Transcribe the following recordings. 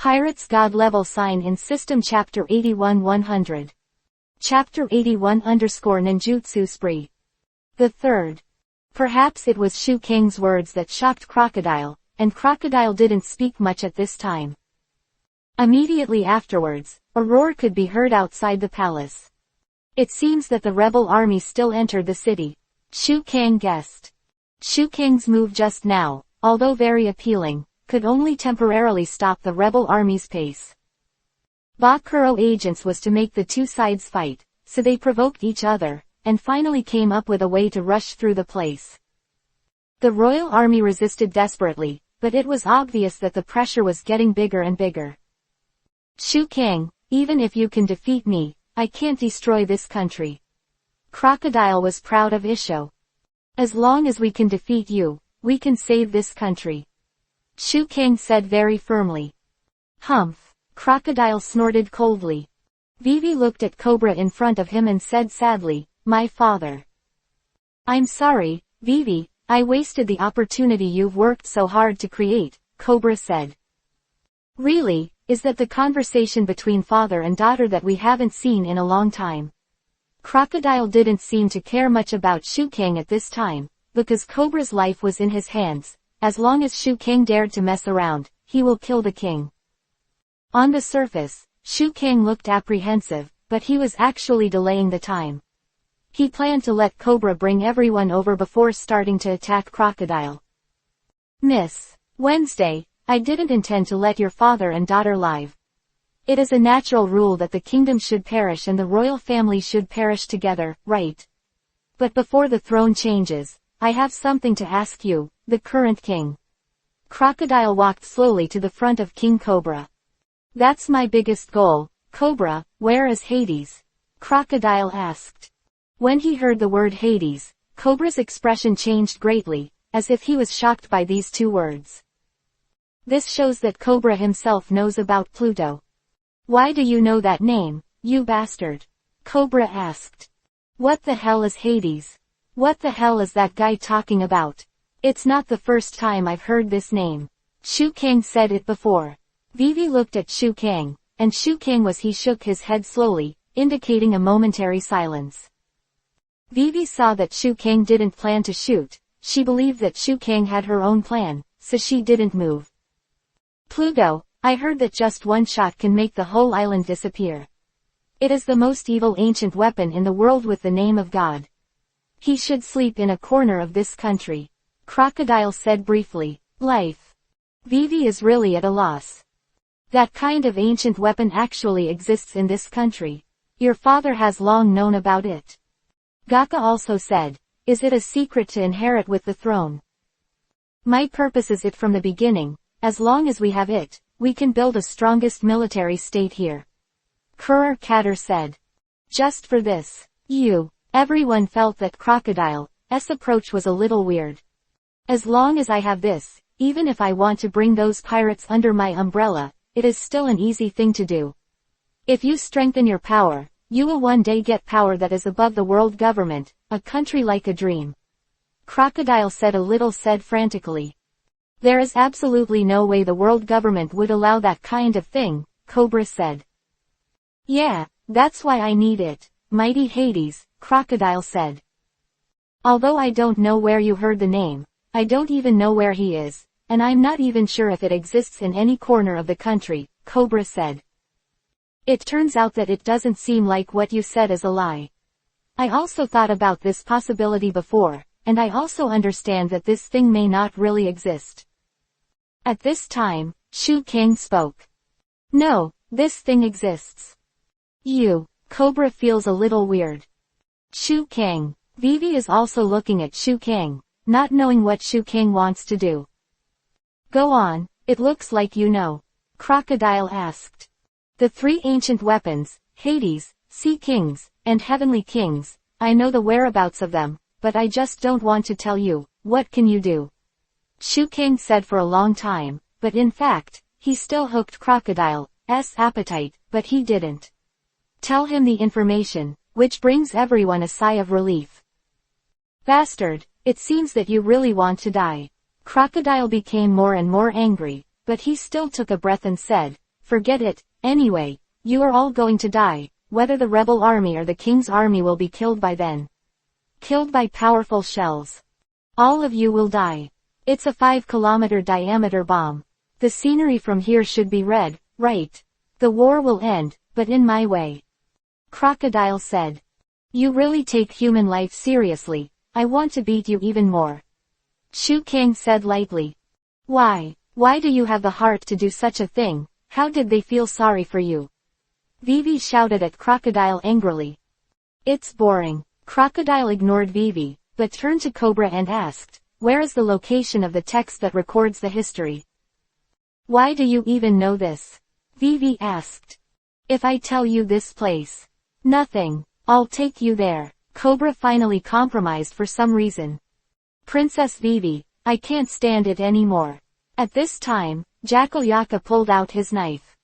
Pirates God Level Sign in System Chapter 81-100. Chapter 81-Ninjutsu Spree. The third. Perhaps it was Shu Kang's words that shocked Crocodile, and Crocodile didn't speak much at this time. Immediately afterwards, a roar could be heard outside the palace. It seems that the rebel army still entered the city. Shu Kang guessed. Shu Kang's move just now, although very appealing, could only temporarily stop the rebel army's pace. Bakuro agents was to make the two sides fight, so they provoked each other, and finally came up with a way to rush through the place. The royal army resisted desperately, but it was obvious that the pressure was getting bigger and bigger. Shu Kang, even if you can defeat me, I can't destroy this country. Crocodile was proud of Isho. As long as we can defeat you, we can save this country. Shu Kang said very firmly. Humph. Crocodile snorted coldly. Vivi looked at Cobra in front of him and said sadly, my father. I'm sorry, Vivi, I wasted the opportunity you've worked so hard to create, Cobra said. Really, is that the conversation between father and daughter that we haven't seen in a long time? Crocodile didn't seem to care much about Shu Kang at this time, because Cobra's life was in his hands. As long as Shu Kang dared to mess around, he will kill the king. On the surface, Shu Kang looked apprehensive, but he was actually delaying the time. He planned to let Cobra bring everyone over before starting to attack Crocodile. Miss Wednesday, I didn't intend to let your father and daughter live. It is a natural rule that the kingdom should perish and the royal family should perish together, right? But before the throne changes, I have something to ask you, the current king. Crocodile walked slowly to the front of King Cobra. That's my biggest goal, Cobra, where is Hades? Crocodile asked. When he heard the word Hades, Cobra's expression changed greatly, as if he was shocked by these two words. This shows that Cobra himself knows about Pluto. Why do you know that name, you bastard? Cobra asked. What the hell is Hades? What the hell is that guy talking about? It's not the first time I've heard this name. Shu Kang said it before. Vivi looked at Shu Kang, and Shu Kang he shook his head slowly, indicating a momentary silence. Vivi saw that Shu Kang didn't plan to shoot. She believed that Shu Kang had her own plan, so she didn't move. Pluto, I heard that just one shot can make the whole island disappear. It is the most evil ancient weapon in the world with the name of God. He should sleep in a corner of this country. Crocodile said briefly. Life. Vivi is really at a loss. That kind of ancient weapon actually exists in this country. Your father has long known about it. Gaka also said. Is it a secret to inherit with the throne? My purpose is it from the beginning. As long as we have it, we can build the strongest military state here. Kurer Katter said. Just for this. Everyone felt that Crocodile's approach was a little weird. As long as I have this, even if I want to bring those pirates under my umbrella, it is still an easy thing to do. If you strengthen your power, you will one day get power that is above the world government, a country like a dream. Crocodile said frantically. There is absolutely no way the world government would allow that kind of thing, Cobra said. Yeah, that's why I need it, mighty Hades, Crocodile said. Although I don't know where you heard the name, I don't even know where he is, and I'm not even sure if it exists in any corner of the country, Cobra said. It turns out that it doesn't seem like what you said is a lie. I also thought about this possibility before, and I also understand that this thing may not really exist. At this time, Shu Kang spoke. No, this thing exists. Cobra feels a little weird. Shu Kang. Vivi is also looking at Shu Kang, not knowing what Shu Kang wants to do. Go on, it looks like you know. Crocodile asked. The three ancient weapons, Hades, Sea Kings, and Heavenly Kings, I know the whereabouts of them, but I just don't want to tell you. What can you do? Shu Kang said for a long time, but in fact, he still hooked Crocodile's appetite, but he didn't tell him the information, which brings everyone a sigh of relief. Bastard, it seems that you really want to die. Crocodile became more and more angry, but he still took a breath and said, Forget it, anyway, you are all going to die, whether the rebel army or the king's army will be killed by then. Killed by powerful shells. All of you will die. It's a 5-kilometer diameter bomb. The scenery from here should be red, right? The war will end, but in my way. Crocodile said. You really take human life seriously. I want to beat you even more. Shu King said lightly. Why? Why do you have the heart to do such a thing? How did they feel sorry for you? Vivi shouted at Crocodile angrily. It's boring. Crocodile ignored Vivi, but turned to Cobra and asked, where is the location of the text that records the history? Why do you even know this? Vivi asked. If I tell you this place. Nothing. I'll take you there. Cobra finally compromised for some reason. Princess Vivi, I can't stand it anymore. At this time, Jackal Yaka pulled out his knife.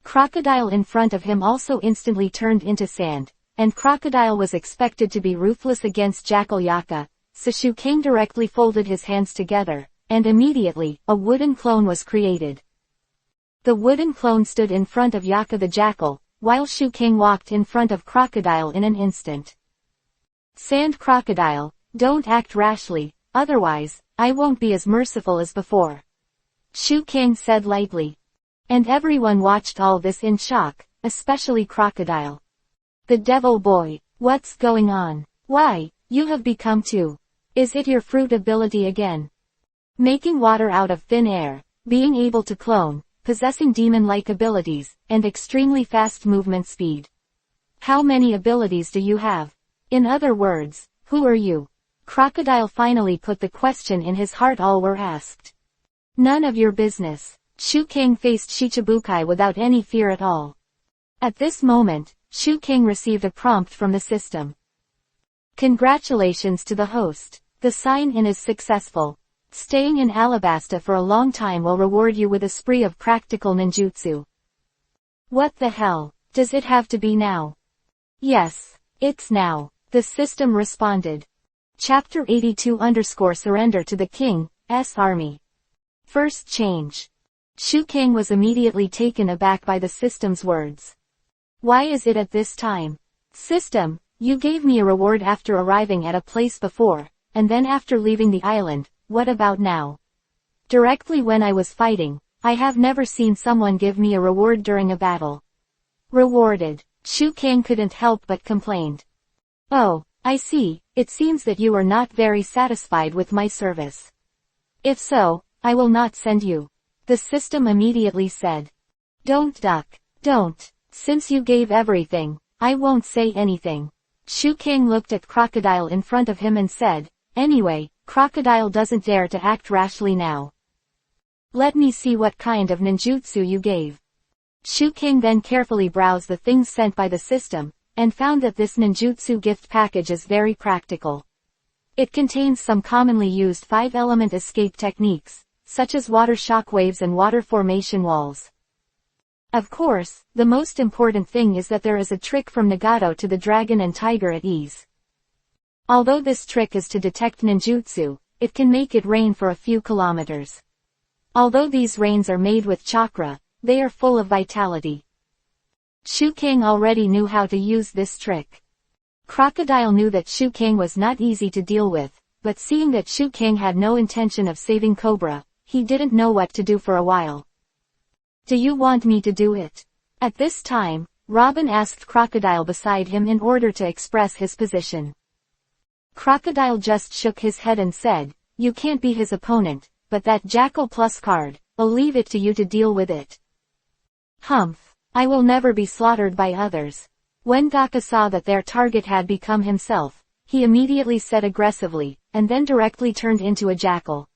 Crocodile in front of him also instantly turned into sand, and Crocodile was expected to be ruthless against Jackal Yaka, so Shu King directly folded his hands together, and immediately, a wooden clone was created. The wooden clone stood in front of Yaka the Jackal, while Shu King walked in front of Crocodile in an instant. Sand Crocodile, don't act rashly, otherwise, I won't be as merciful as before. Shu King said lightly. And everyone watched all this in shock, especially Crocodile. The devil boy, what's going on? Why, you have become too. Is it your fruit ability again? Making water out of thin air, being able to clone, possessing demon-like abilities, and extremely fast movement speed. How many abilities do you have? In other words, who are you? Crocodile finally put the question in his heart all were asked. None of your business. Shu King faced Shichibukai without any fear at all. At this moment, Shu King received a prompt from the system. Congratulations to the host. The sign-in is successful. Staying in Alabasta for a long time will reward you with a spree of practical ninjutsu. What the hell? Does it have to be now? Yes, it's now. The system responded. Chapter 82-Surrender to the King's Army. First change. Shu King was immediately taken aback by the system's words. Why is it at this time? System, you gave me a reward after arriving at a place before, and then after leaving the island, what about now? Directly when I was fighting, I have never seen someone give me a reward during a battle. Rewarded. Shu King couldn't help but complained. Oh, I see, it seems that you are not very satisfied with my service. If so, I will not send you. The system immediately said. Don't duck. Don't. Since you gave everything, I won't say anything. Shu King looked at Crocodile in front of him and said, anyway, Crocodile doesn't dare to act rashly now. Let me see what kind of ninjutsu you gave. Shu King then carefully browsed the things sent by the system, and found that this ninjutsu gift package is very practical. It contains some commonly used 5-element escape techniques, such as water shockwaves and water formation walls. Of course, the most important thing is that there is a trick from Nagato to the dragon and tiger at ease. Although this trick is to detect ninjutsu, it can make it rain for a few kilometers. Although these rains are made with chakra, they are full of vitality. Shu King already knew how to use this trick. Crocodile knew that Shu King was not easy to deal with, but seeing that Shu King had no intention of saving Cobra, he didn't know what to do for a while. Do you want me to do it? At this time, Robin asked Crocodile beside him in order to express his position. Crocodile just shook his head and said, you can't be his opponent, but that Jackal Plus card, I'll leave it to you to deal with it. Humph, I will never be slaughtered by others. When Gaka saw that their target had become himself, he immediately said aggressively, and then directly turned into a jackal.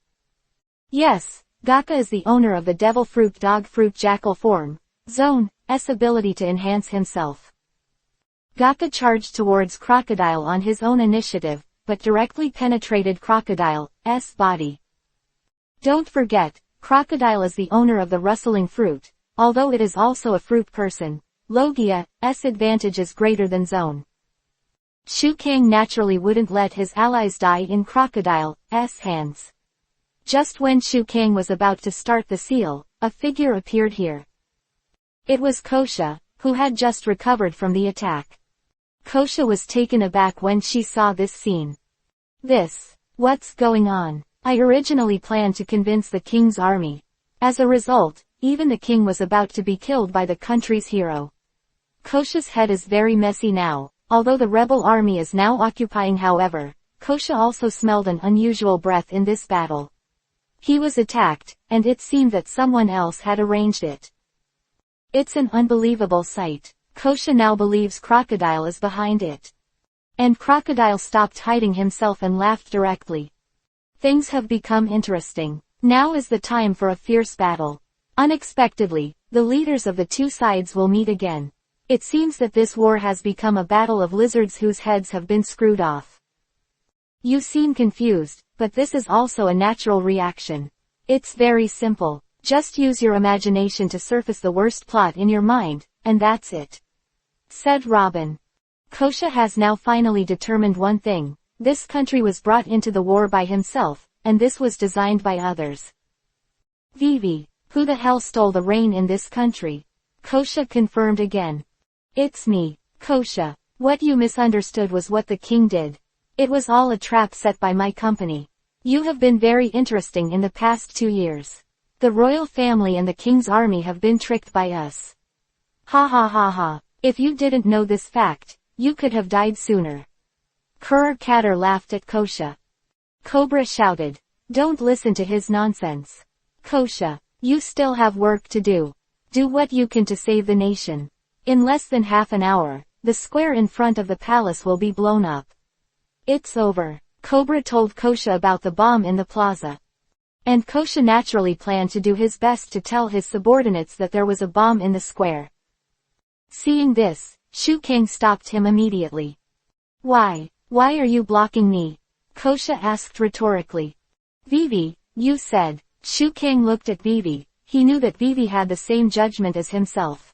Yes, Gaka is the owner of the Devil Fruit Dog Fruit Jackal form, Zone's ability to enhance himself. Gaka charged towards Crocodile on his own initiative, but directly penetrated Crocodile's body. Don't forget, Crocodile is the owner of the rustling fruit, although it is also a fruit person. Logia's advantage is greater than Zone. Shu King naturally wouldn't let his allies die in Crocodile's hands. Just when Shu King was about to start the seal, a figure appeared here. It was Kosha, who had just recovered from the attack. Kosha was taken aback when she saw this scene. What's going on? I originally planned to convince the king's army. As a result, even the king was about to be killed by the country's hero. Kosha's head is very messy now, although the rebel army is now occupying. However, Kosha also smelled an unusual breath in this battle. He was attacked, and it seemed that someone else had arranged it. It's an unbelievable sight. Kosha now believes Crocodile is behind it. And Crocodile stopped hiding himself and laughed directly. Things have become interesting. Now is the time for a fierce battle. Unexpectedly, the leaders of the two sides will meet again. It seems that this war has become a battle of lizards whose heads have been screwed off. You seem confused, but this is also a natural reaction. It's very simple. Just use your imagination to surface the worst plot in your mind, and that's it," said Robin. Kosha has now finally determined one thing. This country was brought into the war by himself, and this was designed by others. Vivi, who the hell stole the reign in this country? Kosha confirmed again. It's me, Kosha. What you misunderstood was what the king did. It was all a trap set by my company. You have been very interesting in the past 2 years. The royal family and the king's army have been tricked by us. Ha ha ha ha. If you didn't know this fact, you could have died sooner. Katter laughed at Kosha. Cobra shouted. Don't listen to his nonsense. Kosha, you still have work to do. Do what you can to save the nation. In less than half an hour, the square in front of the palace will be blown up. It's over. Cobra told Kosha about the bomb in the plaza. And Kosha naturally planned to do his best to tell his subordinates that there was a bomb in the square. Seeing this, Shu King stopped him immediately. Why are you blocking me? Kosha asked rhetorically. Vivi, you said. Shu King looked at Vivi. He knew that Vivi had the same judgment as himself.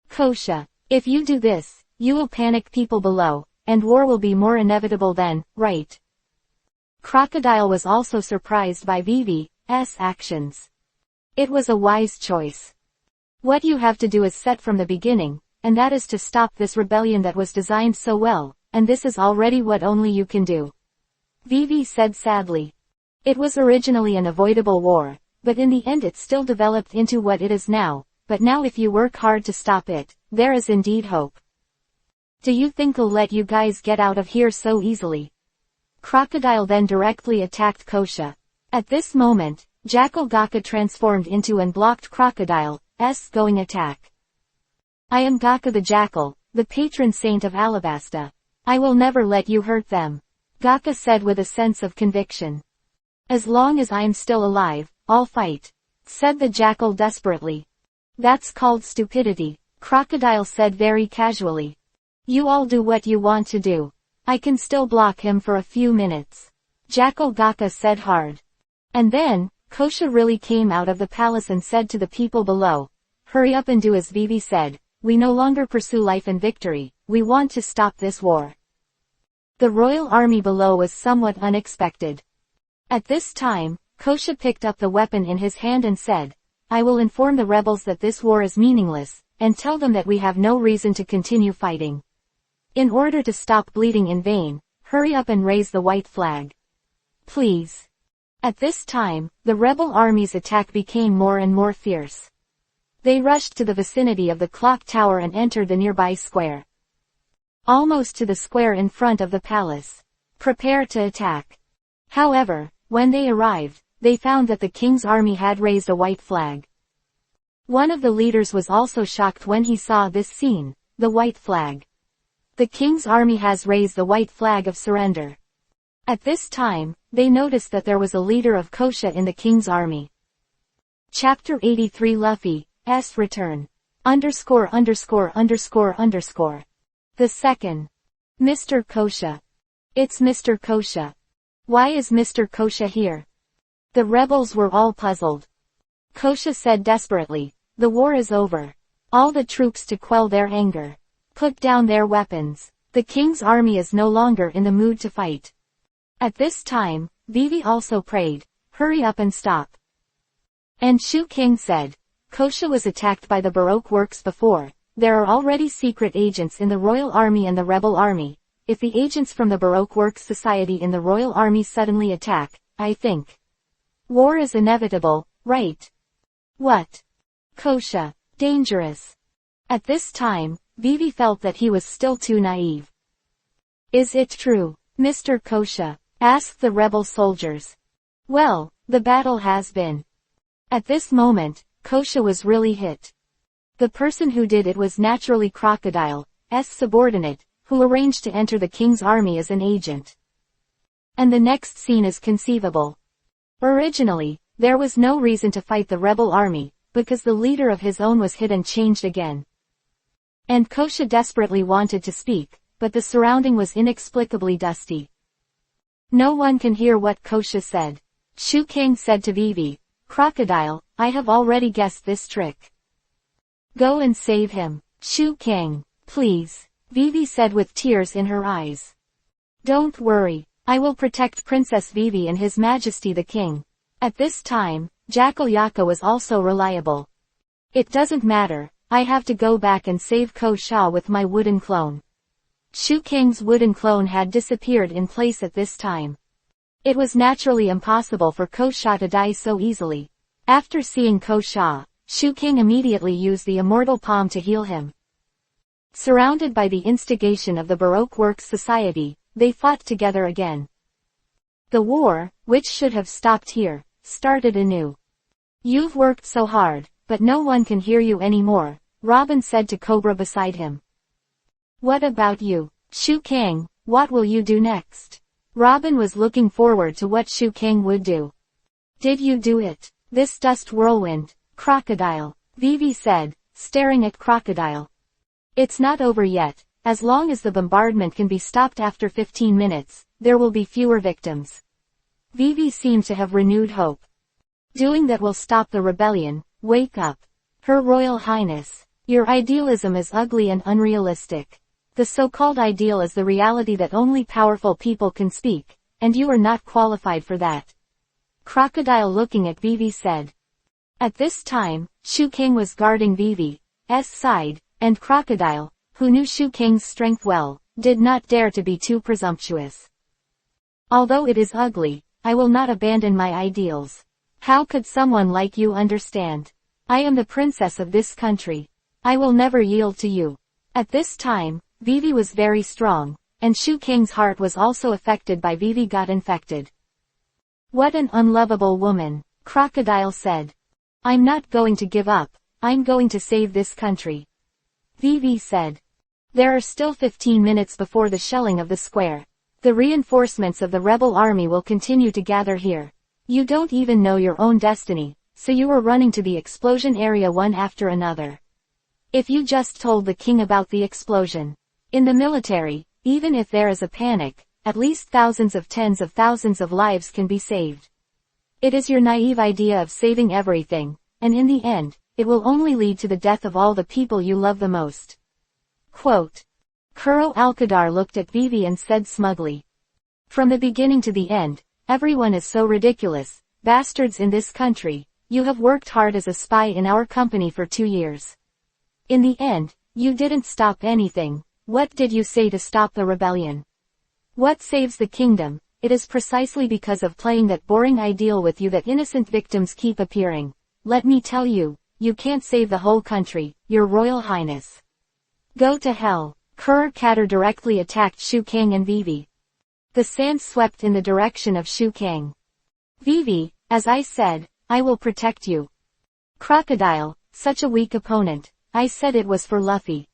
Kosha, if you do this, you will panic people below, and war will be more inevitable then, right? Crocodile was also surprised by Vivi's actions. It was a wise choice. What you have to do is set from the beginning, and that is to stop this rebellion that was designed so well, and this is already what only you can do. Vivi said sadly. It was originally an avoidable war, but in the end it still developed into what it is now, but now if you work hard to stop it, there is indeed hope. Do you think I'll let you guys get out of here so easily? Crocodile then directly attacked Kosha. At this moment, Jackal Gaka transformed into and blocked Crocodile's going attack. I am Gaka the Jackal, the patron saint of Alabasta. I will never let you hurt them. Gaka said with a sense of conviction. As long as I am still alive, I'll fight, said the Jackal desperately. That's called stupidity, Crocodile said very casually. You all do what you want to do. I can still block him for a few minutes. Jackal Gaka said hard. And then, Kosha really came out of the palace and said to the people below, hurry up and do as Vivi said, we no longer pursue life and victory, we want to stop this war. The royal army below was somewhat unexpected. At this time, Kosha picked up the weapon in his hand and said, I will inform the rebels that this war is meaningless, and tell them that we have no reason to continue fighting. In order to stop bleeding in vain, hurry up and raise the white flag. Please. At this time, the rebel army's attack became more and more fierce. They rushed to the vicinity of the clock tower and entered the nearby square. Almost to the square in front of the palace. Prepare to attack. However, when they arrived, they found that the king's army had raised a white flag. One of the leaders was also shocked when he saw this scene, the white flag. The king's army has raised the white flag of surrender. At this time, they noticed that there was a leader of Kosha in the king's army. Chapter 83 Luffy's Return. The second. Mr. Kosha. It's Mr. Kosha. Why is Mr. Kosha here? The rebels were all puzzled. Kosha said desperately, the war is over. All the troops to quell their anger. Put down their weapons. The king's army is no longer in the mood to fight. At this time, Vivi also prayed, hurry up and stop. And Shu King said, Kosha was attacked by the Baroque Works before. There are already secret agents in the Royal Army and the Rebel Army. If the agents from the Baroque Works Society in the Royal Army suddenly attack, I think war is inevitable, right? What? Kosha. Dangerous. At this time, Vivi felt that he was still too naive. Is it true, Mr. Kosha? Asked the rebel soldiers. Well, the battle has been. At this moment, Kosha was really hit. The person who did it was naturally Crocodile's subordinate, who arranged to enter the king's army as an agent. And the next scene is conceivable. Originally, there was no reason to fight the rebel army, because the leader of his own was hit and changed again. And Kosha desperately wanted to speak, but the surrounding was inexplicably dusty. No one can hear what Kosha said. Shu King said to Vivi, Crocodile, I have already guessed this trick. Go and save him. Shu King, please, Vivi said with tears in her eyes. Don't worry, I will protect Princess Vivi and His Majesty the King. At this time, Jackal Yaka was also reliable. It doesn't matter, I have to go back and save Kosha with my wooden clone. Shu King's wooden clone had disappeared in place at this time. It was naturally impossible for Kosha to die so easily. After seeing Kosha, Shu King immediately used the immortal palm to heal him. Surrounded by the instigation of the Baroque Works Society, they fought together again. The war, which should have stopped here, started anew. You've worked so hard, but no one can hear you anymore, Robin said to Cobra beside him. What about you, Shu King, what will you do next? Robin was looking forward to what Shu King would do. Did you do it? This dust whirlwind, Crocodile, Vivi said, staring at Crocodile. It's not over yet. As long as the bombardment can be stopped after 15 minutes, there will be fewer victims. Vivi seemed to have renewed hope. Doing that will stop the rebellion. Wake up. Her Royal Highness. Your idealism is ugly and unrealistic. The so-called ideal is the reality that only powerful people can speak, and you are not qualified for that. Crocodile looking at Vivi said. At this time, Shu King was guarding Vivi's side, and Crocodile, who knew Shu King's strength well, did not dare to be too presumptuous. Although it is ugly, I will not abandon my ideals. How could someone like you understand? I am the princess of this country. I will never yield to you. At this time, Vivi was very strong, and Shu King's heart was also affected by Vivi got infected. What an unlovable woman, Crocodile said. I'm not going to give up, I'm going to save this country. Vivi said. There are still 15 minutes before the shelling of the square. The reinforcements of the rebel army will continue to gather here. You don't even know your own destiny, so you are running to the explosion area one after another. If you just told the king about the explosion. In the military, even if there is a panic, at least thousands of tens of thousands of lives can be saved. It is your naive idea of saving everything, and in the end, it will only lead to the death of all the people you love the most. Quote. Kuro Alcadar looked at Vivi and said smugly. From the beginning to the end, everyone is so ridiculous, bastards in this country, you have worked hard as a spy in our company for 2 years. In the end, you didn't stop anything. What did you say to stop the rebellion? What saves the kingdom? It is precisely because of playing that boring ideal with you that innocent victims keep appearing. Let me tell you, you can't save the whole country, Your Royal Highness. Go to hell. Kurr Katter directly attacked Shu King and Vivi. The sand swept in the direction of Shu King. Vivi, as I said, I will protect you. Crocodile, such a weak opponent, I said it was for Luffy.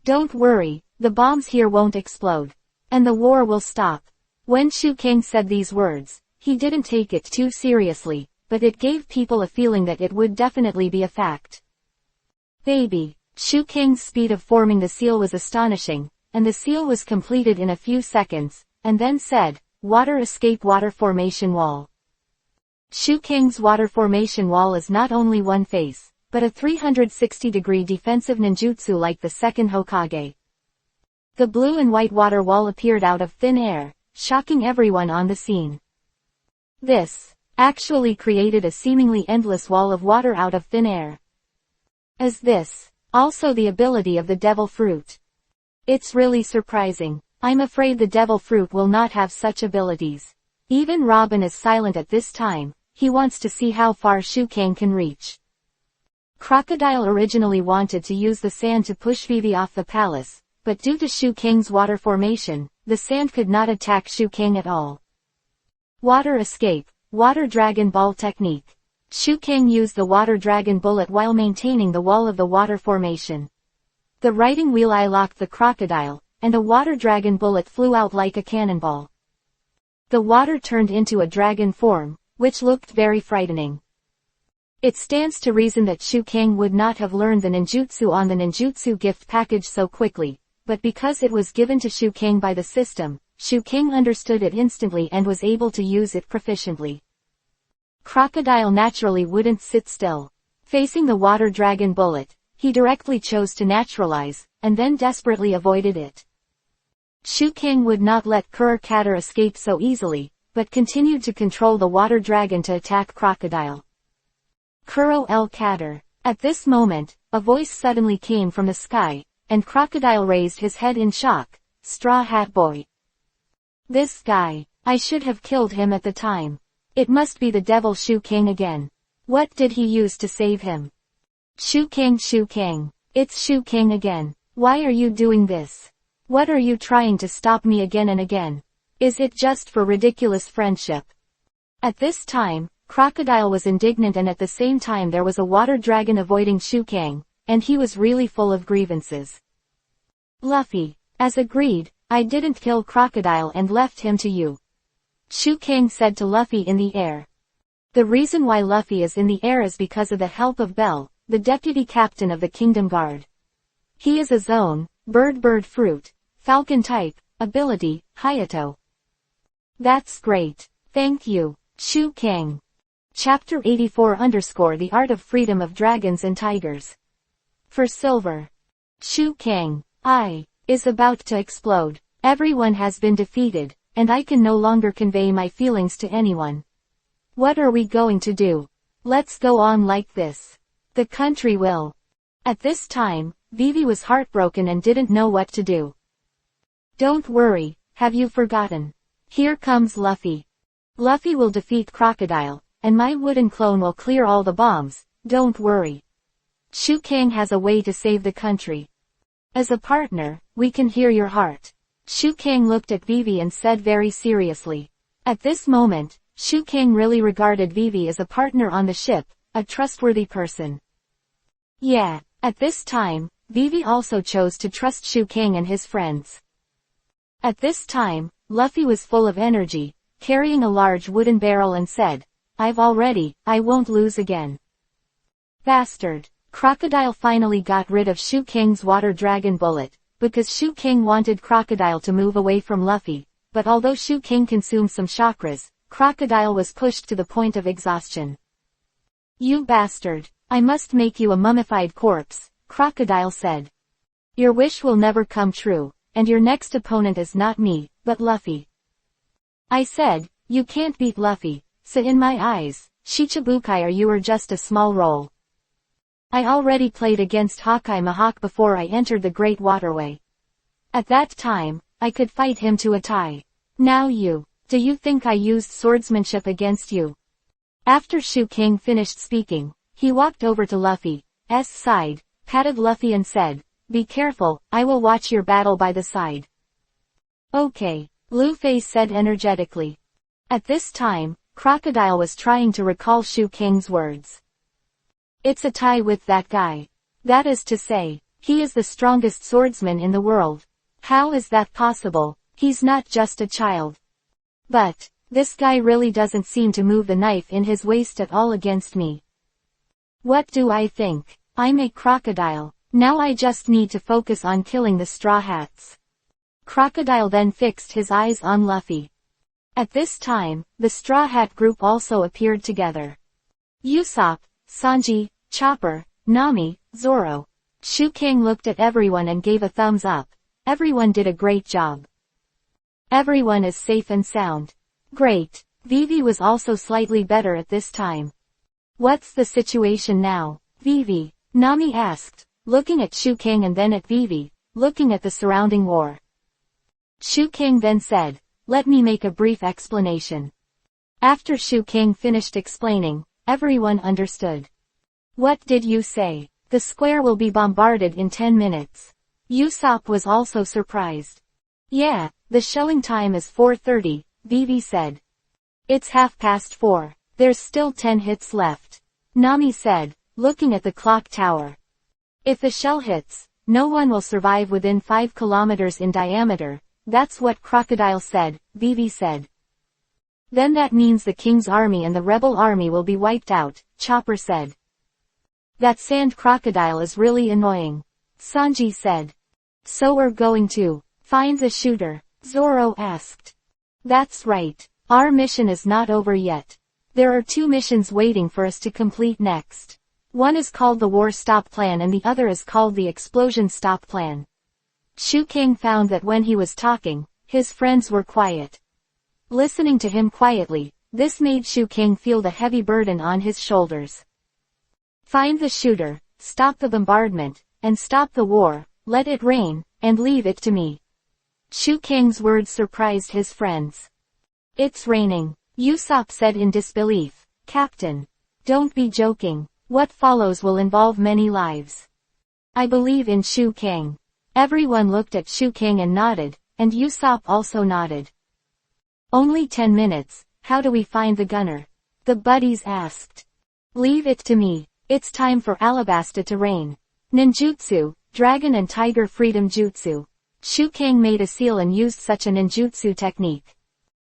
Don't worry, the bombs here won't explode. And the war will stop. When Shu King said these words, he didn't take it too seriously, but it gave people a feeling that it would definitely be a fact. Baby, Shu King's speed of forming the seal was astonishing, and the seal was completed in a few seconds, and then said, Water Escape Water Formation Wall. Shu King's water formation wall is not only one face, but a 360-degree defensive ninjutsu like the second Hokage. The blue and white water wall appeared out of thin air, shocking everyone on the scene. This actually created a seemingly endless wall of water out of thin air. Is this also the ability of the devil fruit? It's really surprising. I'm afraid the devil fruit will not have such abilities. Even Robin is silent at this time. He wants to see how far Shukang can reach. Crocodile originally wanted to use the sand to push Vivi off the palace, but due to Shukang's water formation, the sand could not attack Shukang at all. Water escape, water dragon ball technique. Shukang used the water dragon bullet while maintaining the wall of the water formation. The riding wheel eye locked the crocodile, and a water dragon bullet flew out like a cannonball. The water turned into a dragon form, which looked very frightening. It stands to reason that Shukang would not have learned the ninjutsu on the ninjutsu gift package so quickly, but because it was given to Shukang by the system, Shukang understood it instantly and was able to use it proficiently. Crocodile naturally wouldn't sit still. Facing the water dragon bullet, he directly chose to naturalize, and then desperately avoided it. Shukang would not let Crocodile escape so easily, but continued to control the water dragon to attack Crocodile. Kuro el Kader. At this moment, a voice suddenly came from the sky, and Crocodile raised his head in shock. Straw Hat Boy. This guy. I should have killed him at the time. It must be the devil Shukang again. What did he use to save him? Shukang. It's Shukang again. Why are you doing this? What are you trying to stop me again and again? Is it just for ridiculous friendship? At this time, Crocodile was indignant, and at the same time there was a water dragon avoiding Shukang, and he was really full of grievances. Luffy. As agreed, I didn't kill Crocodile and left him to you. Shukang said to Luffy in the air. The reason why Luffy is in the air is because of the help of Bell, the deputy captain of the Kingdom Guard. He is a zone, bird fruit, falcon type, ability, Hayato. That's great. Thank you, Shukang. Chapter 84 _ The Art of Freedom of Dragons and Tigers. For silver. Shukang. Is about to explode. Everyone has been defeated, and I can no longer convey my feelings to anyone. What are we going to do? Let's go on like this. The country will. At this time, Vivi was heartbroken and didn't know what to do. Don't worry, have you forgotten? Here comes Luffy. Luffy will defeat Crocodile, and my wooden clone will clear all the bombs, don't worry. Shukang has a way to save the country. As a partner, we can hear your heart. Shukang looked at Vivi and said very seriously. At this moment, Shukang really regarded Vivi as a partner on the ship, a trustworthy person. Yeah, at this time, Vivi also chose to trust Shukang and his friends. At this time, Luffy was full of energy, carrying a large wooden barrel, and said, I won't lose again. Bastard. Crocodile finally got rid of Shukang's water dragon bullet, because Shukang wanted Crocodile to move away from Luffy, but although Shukang consumed some chakras, Crocodile was pushed to the point of exhaustion. You bastard, I must make you a mummified corpse, Crocodile said. Your wish will never come true, and your next opponent is not me, but Luffy. I said, you can't beat Luffy, so in my eyes, Shichibukai or you are just a small role. I already played against Hawkeye Mihawk before I entered the Great Waterway. At that time, I could fight him to a tie. Now do you think I used swordsmanship against you? After Shukang finished speaking, he walked over to Luffy's side, patted Luffy and said, be careful, I will watch your battle by the side. Okay, Luffy said energetically. At this time, Crocodile was trying to recall Shukang's words. It's a tie with that guy. That is to say, he is the strongest swordsman in the world. How is that possible? He's not just a child. But, this guy really doesn't seem to move the knife in his waist at all against me. What do I think? I'm a crocodile. Now I just need to focus on killing the Straw Hats. Crocodile then fixed his eyes on Luffy. At this time, the Straw Hat group also appeared together. Usopp, Sanji, Chopper, Nami, Zoro. Shukang looked at everyone and gave a thumbs up. Everyone did a great job. Everyone is safe and sound. Great. Vivi was also slightly better at this time. What's the situation now? Vivi. Nami asked, looking at Shu King and then at Vivi, looking at the surrounding war. Shu King then said, let me make a brief explanation. After Shu King finished explaining, everyone understood. What did you say? The square will be bombarded in 10 minutes. Usopp was also surprised. Yeah, the showing time is 4:30, Vivi said. It's 4:30. There's still 10 hits left. Nami said, looking at the clock tower. If the shell hits, no one will survive within 5 kilometers in diameter. That's what Crocodile said, Vivi said. Then that means the King's army and the rebel army will be wiped out, Chopper said. That sand crocodile is really annoying, Sanji said. So we're going to find the shooter, Zoro asked. That's right. Our mission is not over yet. There are 2 missions waiting for us to complete next. One is called the War Stop Plan and the other is called the Explosion Stop Plan. Shu King found that when he was talking, his friends were quiet. Listening to him quietly, this made Shu King feel the heavy burden on his shoulders. Find the shooter, stop the bombardment, and stop the war, let it rain, and leave it to me. Shu King's words surprised his friends. It's raining, Usopp said in disbelief. Captain. Don't be joking. What follows will involve many lives. I believe in Shu King. Everyone looked at Shu King and nodded, and Usopp also nodded. Only 10 minutes, how do we find the gunner? The buddies asked. Leave it to me. It's time for Alabasta to rain. Ninjutsu, Dragon and Tiger Freedom Jutsu. Shu King made a seal and used such a ninjutsu technique.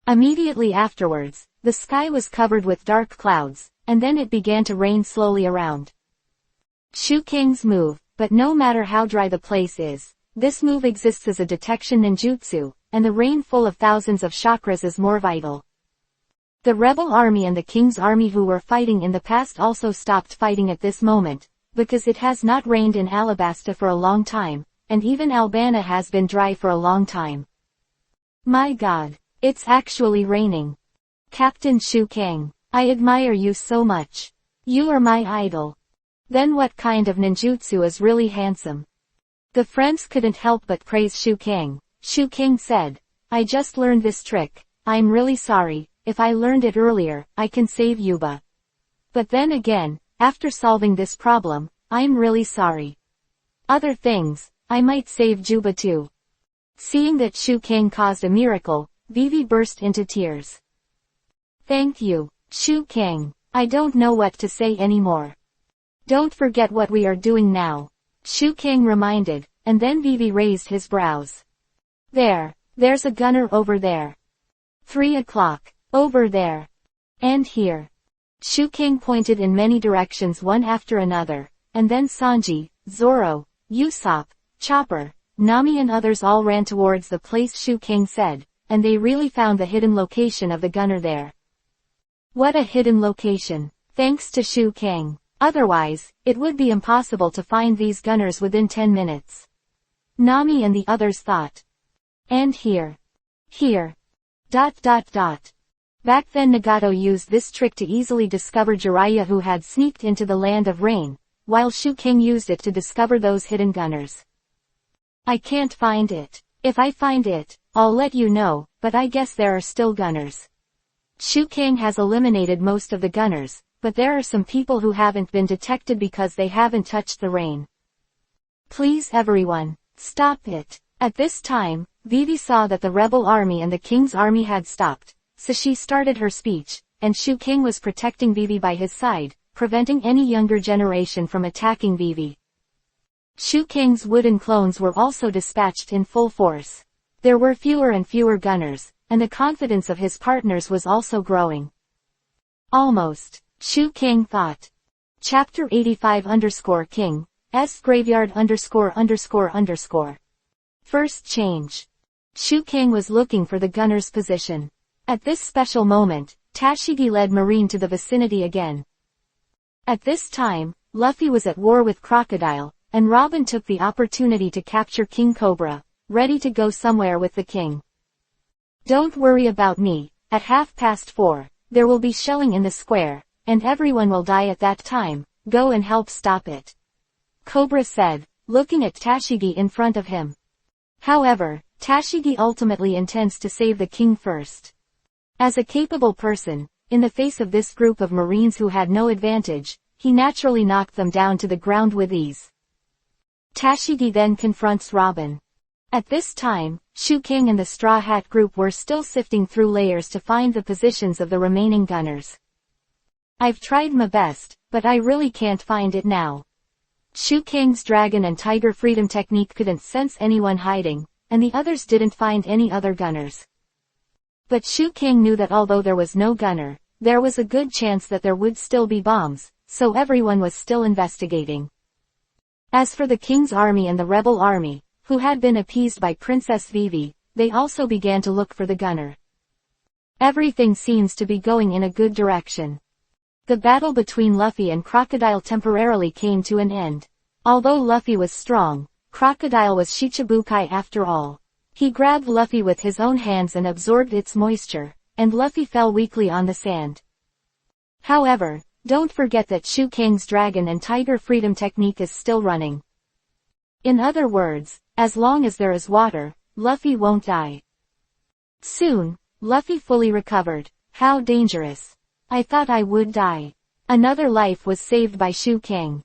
Immediately afterwards, the sky was covered with dark clouds, and then it began to rain slowly around. Shu King's move, but no matter how dry the place is, this move exists as a detection ninjutsu, and the rain full of thousands of chakras is more vital. The rebel army and the King's army who were fighting in the past also stopped fighting at this moment, because it has not rained in Alabasta for a long time, and even Albana has been dry for a long time. My God, it's actually raining. Captain Shu King, I admire you so much. You are my idol. Then what kind of ninjutsu is really handsome? The friends couldn't help but praise Shu King. Shu King said, I just learned this trick, I'm really sorry, if I learned it earlier, I can save Yuba. But then again, after solving this problem, I'm really sorry. Other things, I might save Juba too. Seeing that Shu King caused a miracle, Vivi burst into tears. Thank you, Shu King. I don't know what to say anymore. Don't forget what we are doing now. Shu King reminded, and then Vivi raised his brows. There's a gunner over there. 3 o'clock, over there. And here. Shu King pointed in many directions one after another, and then Sanji, Zoro, Usopp, Chopper, Nami and others all ran towards the place Shu King said, and they really found the hidden location of the gunner there. What a hidden location, thanks to Shu King. Otherwise, it would be impossible to find these gunners within 10 minutes. Nami and the others thought. And here. Back then Nagato used this trick to easily discover Jiraiya who had sneaked into the land of rain, while Shu King used it to discover those hidden gunners. I can't find it. If I find it, I'll let you know, but I guess there are still gunners. Shu King has eliminated most of the gunners, but there are some people who haven't been detected because they haven't touched the rain. Please everyone, stop it. At this time, Vivi saw that the rebel army and the King's army had stopped, so she started her speech, and Shu King was protecting Vivi by his side, preventing any younger generation from attacking Vivi. Shu King's wooden clones were also dispatched in full force. There were fewer and fewer gunners, and the confidence of his partners was also growing. Almost, Shu King thought. Chapter 85-King, S Graveyard ____. First change. Shu King was looking for the gunner's position. At this special moment, Tashigi led Marine to the vicinity again. At this time, Luffy was at war with Crocodile, and Robin took the opportunity to capture King Cobra, ready to go somewhere with the king. Don't worry about me, at 4:30, there will be shelling in the square, and everyone will die at that time, go and help stop it. Cobra said, looking at Tashigi in front of him. However, Tashigi ultimately intends to save the king first. As a capable person, in the face of this group of marines who had no advantage, he naturally knocked them down to the ground with ease. Tashigi then confronts Robin. At this time, Shu King and the Straw Hat group were still sifting through layers to find the positions of the remaining gunners. I've tried my best, but I really can't find it now. Shu King's dragon and tiger freedom technique couldn't sense anyone hiding, and the others didn't find any other gunners. But Shu King knew that although there was no gunner, there was a good chance that there would still be bombs, so everyone was still investigating. As for the king's army and the rebel army, who had been appeased by Princess Vivi, they also began to look for the gunner. Everything seems to be going in a good direction. The battle between Luffy and Crocodile temporarily came to an end. Although Luffy was strong, Crocodile was Shichibukai after all. He grabbed Luffy with his own hands and absorbed its moisture, and Luffy fell weakly on the sand. However, don't forget that Shu King's dragon and tiger freedom technique is still running. In other words, as long as there is water, Luffy won't die. Soon, Luffy fully recovered. How dangerous. I thought I would die. Another life was saved by Shu King.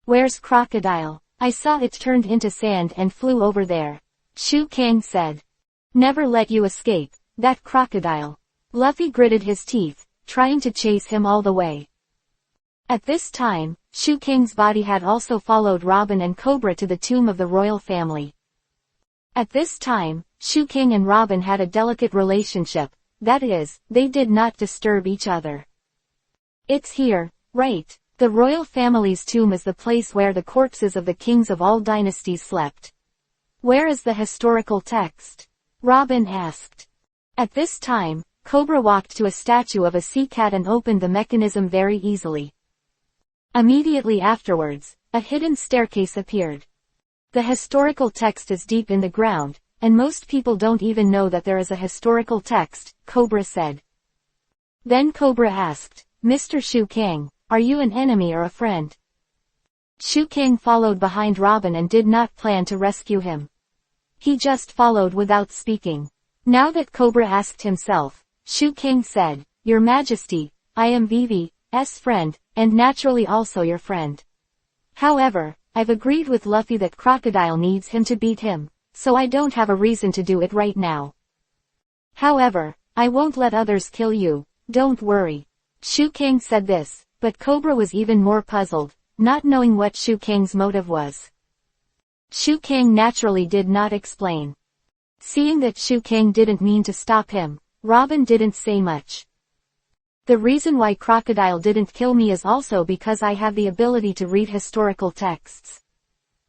Where's Crocodile? I saw it turned into sand and flew over there. Shu King said. Never let you escape, that crocodile. Luffy gritted his teeth, trying to chase him all the way. At this time, Shu King's body had also followed Robin and Cobra to the tomb of the royal family. At this time, Shu King and Robin had a delicate relationship, that is, they did not disturb each other. It's here, right? The royal family's tomb is the place where the corpses of the kings of all dynasties slept. Where is the historical text? Robin asked. At this time, Cobra walked to a statue of a sea cat and opened the mechanism very easily. Immediately afterwards, a hidden staircase appeared. The historical text is deep in the ground, and most people don't even know that there is a historical text, Cobra said. Then Cobra asked, Mr. Shu King, are you an enemy or a friend? Shu King followed behind Robin and did not plan to rescue him. He just followed without speaking. Now that Cobra asked himself, Shu King said, Your Majesty, I am Vivi's friend, and naturally also your friend. However, I've agreed with Luffy that Crocodile needs him to beat him, so I don't have a reason to do it right now. However, I won't let others kill you, don't worry. Shu King said this, but Cobra was even more puzzled, not knowing what Shu King's motive was. Shu King naturally did not explain. Seeing that Shu King didn't mean to stop him, Robin didn't say much. The reason why Crocodile didn't kill me is also because I have the ability to read historical texts.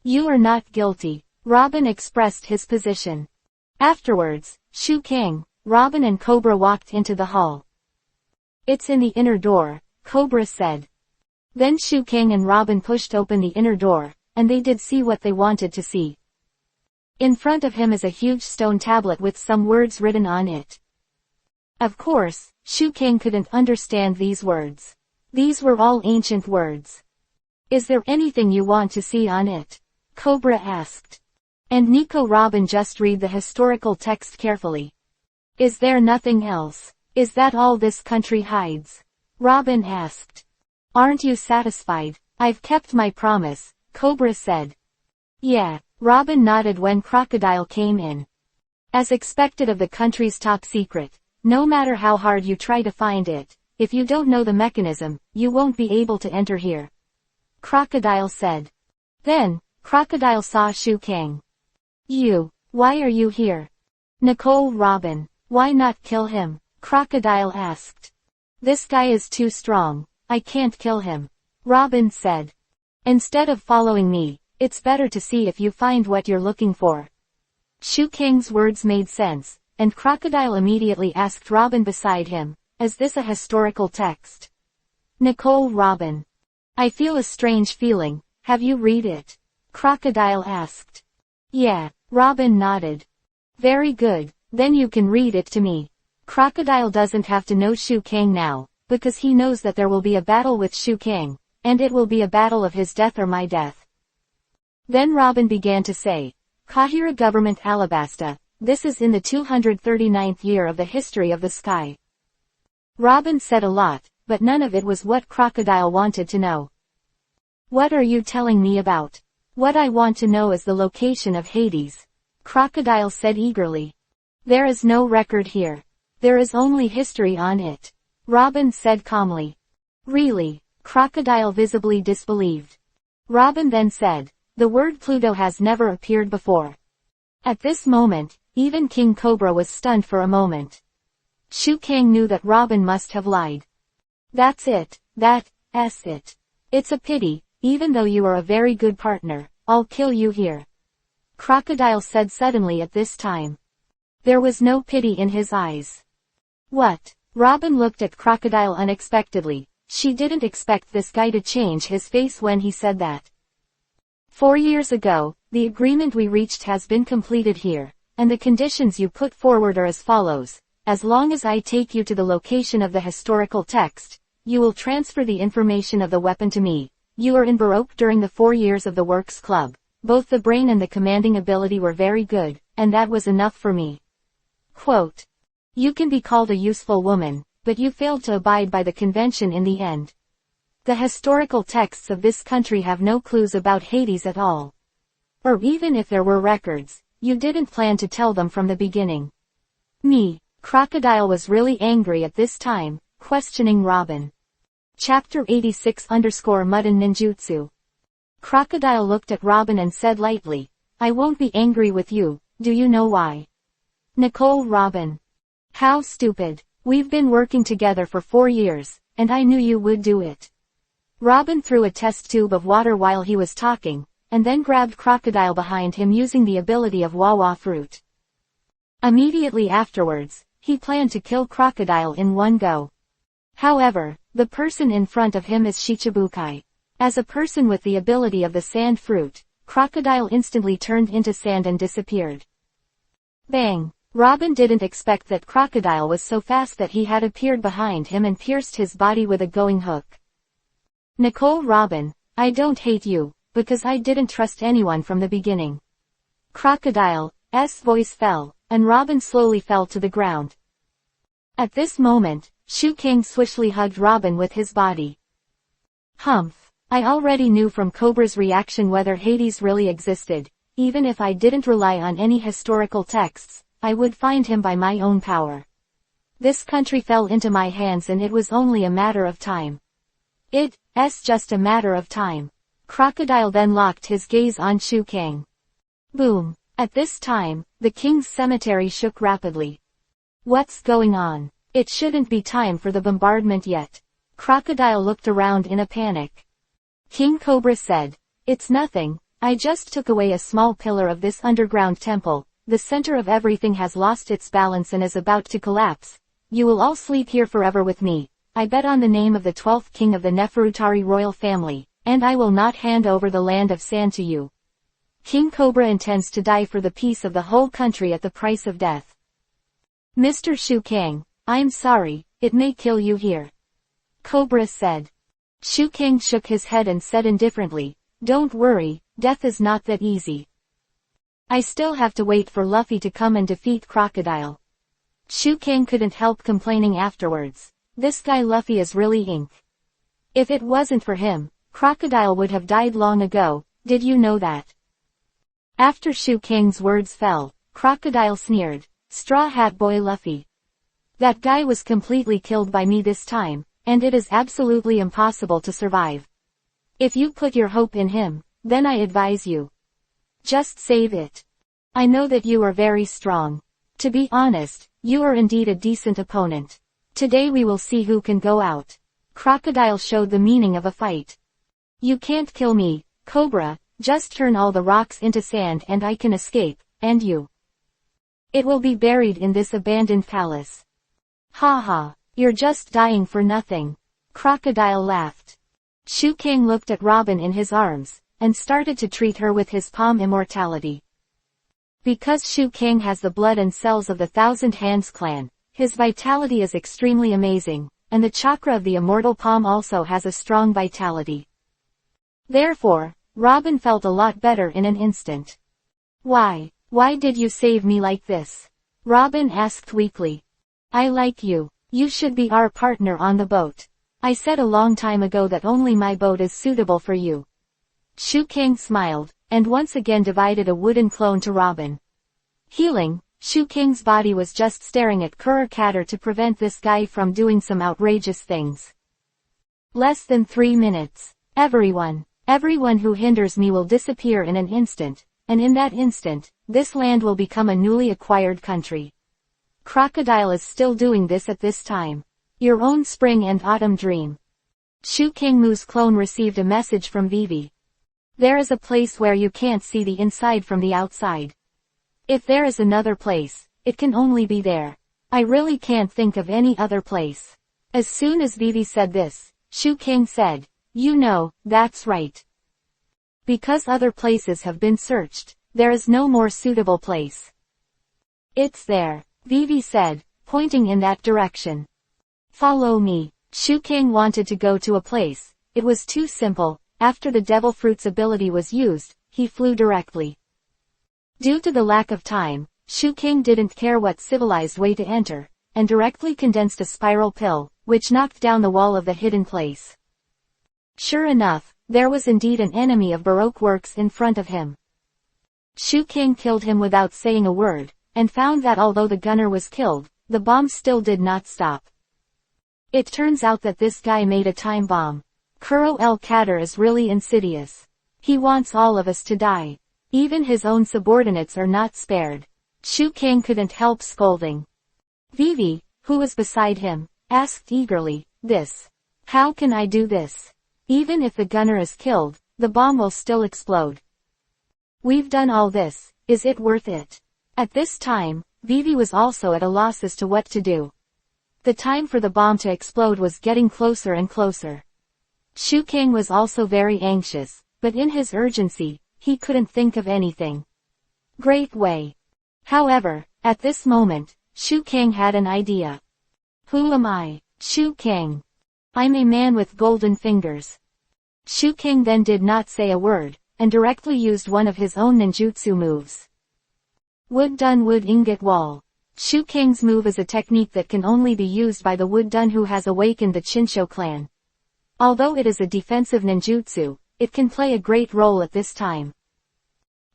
You are not guilty. Robin expressed his position. Afterwards, Shu King, Robin and Cobra walked into the hall. It's in the inner door, Cobra said. Then Shu King and Robin pushed open the inner door, and they did see what they wanted to see. In front of him is a huge stone tablet with some words written on it. Of course, Shu King couldn't understand these words. These were all ancient words. Is there anything you want to see on it? Cobra asked. And Nico Robin just read the historical text carefully. Is there nothing else? Is that all this country hides? Robin asked. Aren't you satisfied? I've kept my promise, Cobra said. Yeah, Robin nodded when Crocodile came in. As expected of the country's top secret, no matter how hard you try to find it, if you don't know the mechanism, you won't be able to enter here. Crocodile said. Then, Crocodile saw Shu King. Why are you here? Nicole Robin, why not kill him? Crocodile asked. This guy is too strong, I can't kill him. Robin said. Instead of following me, it's better to see if you find what you're looking for. Shu King's words made sense, and Crocodile immediately asked Robin beside him, is this a historical text? Nicole Robin. I feel a strange feeling, have you read it? Crocodile asked. Yeah, Robin nodded. Very good, then you can read it to me. Crocodile doesn't have to know Shu King now, because he knows that there will be a battle with Shu King, and it will be a battle of his death or my death. Then Robin began to say, Kahira government Alabasta, this is in the 239th year of the history of the sky. Robin said a lot, but none of it was what Crocodile wanted to know. What are you telling me about? What I want to know is the location of Hades. Crocodile said eagerly. There is no record here. There is only history on it. Robin said calmly. Really? Crocodile visibly disbelieved. Robin then said, the word Pluto has never appeared before. At this moment, even King Cobra was stunned for a moment. Shu Kang knew that Robin must have lied. That's it, that's it. It's a pity, even though you are a very good partner, I'll kill you here. Crocodile said suddenly at this time. There was no pity in his eyes. What? Robin looked at Crocodile unexpectedly. She didn't expect this guy to change his face when he said that. 4 years ago, the agreement we reached has been completed here, and the conditions you put forward are as follows. As long as I take you to the location of the historical text, you will transfer the information of the weapon to me. You were in Baroque during the 4 years of the Works Club. Both the brain and the commanding ability were very good, and that was enough for me. Quote. You can be called a useful woman, but you failed to abide by the convention in the end. The historical texts of this country have no clues about Hades at all. Or even if there were records, you didn't plan to tell them from the beginning. Me. Crocodile was really angry at this time, questioning Robin. Chapter 86-Mudden Ninjutsu. Crocodile looked at Robin and said lightly, I won't be angry with you, do you know why? Nicole. Robin. How stupid. We've been working together for 4 years, and I knew you would do it. Robin threw a test tube of water while he was talking, and then grabbed Crocodile behind him using the ability of Wawa Fruit. Immediately afterwards, he planned to kill Crocodile in one go. However, the person in front of him is Shichibukai. As a person with the ability of the sand fruit, Crocodile instantly turned into sand and disappeared. Bang! Robin didn't expect that Crocodile was so fast that he had appeared behind him and pierced his body with a going hook. Nicole. Robin, I don't hate you, because I didn't trust anyone from the beginning. Crocodile's voice fell, and Robin slowly fell to the ground. At this moment, Shu Kang swiftly hugged Robin with his body. Humph. I already knew from Cobra's reaction whether Hades really existed. Even if I didn't rely on any historical texts, I would find him by my own power. This country fell into my hands and it was only a matter of time. It's just a matter of time. Crocodile then locked his gaze on Shu Kang. Boom. At this time, the king's cemetery shook rapidly. What's going on? It shouldn't be time for the bombardment yet. Crocodile looked around in a panic. King Cobra said, It's nothing, I just took away a small pillar of this underground temple. The center of everything has lost its balance and is about to collapse. You will all sleep here forever with me. I bet on the name of the 12th king of the Neferutari royal family, and I will not hand over the land of sand to you. King Cobra intends to die for the peace of the whole country at the price of death. Mr. Shu Kang, I'm sorry, it may kill you here. Cobra said. Shu Kang shook his head and said indifferently, Don't worry, death is not that easy. I still have to wait for Luffy to come and defeat Crocodile. Shu Kang couldn't help complaining afterwards. This guy Luffy is really ink. If it wasn't for him, Crocodile would have died long ago, did you know that? After Shu Kang's words fell, Crocodile sneered, Straw Hat Boy Luffy. That guy was completely killed by me this time, and it is absolutely impossible to survive. If you put your hope in him, then I advise you. Just save it. I know that you are very strong. To be honest, you are indeed a decent opponent. Today we will see who can go out. Crocodile showed the meaning of a fight. You can't kill me, Cobra, just turn all the rocks into sand and I can escape, and you. It will be buried in this abandoned palace. Ha ha, you're just dying for nothing. Crocodile laughed. Shu Kang looked at Robin in his arms, and started to treat her with his palm immortality. Because Shu Kang has the blood and cells of the Thousand Hands clan, his vitality is extremely amazing, and the chakra of the immortal palm also has a strong vitality. Therefore, Robin felt a lot better in an instant. Why did you save me like this? Robin asked weakly. I like you. You should be our partner on the boat. I said a long time ago that only my boat is suitable for you. Shu King smiled, and once again divided a wooden clone to Robin. Healing, Shu King's body was just staring at Crocodile to prevent this guy from doing some outrageous things. Less than 3 minutes. Everyone who hinders me will disappear in an instant, and in that instant, this land will become a newly acquired country. Crocodile is still doing this at this time. Your own spring and autumn dream. Shu King Mu's clone received a message from Vivi. There is a place where you can't see the inside from the outside. If there is another place, it can only be there. I really can't think of any other place. As soon as Vivi said this, Shu King said, you know, that's right. Because other places have been searched, there is no more suitable place. It's there, Vivi said, pointing in that direction. Follow me. Shu King wanted to go to a place. It was too simple. After the devil fruit's ability was used, he flew directly. Due to the lack of time, Shu King didn't care what civilized way to enter, and directly condensed a spiral pill, which knocked down the wall of the hidden place. Sure enough, there was indeed an enemy of Baroque Works in front of him. Shu King killed him without saying a word, and found that although the gunner was killed, the bomb still did not stop. It turns out that this guy made a time bomb. Kuro El Kader is really insidious. He wants all of us to die. Even his own subordinates are not spared. Shu King couldn't help scolding. Vivi, who was beside him, asked eagerly, how can I do this? Even if the gunner is killed, the bomb will still explode. We've done all this, is it worth it? At this time, Vivi was also at a loss as to what to do. The time for the bomb to explode was getting closer and closer. Shu King was also very anxious, but in his urgency, he couldn't think of anything. Great way. However, at this moment, Shu King had an idea. Who am I? Shu King. I'm a man with golden fingers. Shu King then did not say a word, and directly used one of his own ninjutsu moves. Wood Done Wood Ingot Wall. Shu King's move is a technique that can only be used by the Wood Dun who has awakened the Chinsho clan. Although it is a defensive ninjutsu, it can play a great role at this time.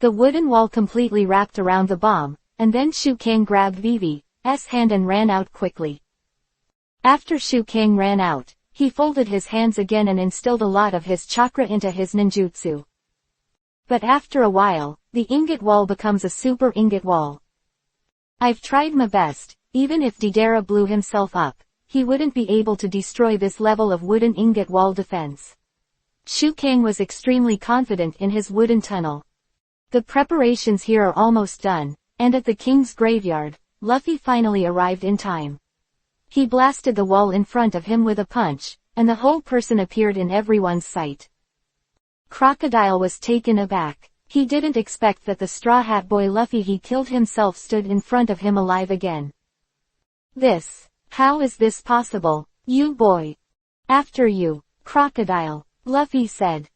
The wooden wall completely wrapped around the bomb, and then Shu King grabbed Vivi's hand and ran out quickly. After Shu King ran out, he folded his hands again and instilled a lot of his chakra into his ninjutsu. But after a while, the ingot wall becomes a super ingot wall. I've tried my best, even if Deidara blew himself up, he wouldn't be able to destroy this level of wooden ingot wall defense. Shu King was extremely confident in his wooden tunnel. The preparations here are almost done, and at the king's graveyard, Luffy finally arrived in time. He blasted the wall in front of him with a punch, and the whole person appeared in everyone's sight. Crocodile was taken aback. He didn't expect that the Straw Hat Boy Luffy he killed himself stood in front of him alive again. How is this possible, you boy? After you, Crocodile, Luffy said.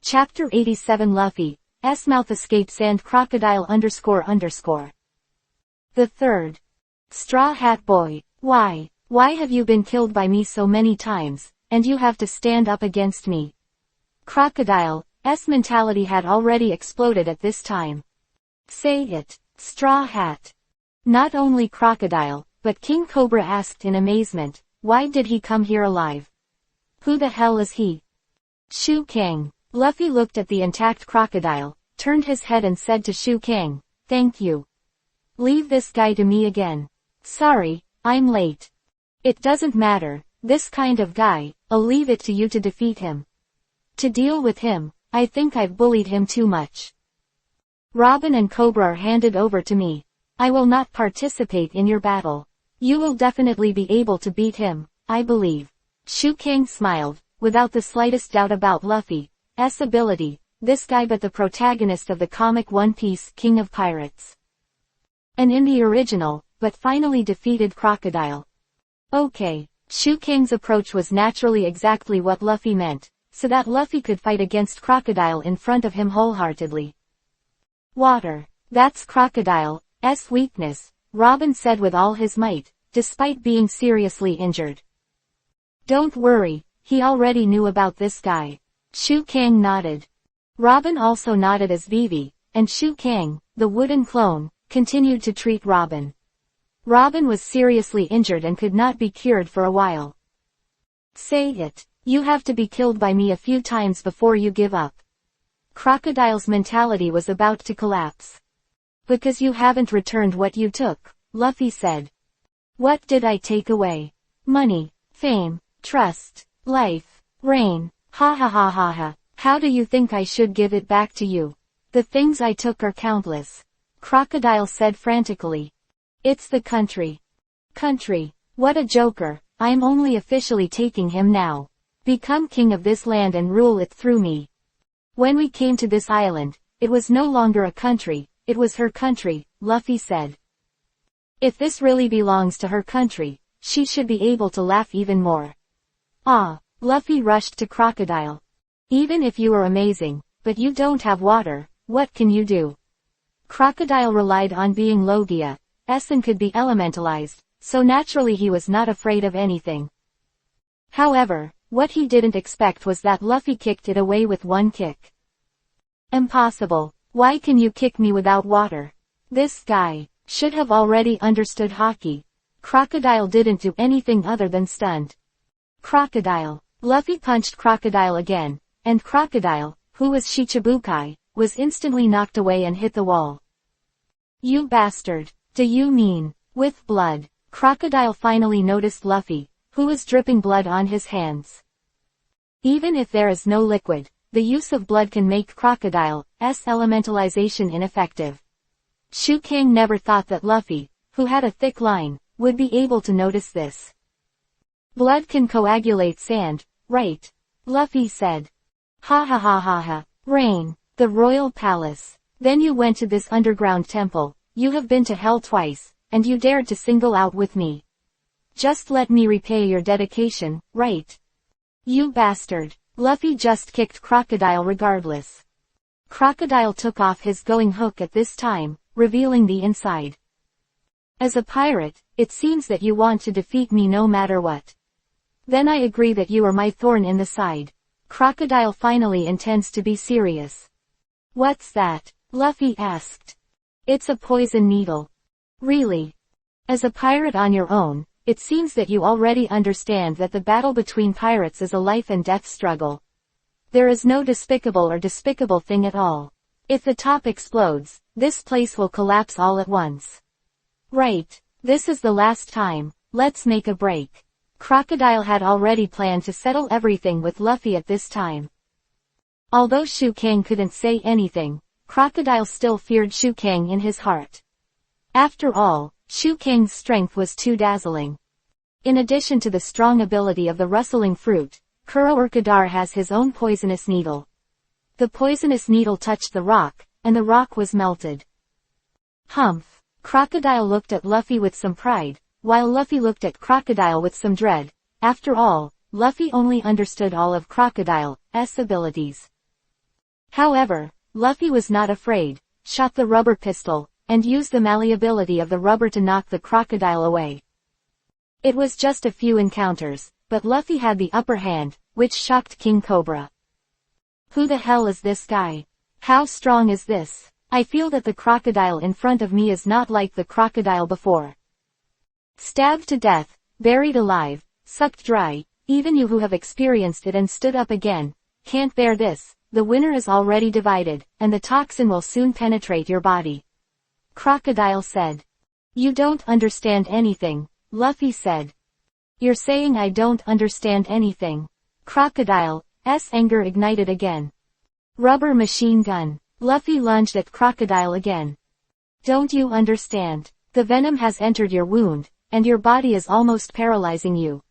Chapter 87 Luffy's mouth escaped sand crocodile __. The third. Straw Hat Boy, why have you been killed by me so many times, and you have to stand up against me? Crocodile's mentality had already exploded at this time. Say it, Straw Hat. Not only Crocodile, but King Cobra asked in amazement, why did he come here alive? Who the hell is he? Shu King. Luffy looked at the intact crocodile, turned his head and said to Shu King, thank you. Leave this guy to me again. Sorry, I'm late. It doesn't matter, this kind of guy, I'll leave it to you to defeat him. To deal with him, I think I've bullied him too much. Robin and Cobra are handed over to me. I will not participate in your battle. You will definitely be able to beat him, I believe. Shu King smiled, without the slightest doubt about Luffy's ability, this guy but the protagonist of the comic One Piece, King of Pirates. And in the original, but finally defeated Crocodile. Okay, Shu King's approach was naturally exactly what Luffy meant. so that Luffy could fight against Crocodile in front of him wholeheartedly. Water. That's Crocodile's weakness, Robin said with all his might, despite being seriously injured. Don't worry, he already knew about this guy. Shu Kang nodded. Robin also nodded as Vivi, and Shu Kang, the wooden clone, continued to treat Robin. Robin was seriously injured and could not be cured for a while. Say it. You have to be killed by me a few times before you give up. Crocodile's mentality was about to collapse. Because you haven't returned what you took, Luffy said. What did I take away? Money, fame, trust, life, reign, ha ha ha ha ha. How do you think I should give it back to you? The things I took are countless. Crocodile said frantically. It's the country. Country. What a joker. I'm only officially taking him now. Become king of this land and rule it through me. When we came to this island, it was no longer a country, it was her country, Luffy said. If this really belongs to her country, she should be able to laugh even more. Ah, Luffy rushed to Crocodile. Even if you are amazing, but you don't have water, what can you do? Crocodile relied on being Logia, and could be elementalized, so naturally he was not afraid of anything. However, what he didn't expect was that Luffy kicked it away with one kick. Impossible. Why can you kick me without water? This guy should have already understood hockey. Crocodile didn't do anything other than stunned. Crocodile. Luffy punched Crocodile again, and Crocodile, who was Shichibukai, was instantly knocked away and hit the wall. You bastard. Do you mean, with blood? Crocodile finally noticed Luffy, who was dripping blood on his hands. Even if there is no liquid, the use of blood can make Crocodile's elementalization ineffective. Shu Kang never thought that Luffy, who had a thick line, would be able to notice this. Blood can coagulate sand, right? Luffy said. Ha ha ha ha ha. Rain. The royal palace. Then you went to this underground temple, you have been to hell twice, and you dared to single out with me. Just let me repay your dedication, right? You bastard. Luffy just kicked Crocodile regardless. Crocodile took off his going hook at this time, revealing the inside. As a pirate, it seems that you want to defeat me no matter what. Then I agree that you are my thorn in the side. Crocodile finally intends to be serious. What's that? Luffy asked. It's a poison needle. Really? As a pirate on your own, it seems that you already understand that the battle between pirates is a life and death struggle. There is no despicable thing at all. If the top explodes, this place will collapse all at once. Right. This is the last time, let's make a break. Crocodile had already planned to settle everything with Luffy at this time. Although Shu Kang couldn't say anything, Crocodile still feared Shu Kang in his heart. After all, Shu Kang's strength was too dazzling. In addition to the strong ability of the rustling fruit, Crocodile has his own poisonous needle. The poisonous needle touched the rock, and the rock was melted. Humph! Crocodile looked at Luffy with some pride, while Luffy looked at Crocodile with some dread. After all, Luffy only understood all of Crocodile's abilities. However, Luffy was not afraid, shot the rubber pistol, and used the malleability of the rubber to knock the crocodile away. It was just a few encounters, but Luffy had the upper hand, which shocked King Cobra. Who the hell is this guy? How strong is this? I feel that the crocodile in front of me is not like the crocodile before. Stabbed to death, buried alive, sucked dry, even you who have experienced it and stood up again, can't bear this. The winner is already divided, and the toxin will soon penetrate your body. Crocodile said. You don't understand anything, Luffy said. You're saying I don't understand anything. Crocodile's anger ignited again. Rubber machine gun. Luffy lunged at Crocodile again. Don't you understand? The venom has entered your wound, and your body is almost paralyzing you.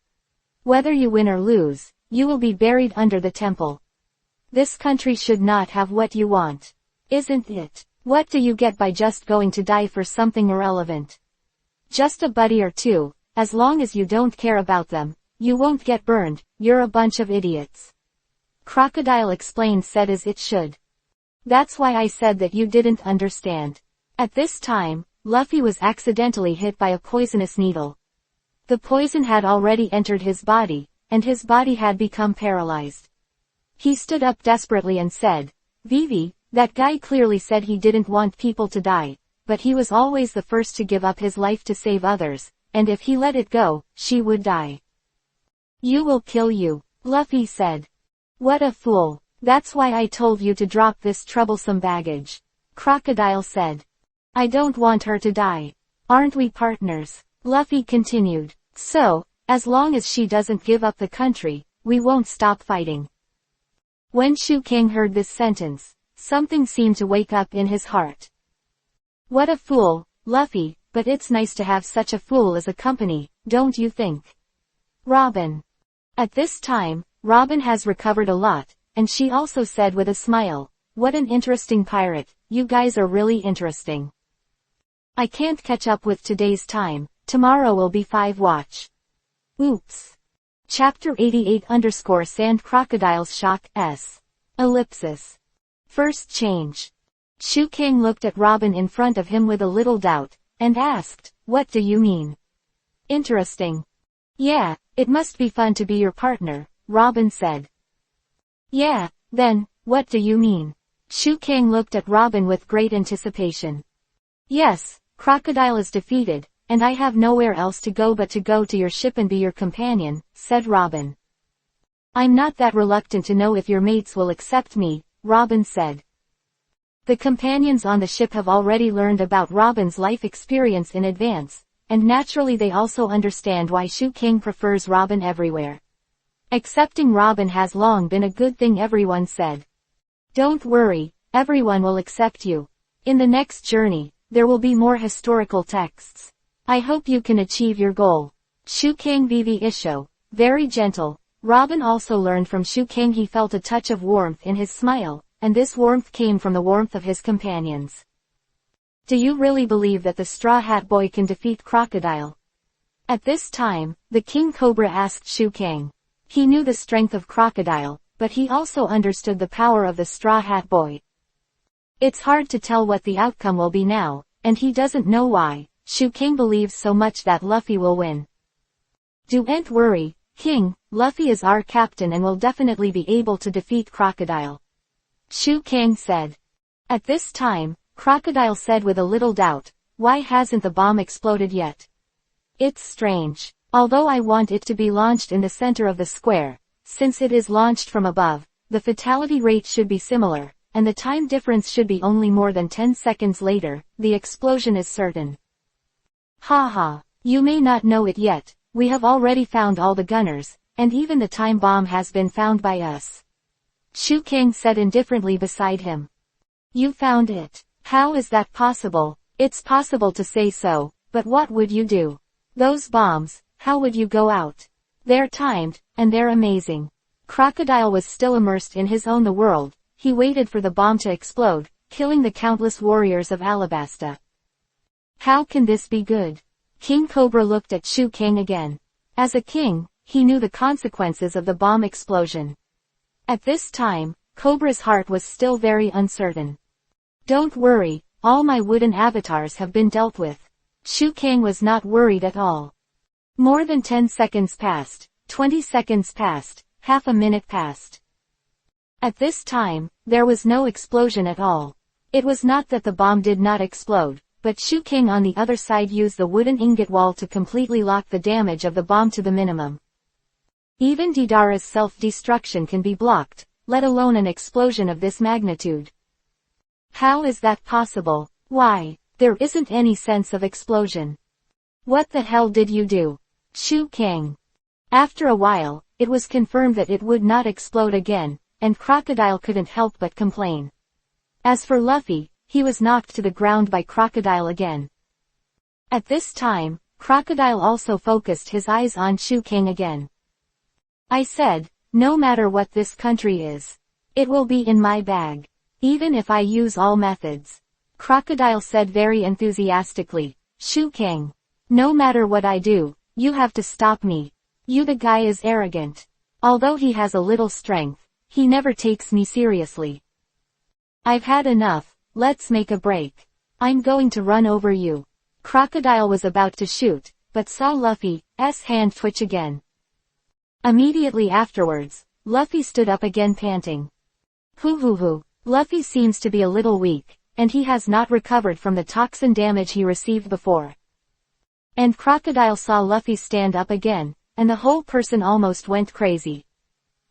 Whether you win or lose, you will be buried under the temple. This country should not have what you want. Isn't it? What do you get by just going to die for something irrelevant? Just a buddy or two, as long as you don't care about them, you won't get burned, you're a bunch of idiots. Crocodile explained, said as it should. That's why I said that you didn't understand. At this time, Luffy was accidentally hit by a poisonous needle. The poison had already entered his body, and his body had become paralyzed. He stood up desperately and said, Vivi, that guy clearly said he didn't want people to die, but he was always the first to give up his life to save others, and if he let it go, she would die. You will kill you, Luffy said. What a fool. That's why I told you to drop this troublesome baggage. Crocodile said. I don't want her to die. Aren't we partners? Luffy continued. So, as long as she doesn't give up the country, we won't stop fighting. When Shu King heard this sentence, something seemed to wake up in his heart. What a fool, Luffy, but it's nice to have such a fool as a company, don't you think? Robin. At this time, Robin has recovered a lot, and she also said with a smile, what an interesting pirate, you guys are really interesting. I can't catch up with today's time, tomorrow will be 5 watch. Oops. Chapter 88 _ Sand Crocodile's Shock S. Ellipsis. First change. Shu King looked at Robin in front of him with a little doubt, and asked, what do you mean? Interesting. Yeah, it must be fun to be your partner, Robin said. Yeah, then, what do you mean? Shu King looked at Robin with great anticipation. Yes, Crocodile is defeated, and I have nowhere else to go but to go to your ship and be your companion, said Robin. I'm not that reluctant to know if your mates will accept me, Robin said. The companions on the ship have already learned about Robin's life experience in advance, and naturally they also understand why Shu King prefers Robin everywhere. Accepting Robin has long been a good thing, everyone said. Don't worry, everyone will accept you. In the next journey, there will be more historical texts. I hope you can achieve your goal. Shu King Vivi Isho, very gentle. Robin also learned from Shu King he felt a touch of warmth in his smile, and this warmth came from the warmth of his companions. Do you really believe that the Straw Hat Boy can defeat Crocodile? At this time, the King Cobra asked Shu King. He knew the strength of Crocodile, but he also understood the power of the Straw Hat Boy. It's hard to tell what the outcome will be now, and he doesn't know why. Shu King believes so much that Luffy will win. Don't worry, King, Luffy is our captain and will definitely be able to defeat Crocodile. Shu King said. At this time, Crocodile said with a little doubt, why hasn't the bomb exploded yet? It's strange. Although I want it to be launched in the center of the square, since it is launched from above, the fatality rate should be similar, and the time difference should be only more than 10 seconds later, the explosion is certain. Haha, you may not know it yet, we have already found all the gunners, and even the time bomb has been found by us. Shu King said indifferently beside him. You found it. How is that possible? It's possible to say so, but what would you do? Those bombs, how would you go out? They're timed, and they're amazing. Crocodile was still immersed in his own the world. He waited for the bomb to explode, killing the countless warriors of Alabasta. How can this be good? King Cobra looked at Shu King again. As a king, he knew the consequences of the bomb explosion. At this time, Cobra's heart was still very uncertain. Don't worry, all my wooden avatars have been dealt with. Shu King was not worried at all. More than 10 seconds passed, 20 seconds passed, half a minute passed. At this time, there was no explosion at all. It was not that the bomb did not explode, but Shu King on the other side used the wooden ingot wall to completely lock the damage of the bomb to the minimum. Even Deidara's self-destruction can be blocked, let alone an explosion of this magnitude. How is that possible? Why, there isn't any sense of explosion. What the hell did you do? Shu King. After a while, it was confirmed that it would not explode again, and Crocodile couldn't help but complain. As for Luffy, he was knocked to the ground by Crocodile again. At this time, Crocodile also focused his eyes on Shu King again. I said, no matter what this country is, it will be in my bag, even if I use all methods. Crocodile said very enthusiastically, Shu King. No matter what I do, you have to stop me. You the guy is arrogant. Although he has a little strength, He never takes me seriously. I've had enough, let's make a break. I'm going to run over you. Crocodile was about to shoot, but saw Luffy's hand twitch again. Immediately afterwards, Luffy stood up again panting. Hoo. Luffy seems to be a little weak, and he has not recovered from the toxin damage he received before. And Crocodile saw Luffy stand up again, and the whole person almost went crazy.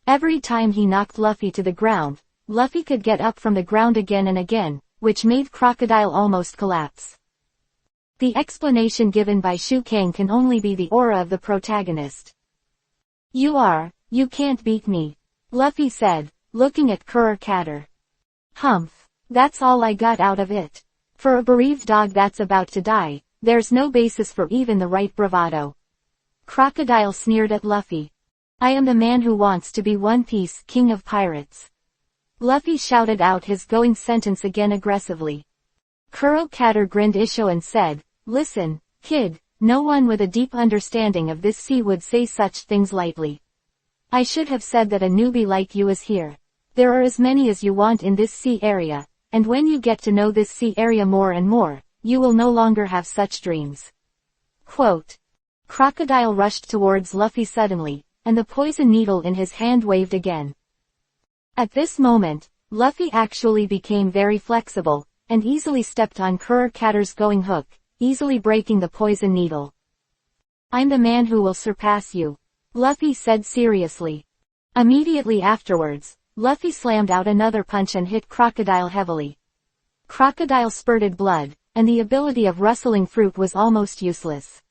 Every time he knocked Luffy to the ground, Luffy could get up from the ground again and again, which made Crocodile almost collapse. The explanation given by Shu Kang can only be the aura of the protagonist. You can't beat me, Luffy said, looking at Crocodile. Humph, that's all I got out of it. For a bereaved dog that's about to die, there's no basis for even the right bravado. Crocodile sneered at Luffy. I am the man who wants to be One Piece King of Pirates. Luffy shouted out his going sentence again aggressively. Crocodile grinned and said, Listen, kid, no one with a deep understanding of this sea would say such things lightly. I should have said that a newbie like you is here. There are as many as you want in this sea area, and when you get to know this sea area more and more, you will no longer have such dreams. Quote. Crocodile rushed towards Luffy suddenly, and the poison needle in his hand waved again. At this moment, Luffy actually became very flexible, and easily stepped on Crocodile's going hook, easily breaking the poison needle. I'm the man who will surpass you, Luffy said seriously. Immediately afterwards, Luffy slammed out another punch and hit Crocodile heavily. Crocodile spurted blood, and the ability of rustling fruit was almost useless.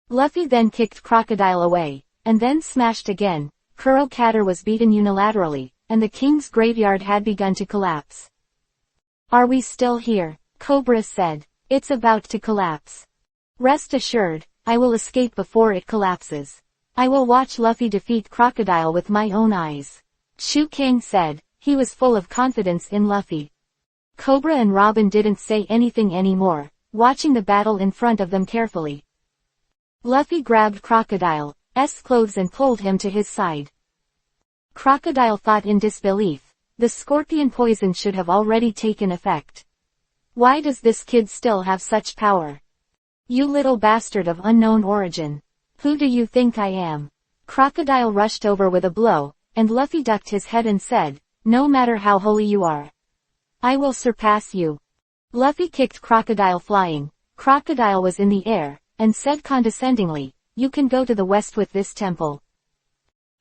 Luffy then kicked Crocodile away, and then smashed again. Crocodile was beaten unilaterally, and the king's graveyard had begun to collapse. Are we still here? Cobra said. It's about to collapse. Rest assured, I will escape before it collapses. I will watch Luffy defeat Crocodile with my own eyes. Shu Kang said. He was full of confidence in Luffy. Cobra and Robin didn't say anything anymore, watching the battle in front of them carefully. Luffy grabbed Crocodile's clothes and pulled him to his side. Crocodile thought in disbelief. The scorpion poison should have already taken effect. Why does this kid still have such power? You little bastard of unknown origin. Who do you think I am? Crocodile rushed over with a blow, and Luffy ducked his head and said, No matter how holy you are, I will surpass you. Luffy kicked Crocodile flying. Crocodile was in the air, and said condescendingly, You can go to the west with this temple.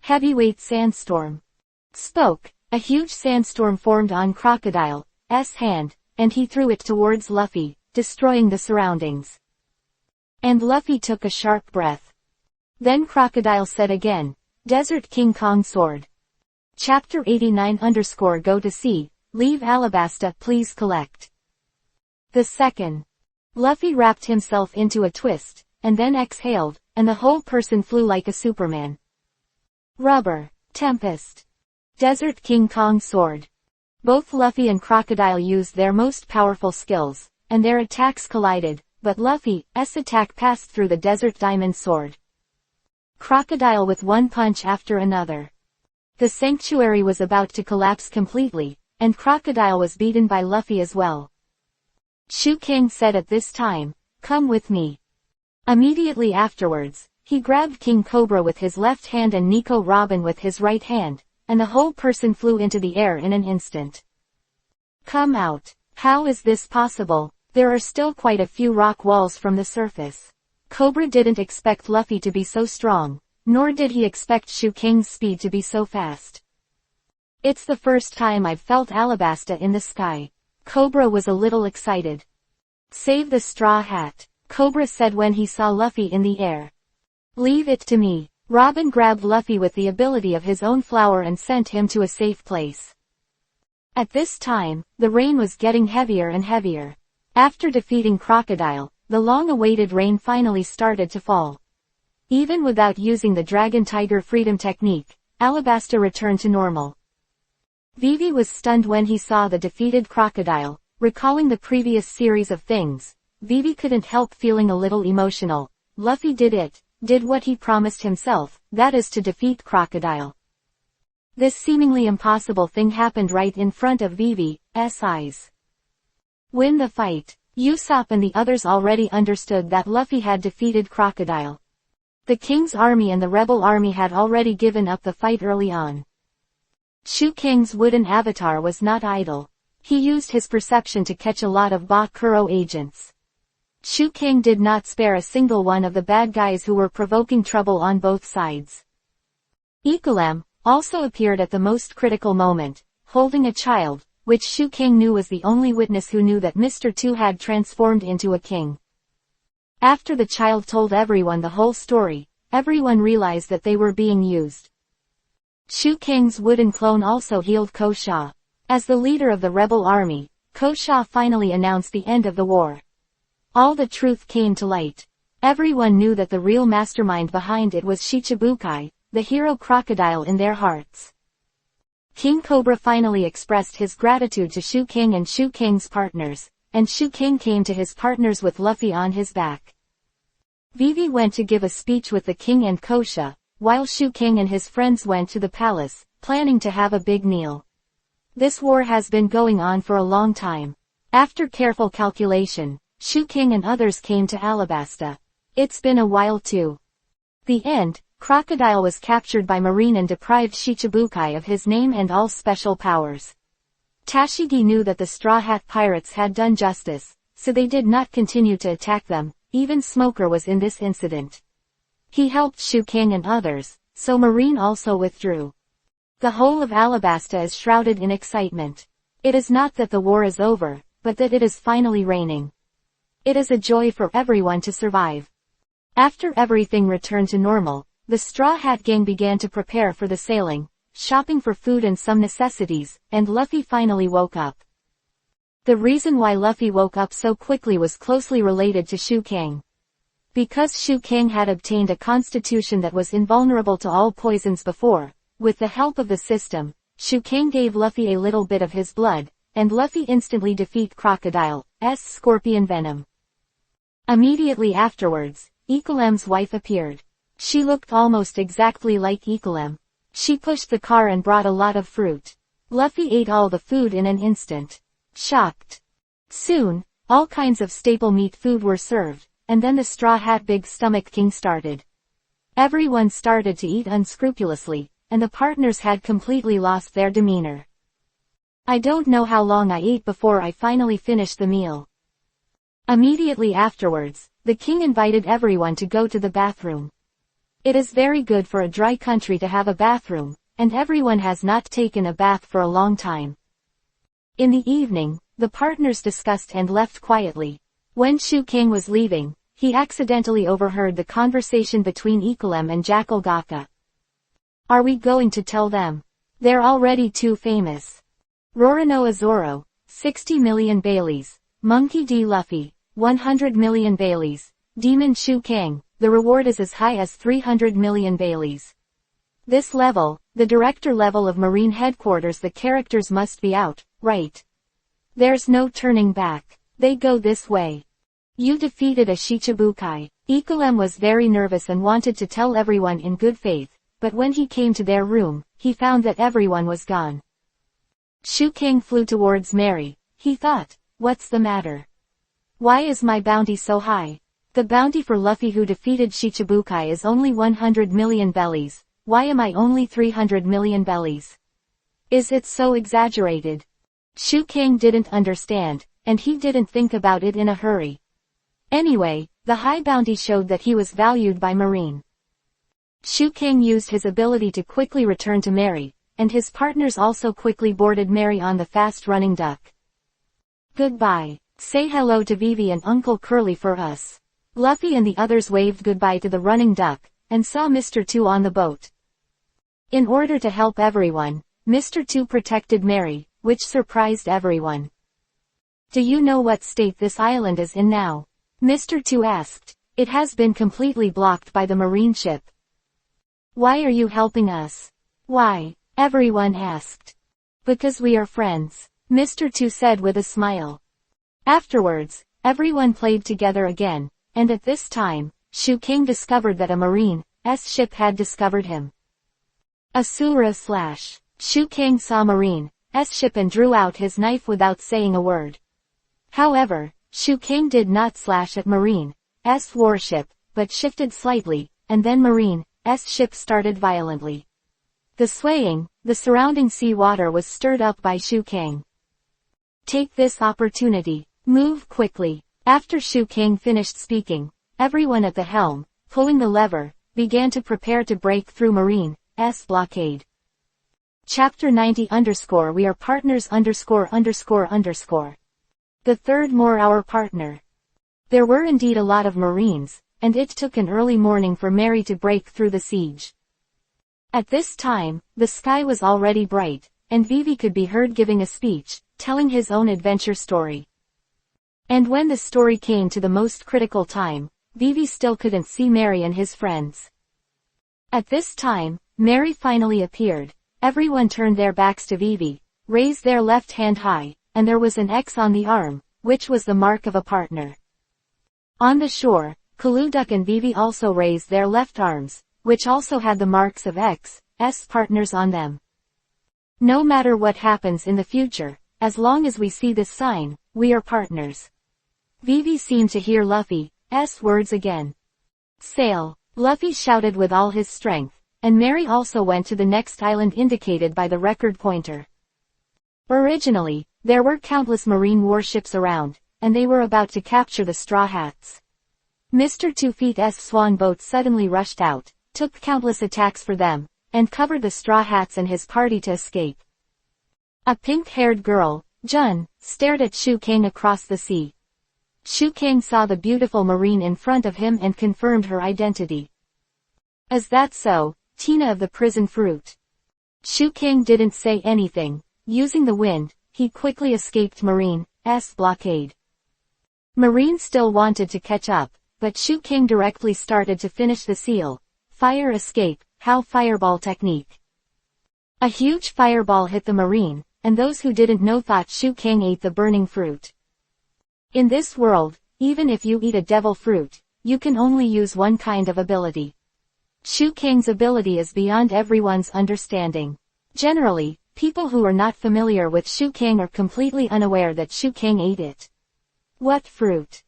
Heavyweight sandstorm. Spoke. A huge sandstorm formed on Crocodile's hand, and he threw it towards Luffy, destroying the surroundings. And Luffy took a sharp breath. Then Crocodile said again, Desert King Kong Sword. Chapter 89_Go to sea, leave Alabasta please collect. The second. Luffy wrapped himself into a twist, and then exhaled, and the whole person flew like a Superman. Rubber. Tempest. Desert King Kong Sword. Both Luffy and Crocodile used their most powerful skills, and their attacks collided, but Luffy's attack passed through the Desert Diamond Sword. Crocodile with one punch after another. The sanctuary was about to collapse completely, and Crocodile was beaten by Luffy as well. Shu Kang said at this time, Come with me. Immediately afterwards, he grabbed King Cobra with his left hand and Nico Robin with his right hand, and the whole person flew into the air in an instant. Come out. How is this possible? There are still quite a few rock walls from the surface. Cobra didn't expect Luffy to be so strong, nor did he expect Shu Kang's speed to be so fast. It's the first time I've felt Alabasta in the sky. Cobra was a little excited. Save the straw hat, Cobra said when he saw Luffy in the air. Leave it to me. Robin grabbed Luffy with the ability of his own flower and sent him to a safe place. At this time, the rain was getting heavier and heavier. After defeating Crocodile, the long-awaited rain finally started to fall. Even without using the Dragon Tiger Freedom technique, Alabasta returned to normal. Vivi was stunned when he saw the defeated Crocodile. Recalling the previous series of things, Vivi couldn't help feeling a little emotional. Luffy did what he promised himself, that is to defeat Crocodile. This seemingly impossible thing happened right in front of Vivi's eyes. Win the fight. Usopp and the others already understood that Luffy had defeated Crocodile. The king's army and the rebel army had already given up the fight early on. Shu King's wooden avatar was not idle. He used his perception to catch a lot of Bakuro agents. Shu King did not spare a single one of the bad guys who were provoking trouble on both sides. EPUB also appeared at the most critical moment, holding a child, which Shu King knew was the only witness who knew that Mr. 2 had transformed into a king. After the child told everyone the whole story, everyone realized that they were being used. Shu King's wooden clone also healed Ko Sha. As the leader of the rebel army, Ko Sha finally announced the end of the war. All the truth came to light. Everyone knew that the real mastermind behind it was Shichibukai, the hero Crocodile in their hearts. King Cobra finally expressed his gratitude to Shu King and Shu King's partners, and Shu King came to his partners with Luffy on his back. Vivi went to give a speech with the king and Ko Sha, while Shu King and his friends went to the palace, planning to have a big meal. This war has been going on for a long time. After careful calculation, Shu King and others came to Alabasta. It's been a while too. The end. Crocodile was captured by Marine and deprived Shichibukai of his name and all special powers. Tashigi knew that the Straw Hat Pirates had done justice, so they did not continue to attack them. Even Smoker was in this incident. He helped Shu King and others, so Marine also withdrew. The whole of Alabasta is shrouded in excitement. It is not that the war is over, but that it is finally raining. It is a joy for everyone to survive. After everything returned to normal, the Straw Hat Gang began to prepare for the sailing, shopping for food and some necessities, and Luffy finally woke up. The reason why Luffy woke up so quickly was closely related to Shu King. Because Shu King had obtained a constitution that was invulnerable to all poisons before, with the help of the system, Shu King gave Luffy a little bit of his blood, and Luffy instantly defeated Crocodile's scorpion venom. Immediately afterwards, EPUB's wife appeared. She looked almost exactly like EPUB. She pushed the car and brought a lot of fruit. Luffy ate all the food in an instant. Shocked. Soon, all kinds of staple meat food were served, and then the Straw Hat Big Stomach King started. Everyone started to eat unscrupulously, and the partners had completely lost their demeanor. I don't know how long I ate before I finally finished the meal. Immediately afterwards, the king invited everyone to go to the bathroom. It is very good for a dry country to have a bathroom, and everyone has not taken a bath for a long time. In the evening, the partners discussed and left quietly. When Shu King was leaving, he accidentally overheard the conversation between EPUB and Jackal Gaka. Are we going to tell them? They're already too famous. Roronoa Zoro, 60 million Baileys. Monkey D. Luffy, 100 million Baileys. Demon Shu King, the reward is as high as 300 million Baileys. This level, the director level of Marine Headquarters, the characters must be out, right? There's no turning back. They go this way. You defeated a Shichibukai. EPUB was very nervous and wanted to tell everyone in good faith, but when he came to their room, he found that everyone was gone. Shu King flew towards Mary. He thought, what's the matter? Why is my bounty so high? The bounty for Luffy who defeated Shichibukai is only 100 million bellies. Why am I only 300 million bellies? Is it so exaggerated? Shu King didn't understand, and he didn't think about it in a hurry. Anyway, the high bounty showed that he was valued by Marine. Shu King used his ability to quickly return to Mary, and his partners also quickly boarded Mary on the fast-running duck. Goodbye. Say hello to Vivi and Uncle Curly for us. Luffy and the others waved goodbye to the running duck, and saw Mr. 2 on the boat. In order to help everyone, Mr. 2 protected Mary, which surprised everyone. Do you know what state this island is in now? Mr. 2 asked. It has been completely blocked by the marine ship. Why are you helping us? Why? Everyone asked. Because we are friends, Mr. 2 said with a smile. Afterwards, everyone played together again, and at this time, Shu King discovered that a Marine's ship had discovered him. Asura / Shu Kang saw Marine's ship and drew out his knife without saying a word. However, Shu Kang did not slash at Marine's warship, but shifted slightly, and then Marine's ship started violently. The surrounding sea water was stirred up by Shu Kang. Take this opportunity. Move quickly. After Shu Kang finished speaking, everyone at the helm, pulling the lever, began to prepare to break through Marine's blockade. Chapter 90 _ We are partners ____. The third more our partner. There were indeed a lot of Marines, and it took an early morning for Mary to break through the siege. At this time, the sky was already bright, and Vivi could be heard giving a speech, telling his own adventure story. And when the story came to the most critical time, Vivi still couldn't see Mary and his friends. At this time, Mary finally appeared. Everyone turned their backs to Vivi, raised their left hand high, and there was an X on the arm, which was the mark of a partner. On the shore, Kaluduk and Vivi also raised their left arms, which also had the marks of X's partners on them. No matter what happens in the future, as long as we see this sign, we are partners. Vivi seemed to hear Luffy's words again. Sail! Luffy shouted with all his strength, and Mary also went to the next island indicated by the record pointer. Originally, there were countless marine warships around, and they were about to capture the Straw Hats. Mr. 2 Feet's swan boat suddenly rushed out, took countless attacks for them, and covered the Straw Hats and his party to escape. A pink-haired girl, Jun, stared at Shu Kang across the sea. Shu Kang saw the beautiful marine in front of him and confirmed her identity. Is that so, Tina of the prison fruit? Shu Kang didn't say anything. Using the wind, he quickly escaped Marine's blockade. Marine still wanted to catch up, but Shu Kang directly started to finish the seal. Fire escape, how fireball technique. A huge fireball hit the marine, and those who didn't know thought Shu Kang ate the burning fruit. In this world, even if you eat a devil fruit, you can only use one kind of ability. Shu Kang's ability is beyond everyone's understanding. Generally, people who are not familiar with Shu Kang are completely unaware that Shu Kang ate it. What fruit?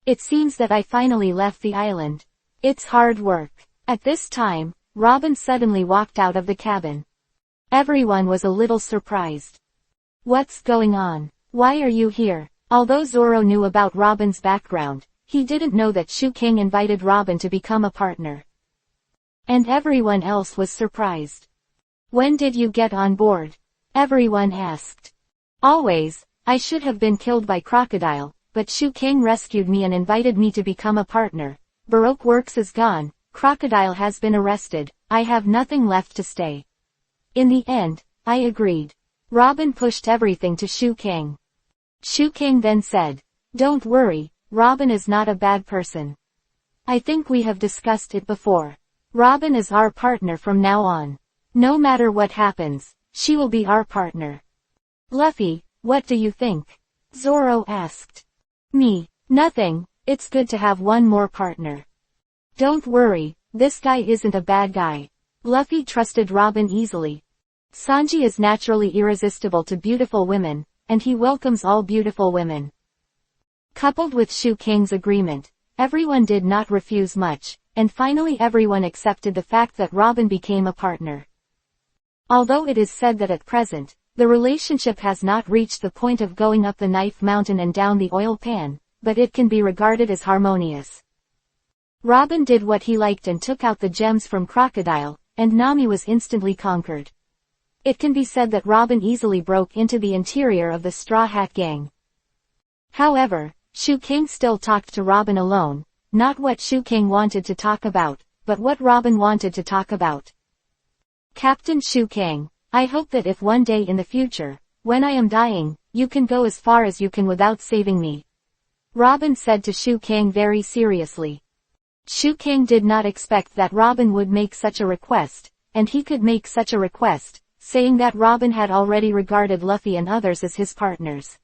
It seems that I finally left the island. It's hard work. At this time, Robin suddenly walked out of the cabin. Everyone was a little surprised. What's going on? Why are you here? Although Zoro knew about Robin's background, he didn't know that Shu Kang invited Robin to become a partner. And everyone else was surprised. When did you get on board? Everyone asked. Always, I should have been killed by Crocodile, but Shu Kang rescued me and invited me to become a partner. Baroque Works is gone, Crocodile has been arrested, I have nothing left to stay. In the end, I agreed. Robin pushed everything to Shu Kang. Shu Kang then said, don't worry, Robin is not a bad person. I think we have discussed it before. Robin is our partner from now on. No matter what happens, she will be our partner. Luffy, what do you think? Zoro asked. Me, nothing, it's good to have one more partner. Don't worry, this guy isn't a bad guy. Luffy trusted Robin easily. Sanji is naturally irresistible to beautiful women, and he welcomes all beautiful women. Coupled with Shu Kang's agreement, everyone did not refuse much, and finally everyone accepted the fact that Robin became a partner. Although it is said that at present, the relationship has not reached the point of going up the knife mountain and down the oil pan, but it can be regarded as harmonious. Robin did what he liked and took out the gems from Crocodile, and Nami was instantly conquered. It can be said that Robin easily broke into the interior of the Straw Hat Gang. However, Shu Kang still talked to Robin alone, not what Shu Kang wanted to talk about, but what Robin wanted to talk about. Captain Shu Kang, I hope that if one day in the future, when I am dying, you can go as far as you can without saving me. Robin said to Shu Kang very seriously. Shu Kang did not expect that Robin would make such a request, and he could make such a request, saying that Robin had already regarded Luffy and others as his partners.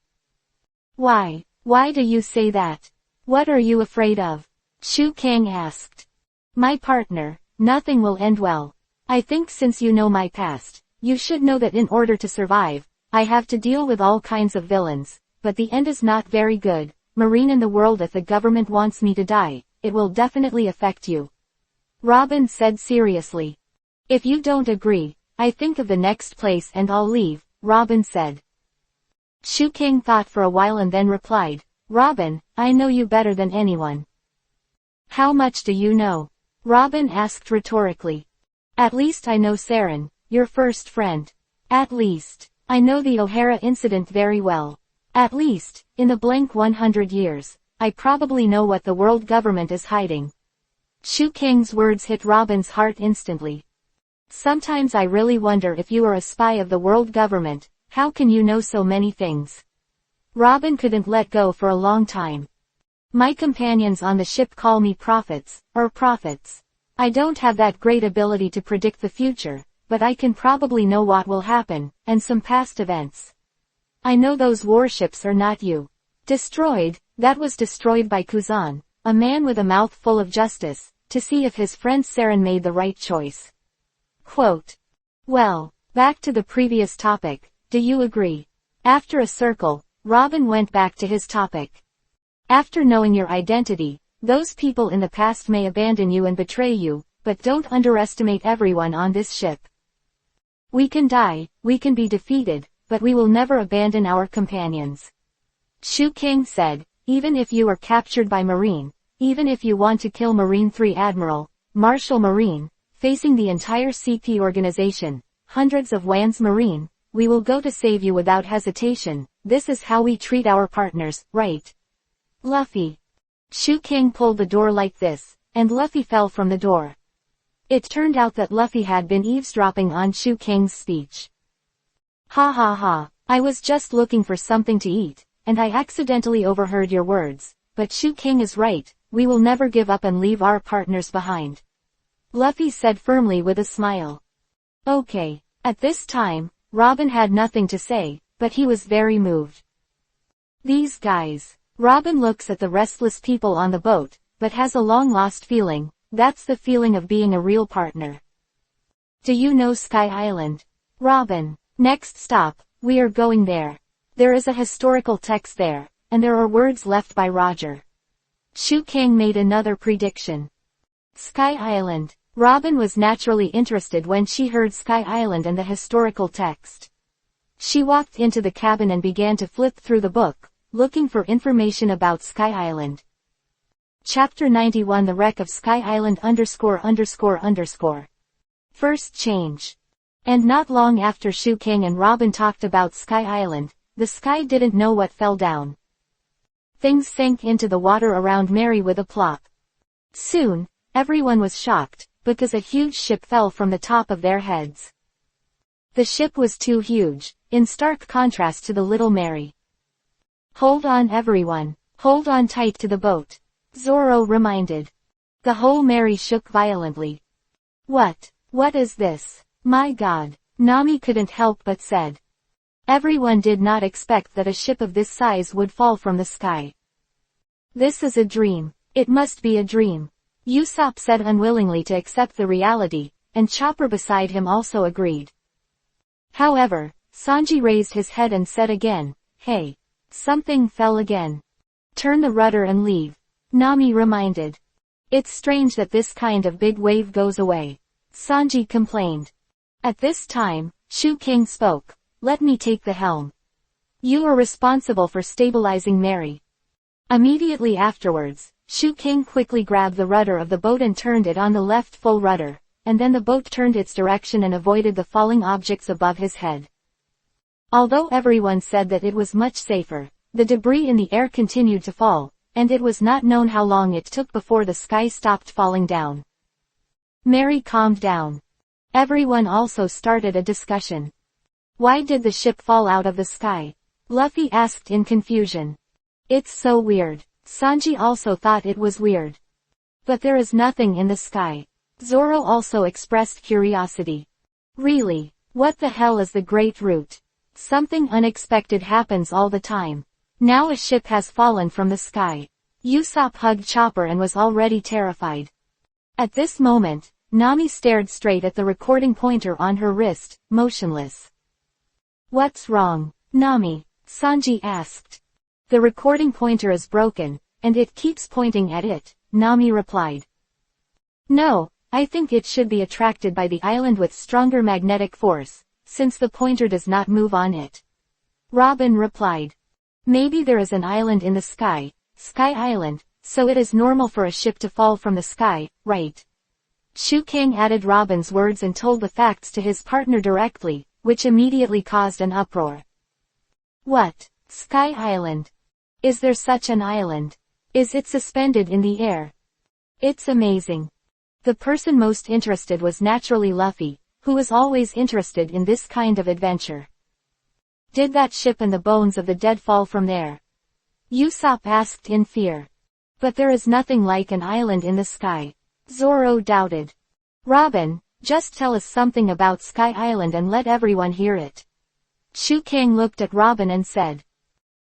Why do you say that? What are you afraid of? Shu Kang asked. My partner, nothing will end well. I think since you know my past, You should know that in order to survive, I have to deal with all kinds of villains, but the end is not very good, Marine in the world. If the government wants me to die, it will definitely affect you. Robin said seriously. If you don't agree, I think of the next place and I'll leave, Robin said. Shu King thought for a while and then replied, Robin, I know you better than anyone. How much do you know? Robin asked rhetorically. At least I know Saren, your first friend. At least, I know the O'Hara incident very well. At least, in the blank 100 years, I probably know what the world government is hiding. Shu King's words hit Robin's heart instantly. Sometimes I really wonder if you are a spy of the world government, how can you know so many things? Robin couldn't let go for a long time. My companions on the ship call me prophets, or prophets. I don't have that great ability to predict the future, but I can probably know what will happen, and some past events. I know those warships are not you. Destroyed, that was destroyed by Kuzan, a man with a mouth full of justice, to see if his friend Saren made the right choice. Quote. Well, back to the previous topic, do you agree? After a circle, Robin went back to his topic. After knowing your identity, those people in the past may abandon you and betray you, but don't underestimate everyone on this ship. We can die, we can be defeated, but we will never abandon our companions. Shu King said, even if you are captured by Marine, even if you want to kill Marine 3 Admiral, Marshal Marine, facing the entire CP organization, hundreds of Wan's Marine, we will go to save you without hesitation. This is how we treat our partners, right? Luffy. Shu King pulled the door like this, and Luffy fell from the door. It turned out that Luffy had been eavesdropping on Shu King's speech. Ha ha ha, I was just looking for something to eat, and I accidentally overheard your words, but Shu King is right, we will never give up and leave our partners behind. Luffy said firmly with a smile. Okay. At this time, Robin had nothing to say, but he was very moved. These guys. Robin looks at the restless people on the boat, but has a long-lost feeling. That's the feeling of being a real partner. Do you know Sky Island? Robin. Next stop, we are going there. There is a historical text there, and there are words left by Roger. Shu King made another prediction. Sky Island. Robin was naturally interested when she heard Sky Island and the historical text. She walked into the cabin and began to flip through the book, looking for information about Sky Island. Chapter 91 The Wreck of Sky Island ____. First change. And not long after Shu King and Robin talked about Sky Island, the sky didn't know what fell down. Things sank into the water around Mary with a plop. Soon, everyone was shocked, because a huge ship fell from the top of their heads. The ship was too huge, in stark contrast to the little Mary. Hold on everyone, hold on tight to the boat, Zoro reminded. The whole Mary shook violently. What is this? My God, Nami couldn't help but said. Everyone did not expect that a ship of this size would fall from the sky. This is a dream, it must be a dream. Usopp said unwillingly to accept the reality, and Chopper beside him also agreed. However, Sanji raised his head and said again, hey. Something fell again. Turn the rudder and leave. Nami reminded. It's strange that this kind of big wave goes away. Sanji complained. At this time, Shu King spoke. Let me take the helm. You are responsible for stabilizing Mary. Immediately afterwards, Shu King quickly grabbed the rudder of the boat and turned it on the left full rudder, and then the boat turned its direction and avoided the falling objects above his head. Although everyone said that it was much safer, the debris in the air continued to fall, and it was not known how long it took before the sky stopped falling down. Mary calmed down. Everyone also started a discussion. Why did the ship fall out of the sky? Luffy asked in confusion. It's so weird. Sanji also thought it was weird. But there is nothing in the sky. Zoro also expressed curiosity. Really, what the hell is the Great Root? Something unexpected happens all the time. Now a ship has fallen from the sky. Usopp hugged Chopper and was already terrified. At this moment, Nami stared straight at the recording pointer on her wrist, motionless. "What's wrong, Nami?" Sanji asked. "The recording pointer is broken, and it keeps pointing at it," Nami replied. "No, I think it should be attracted by the island with stronger magnetic force, since the pointer does not move on it," Robin replied. "Maybe there is an island in the sky, Sky Island, so it is normal for a ship to fall from the sky, right?" Shu King added Robin's words and told the facts to his partner directly, which immediately caused an uproar. "What? Sky Island? Is there such an island? Is it suspended in the air? It's amazing." The person most interested was naturally Luffy, who was always interested in this kind of adventure. "Did that ship and the bones of the dead fall from there?" Usopp asked in fear. "But there is nothing like an island in the sky," Zoro doubted. "Robin, just tell us something about Sky Island and let everyone hear it." Shu King looked at Robin and said.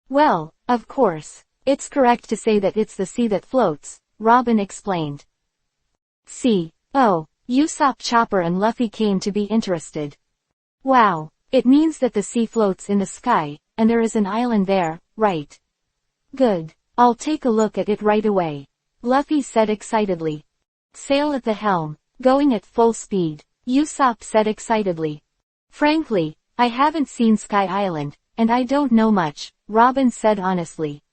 "Well, of course, it's correct to say that it's the sea that floats," Robin explained. "Sea? Oh," Usopp, Chopper and Luffy came to be interested. "Wow, it means that the sea floats in the sky, and there is an island there, right?" "Good. I'll take a look at it right away," Luffy said excitedly. "Sail at the helm, going at full speed," Usopp said excitedly. "Frankly, I haven't seen Sky Island, and I don't know much," Robin said honestly.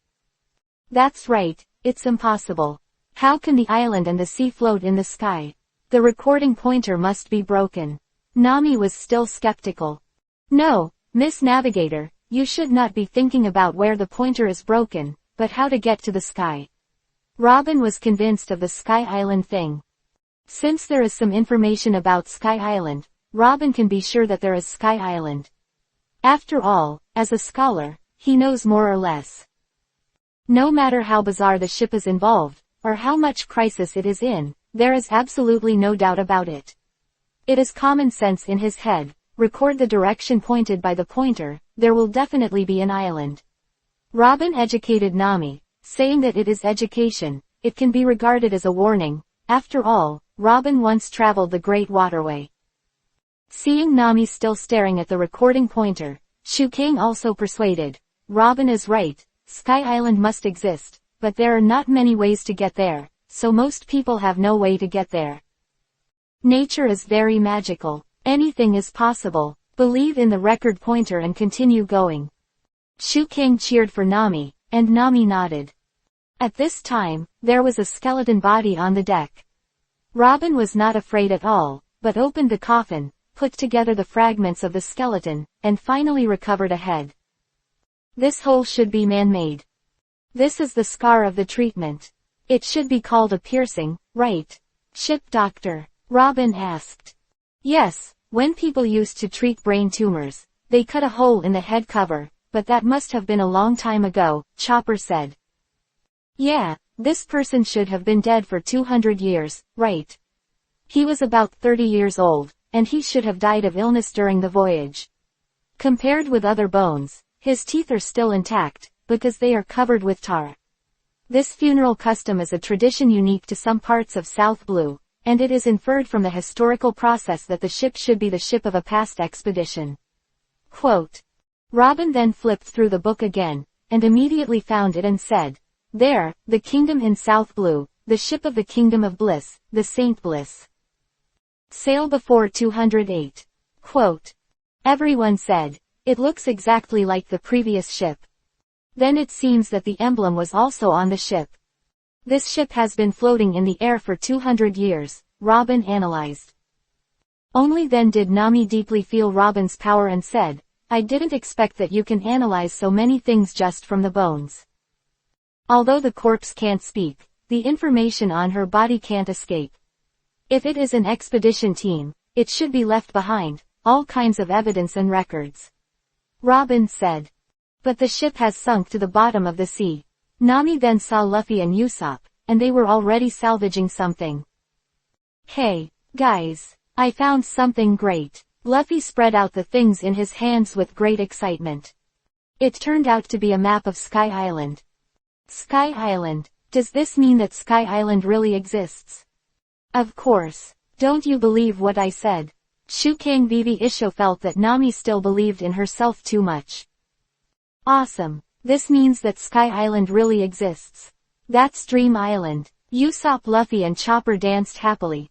"That's right, it's impossible. How can the island and the sea float in the sky? The recording pointer must be broken." Nami was still skeptical. "No, Miss Navigator, you should not be thinking about where the pointer is broken, but how to get to the sky." Robin was convinced of the Sky Island thing. Since there is some information about Sky Island, Robin can be sure that there is Sky Island. After all, as a scholar, he knows more or less. No matter how bizarre the ship is involved, or how much crisis it is in, there is absolutely no doubt about it. It is common sense in his head. Record the direction pointed by the pointer, there will definitely be an island. Robin educated Nami, saying that it is education, it can be regarded as a warning. After all, Robin once traveled the Great Waterway. Seeing Nami still staring at the recording pointer, Shu King also persuaded. Robin is right, Sky Island must exist, but there are not many ways to get there, so most people have no way to get there. Nature is very magical. Anything is possible. Believe in the record pointer and continue going. Shu King cheered for Nami, and Nami nodded. At this time, there was a skeleton body on the deck. Robin was not afraid at all, but opened the coffin, put together the fragments of the skeleton, and finally recovered a head. "This hole should be man-made. This is the scar of the treatment. It should be called a piercing, right? Ship doctor?" Robin asked. "Yes, when people used to treat brain tumors, they cut a hole in the head cover, but that must have been a long time ago," Chopper said. "Yeah, this person should have been dead for 200 years, right? He was about 30 years old, and he should have died of illness during the voyage. Compared with other bones, his teeth are still intact, because they are covered with tar. This funeral custom is a tradition unique to some parts of South Blue, and it is inferred from the historical process that the ship should be the ship of a past expedition." Quote. Robin then flipped through the book again, and immediately found it and said, "There, the kingdom in South Blue, the ship of the kingdom of bliss, the Saint Bliss. Sail before 208. Quote. Everyone said, "It looks exactly like the previous ship." Then it seems that the emblem was also on the ship. "This ship has been floating in the air for 200 years, Robin analyzed. Only then did Nami deeply feel Robin's power and said, "I didn't expect that you can analyze so many things just from the bones." Although the corpse can't speak, the information on her body can't escape. If it is an expedition team, it should be left behind, all kinds of evidence and records. Robin said. But the ship has sunk to the bottom of the sea. Nami then saw Luffy and Usopp, and they were already salvaging something. "Hey, guys, I found something great." Luffy spread out the things in his hands with great excitement. It turned out to be a map of Sky Island. Sky Island. Does this mean that Sky Island really exists? Of course. Don't you believe what I said? Shukang Vivi Isho felt that Nami still believed in herself too much. Awesome. This means that Sky Island really exists. That's Dream Island. Usopp, Luffy and Chopper danced happily.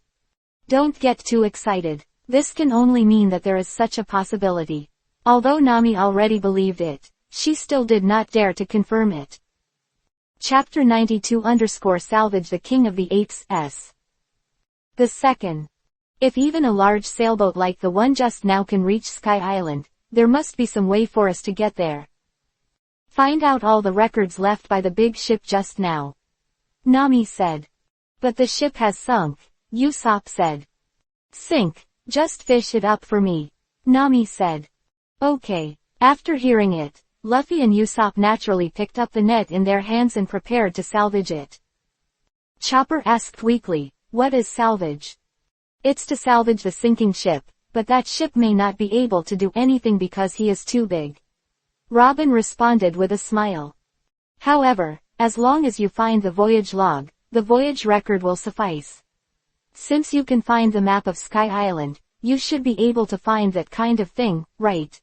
Don't get too excited. This can only mean that there is such a possibility. Although Nami already believed it, she still did not dare to confirm it. Chapter 92-Salvage the King of the Apes S. The second. If even a large sailboat like the one just now can reach Sky Island, there must be some way for us to get there. Find out all the records left by the big ship just now. Nami said. But the ship has sunk, Usopp said. Sink, just fish it up for me, Nami said. Okay. After hearing it, Luffy and Usopp naturally picked up the net in their hands and prepared to salvage it. Chopper asked weakly, what is salvage? It's to salvage the sinking ship, but that ship may not be able to do anything because he is too big. Robin responded with a smile. However, as long as you find the voyage log, the voyage record will suffice. Since you can find the map of Sky Island, you should be able to find that kind of thing, right?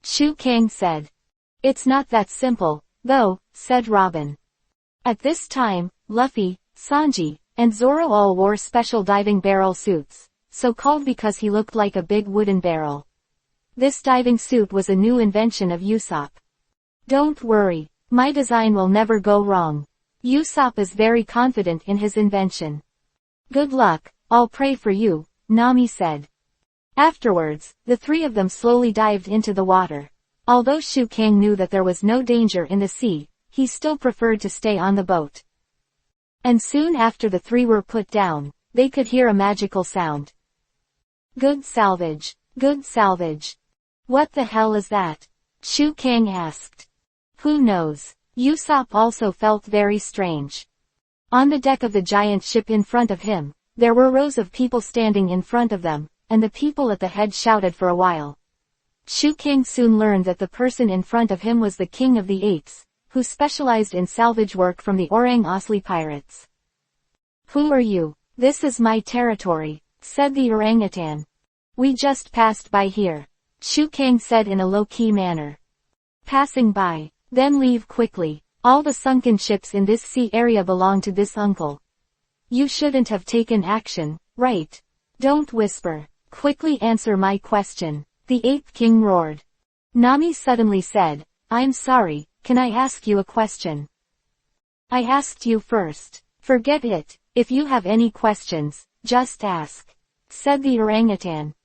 Shukang said. It's not that simple, though, said Robin. At this time, Luffy, Sanji, and Zoro all wore special diving barrel suits, so called because he looked like a big wooden barrel. This diving suit was a new invention of Usopp. Don't worry, my design will never go wrong. Usopp is very confident in his invention. Good luck, I'll pray for you, Nami said. Afterwards, the three of them slowly dived into the water. Although Shukang knew that there was no danger in the sea, he still preferred to stay on the boat. And soon after the three were put down, they could hear a magical sound. Good salvage, good salvage. What the hell is that? Shukang asked. Who knows? Usopp also felt very strange. On the deck of the giant ship in front of him, there were rows of people standing in front of them, and the people at the head shouted for a while. Shukang soon learned that the person in front of him was the King of the Apes, who specialized in salvage work from the Orang Asli pirates. Who are you? This is my territory, said the orangutan. We just passed by here, Shukang said in a low-key manner. Passing by, then leave quickly. All the sunken ships in this sea area belong to this uncle. You shouldn't have taken action, right? Don't whisper. Quickly answer my question. The Ape King roared. Nami suddenly said, I'm sorry, can I ask you a question? I asked you first. Forget it, if you have any questions, just ask, said the orangutan.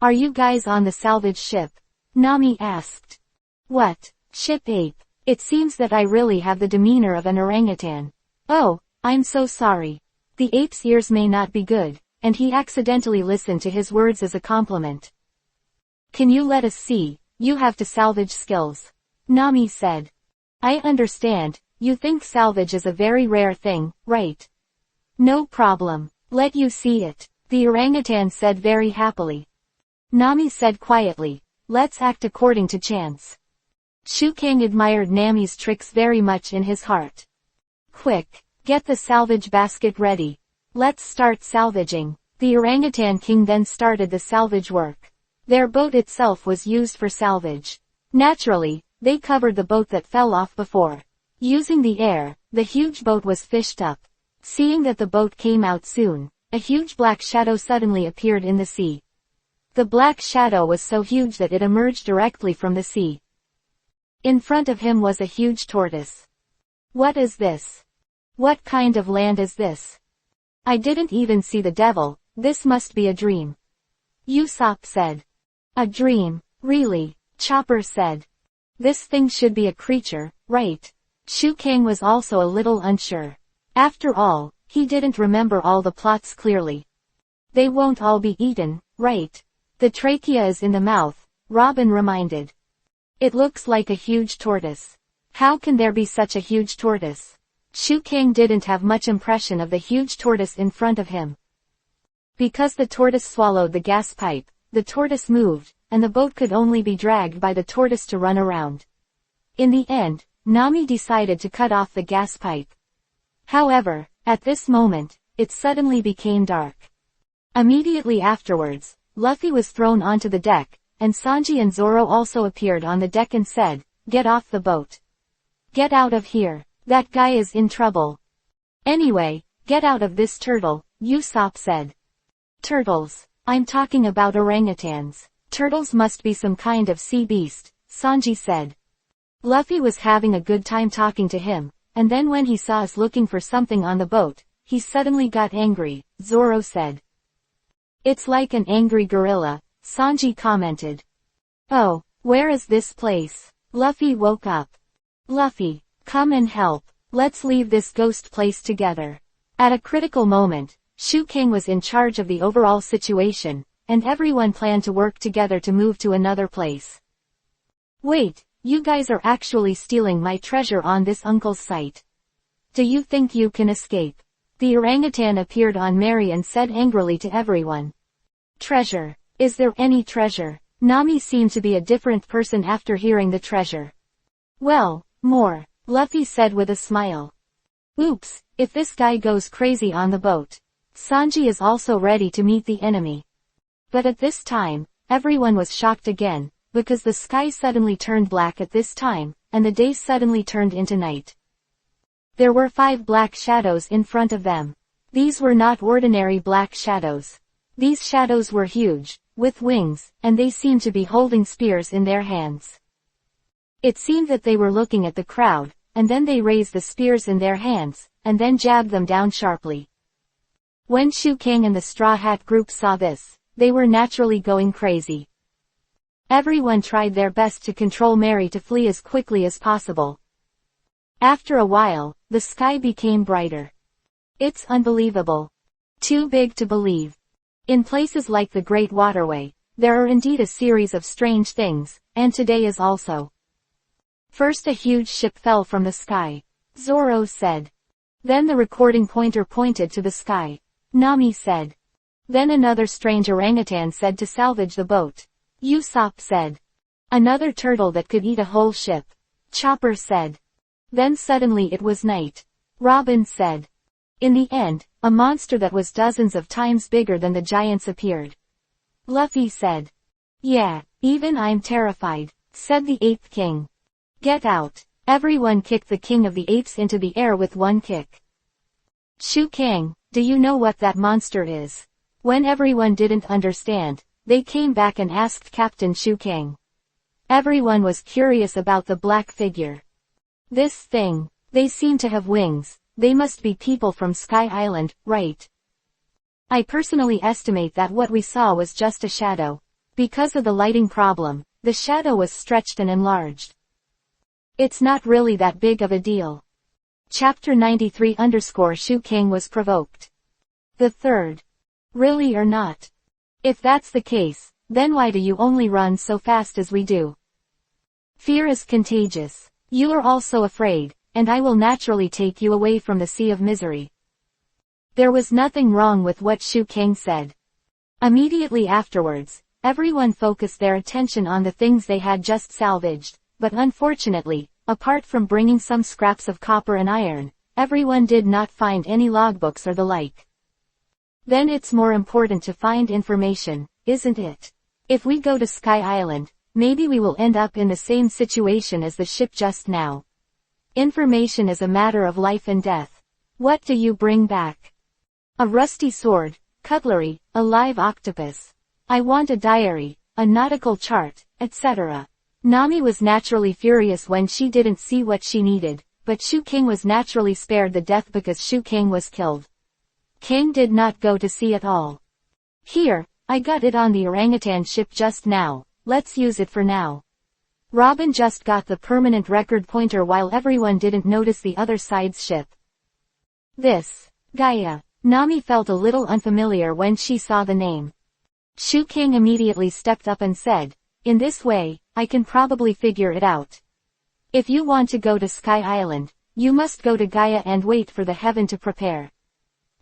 Are you guys on the salvage ship? Nami asked. What? Ship Ape? It seems that I really have the demeanor of an orangutan. Oh, I'm so sorry. The ape's ears may not be good, and he accidentally listened to his words as a compliment. Can you let us see, you have to salvage skills, Nami said. I understand, you think salvage is a very rare thing, right? No problem, let you see it, the orangutan said very happily. Nami said quietly, let's act according to chance. Shukang admired Nami's tricks very much in his heart. Quick, get the salvage basket ready. Let's start salvaging. The orangutan king then started the salvage work. Their boat itself was used for salvage. Naturally, they covered the boat that fell off before. Using the air, the huge boat was fished up. Seeing that the boat came out soon, a huge black shadow suddenly appeared in the sea. The black shadow was so huge that it emerged directly from the sea. In front of him was a huge tortoise. What is this? What kind of land is this? I didn't even see the devil, this must be a dream. Usopp said. A dream, really, Chopper said. This thing should be a creature, right? Shukang was also a little unsure. After all, he didn't remember all the plots clearly. They won't all be eaten, right? The trachea is in the mouth, Robin reminded. It looks like a huge tortoise. How can there be such a huge tortoise? Shukang didn't have much impression of the huge tortoise in front of him. Because the tortoise swallowed the gas pipe, the tortoise moved, and the boat could only be dragged by the tortoise to run around. In the end, Nami decided to cut off the gas pipe. However, at this moment, it suddenly became dark. Immediately afterwards, Luffy was thrown onto the deck, and Sanji and Zoro also appeared on the deck and said, "Get off the boat. Get out of here. That guy is in trouble. Anyway, get out of this turtle," Usopp said. "Turtles? I'm talking about orangutans. Turtles must be some kind of sea beast," Sanji said. Luffy was having a good time talking to him, and then when he saw us looking for something on the boat, he suddenly got angry, Zoro said. "It's like an angry gorilla," Sanji commented. "Oh, where is this place?" Luffy woke up. "Luffy, come and help. Let's leave this ghost place together." At a critical moment, Shu King was in charge of the overall situation, and everyone planned to work together to move to another place. "Wait, you guys are actually stealing my treasure on this uncle's site. Do you think you can escape?" The orangutan appeared on Mary and said angrily to everyone. "Treasure? Is there any treasure?" Nami seemed to be a different person after hearing the treasure. "Well, more," Luffy said with a smile. "Oops, if this guy goes crazy on the boat. Sanji is also ready to meet the enemy." But at this time, everyone was shocked again, because the sky suddenly turned black at this time, and the day suddenly turned into night. There were 5 black shadows in front of them. These were not ordinary black shadows. These shadows were huge, with wings, and they seemed to be holding spears in their hands. It seemed that they were looking at the crowd, and then they raised the spears in their hands, and then jabbed them down sharply. When Shu King and the Straw Hat group saw this, they were naturally going crazy. Everyone tried their best to control Mary to flee as quickly as possible. After a while, the sky became brighter. It's unbelievable. Too big to believe. In places like the Great Waterway, there are indeed a series of strange things, and today is also. First a huge ship fell from the sky, Zoro said. Then the recording pointer pointed to the sky, Nami said. Then another strange orangutan said to salvage the boat, Usopp said. Another turtle that could eat a whole ship, Chopper said. Then suddenly it was night, Robin said. In the end, a monster that was dozens of times bigger than the giants appeared. Luffy said. Yeah, even I'm terrified, said the Ape King. Get out. Everyone kicked the King of the Apes into the air with one kick. Shu King, do you know what that monster is? When everyone didn't understand, they came back and asked Captain Shu King. Everyone was curious about the black figure. This thing, they seem to have wings, they must be people from Sky Island, right? I personally estimate that what we saw was just a shadow. Because of the lighting problem, the shadow was stretched and enlarged. It's not really that big of a deal. Chapter 93 _ Shu King was provoked. The third. Really or not? If that's the case, then why do you only run so fast as we do? Fear is contagious. You are also afraid, and I will naturally take you away from the sea of misery. There was nothing wrong with what Shu King said. Immediately afterwards, everyone focused their attention on the things they had just salvaged. But unfortunately, apart from bringing some scraps of copper and iron, everyone did not find any logbooks or the like. Then it's more important to find information, isn't it? If we go to Sky Island, maybe we will end up in the same situation as the ship just now. Information is a matter of life and death. What do you bring back? A rusty sword, cutlery, a live octopus. I want a diary, a nautical chart, etc. Nami was naturally furious when she didn't see what she needed, but Shu King was naturally spared the death because Shu King was killed. King did not go to sea at all. Here, I got it on the orangutan ship just now, let's use it for now. Robin just got the permanent record pointer while everyone didn't notice the other side's ship. This, Gaia. Nami felt a little unfamiliar when she saw the name. Shu King immediately stepped up and said, in this way, I can probably figure it out. If you want to go to Sky Island, you must go to Gaia and wait for the heaven to prepare.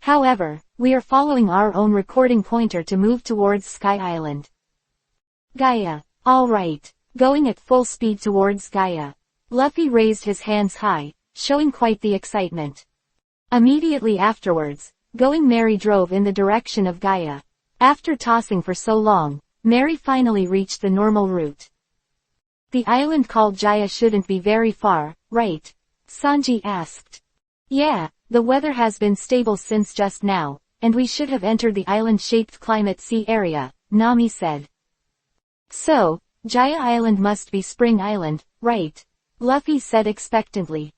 However, we are following our own recording pointer to move towards Sky Island. Gaia, alright, going at full speed towards Gaia. Luffy raised his hands high, showing quite the excitement. Immediately afterwards, Going Mary drove in the direction of Gaia. After tossing for so long, Mary finally reached the normal route. The island called Jaya shouldn't be very far, right? Sanji asked. Yeah, the weather has been stable since just now, and we should have entered the island-shaped climate sea area, Nami said. So, Jaya Island must be Spring Island, right? Luffy said expectantly.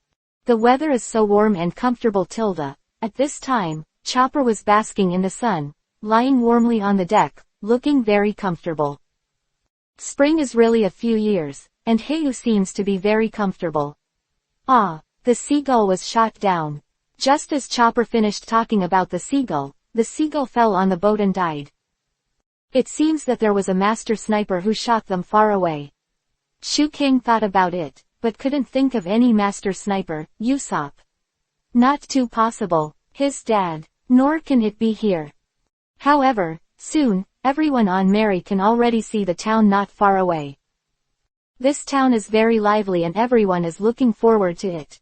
The weather is so warm and comfortable tilde. At this time, Chopper was basking in the sun, lying warmly on the deck, looking very comfortable. Spring is really a few years, and Heiau seems to be very comfortable. Ah, the seagull was shot down. Just as Chopper finished talking about the seagull fell on the boat and died. It seems that there was a master sniper who shot them far away. Shu King thought about it, but couldn't think of any master sniper, Usopp. Not too possible, his dad, nor can it be here. However, soon, everyone on Mary can already see the town not far away. This town is very lively and everyone is looking forward to it.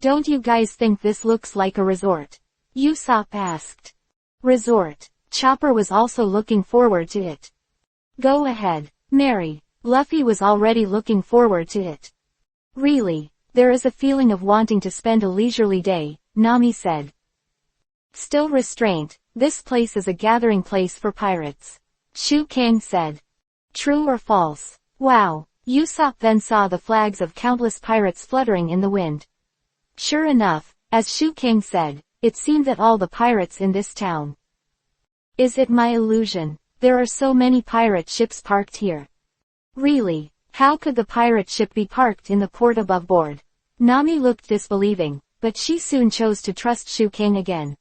Don't you guys think this looks like a resort? Usopp asked. Resort. Chopper was also looking forward to it. Go ahead, Mary. Luffy was already looking forward to it. Really, there is a feeling of wanting to spend a leisurely day, Nami said. Still restraint, this place is a gathering place for pirates. Shu King said. True or false? Wow. Usopp then saw the flags of countless pirates fluttering in the wind. Sure enough, as Shu King said, it seemed that all the pirates in this town. Is it my illusion? There are so many pirate ships parked here. Really, how could the pirate ship be parked in the port above board? Nami looked disbelieving, but she soon chose to trust Shu King again.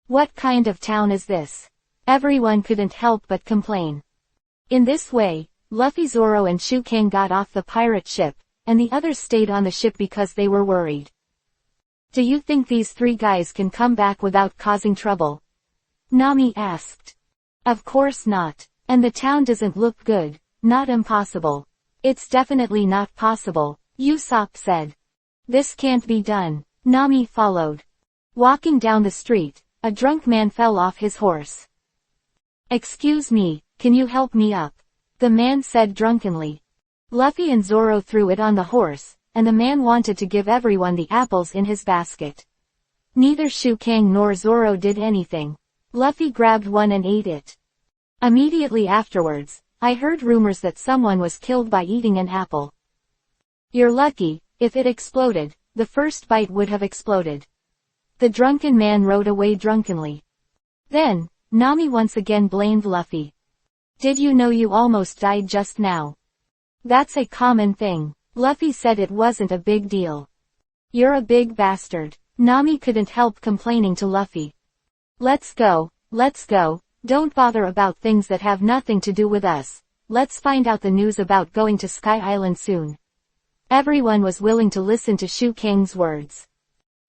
What kind of town is this? Everyone couldn't help but complain. In this way, Luffy, Zoro and Shu King got off the pirate ship, and the others stayed on the ship because they were worried. Do you think these three guys can come back without causing trouble? Nami asked. Of course not. And the town doesn't look good. Not impossible. It's definitely not possible, Usopp said. This can't be done. Nami followed. Walking down the street, a drunk man fell off his horse. Excuse me, can you help me up? The man said drunkenly. Luffy and Zoro threw it on the horse, and the man wanted to give everyone the apples in his basket. Neither Shu King nor Zoro did anything. Luffy grabbed one and ate it. Immediately afterwards, I heard rumors that someone was killed by eating an apple. You're lucky, if it exploded, the first bite would have exploded. The drunken man rode away drunkenly. Then, Nami once again blamed Luffy. Did you know you almost died just now? That's a common thing. Luffy said it wasn't a big deal. You're a big bastard. Nami couldn't help complaining to Luffy. Let's go, don't bother about things that have nothing to do with us. Let's find out the news about going to Sky Island soon. Everyone was willing to listen to Shu King's words.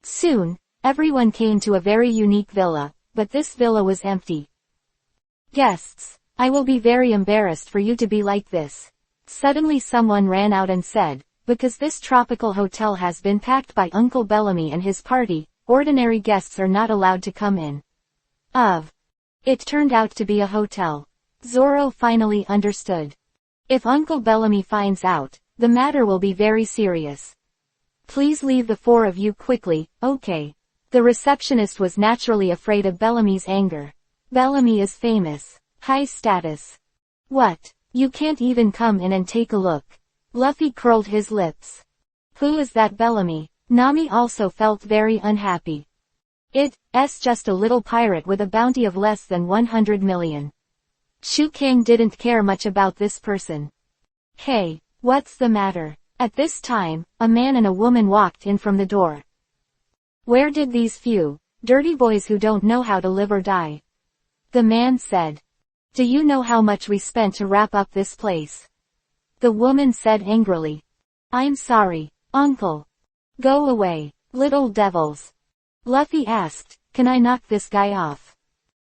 Soon, everyone came to a very unique villa, but this villa was empty. Guests, I will be very embarrassed for you to be like this. Suddenly someone ran out and said, because this tropical hotel has been packed by Uncle Bellamy and his party, ordinary guests are not allowed to come in. It turned out to be a hotel. Zoro finally understood. If Uncle Bellamy finds out, the matter will be very serious. Please leave the four of you quickly, okay? The receptionist was naturally afraid of Bellamy's anger. Bellamy is famous. High status. What? You can't even come in and take a look. Luffy curled his lips. Who is that Bellamy? Nami also felt very unhappy. It's just a little pirate with a bounty of less than 100 million. Shu King didn't care much about this person. Hey, what's the matter? At this time, a man and a woman walked in from the door. Where did these few, dirty boys who don't know how to live or die? The man said. Do you know how much we spent to wrap up this place? The woman said angrily. I'm sorry, uncle. Go away, little devils. Luffy asked, can I knock this guy off?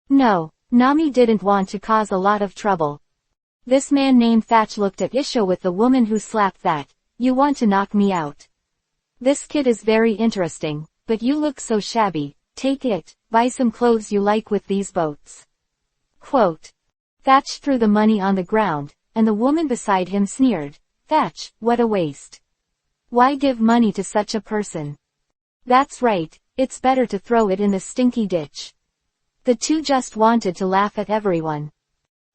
No, Nami didn't want to cause a lot of trouble. This man named Thatch looked at Isho with the woman who slapped that. You want to knock me out? This kid is very interesting, but you look so shabby. Take it, buy some clothes you like with these boats. Quote. Thatch threw the money on the ground, and the woman beside him sneered, Thatch, what a waste. Why give money to such a person? That's right, it's better to throw it in the stinky ditch. The two just wanted to laugh at everyone.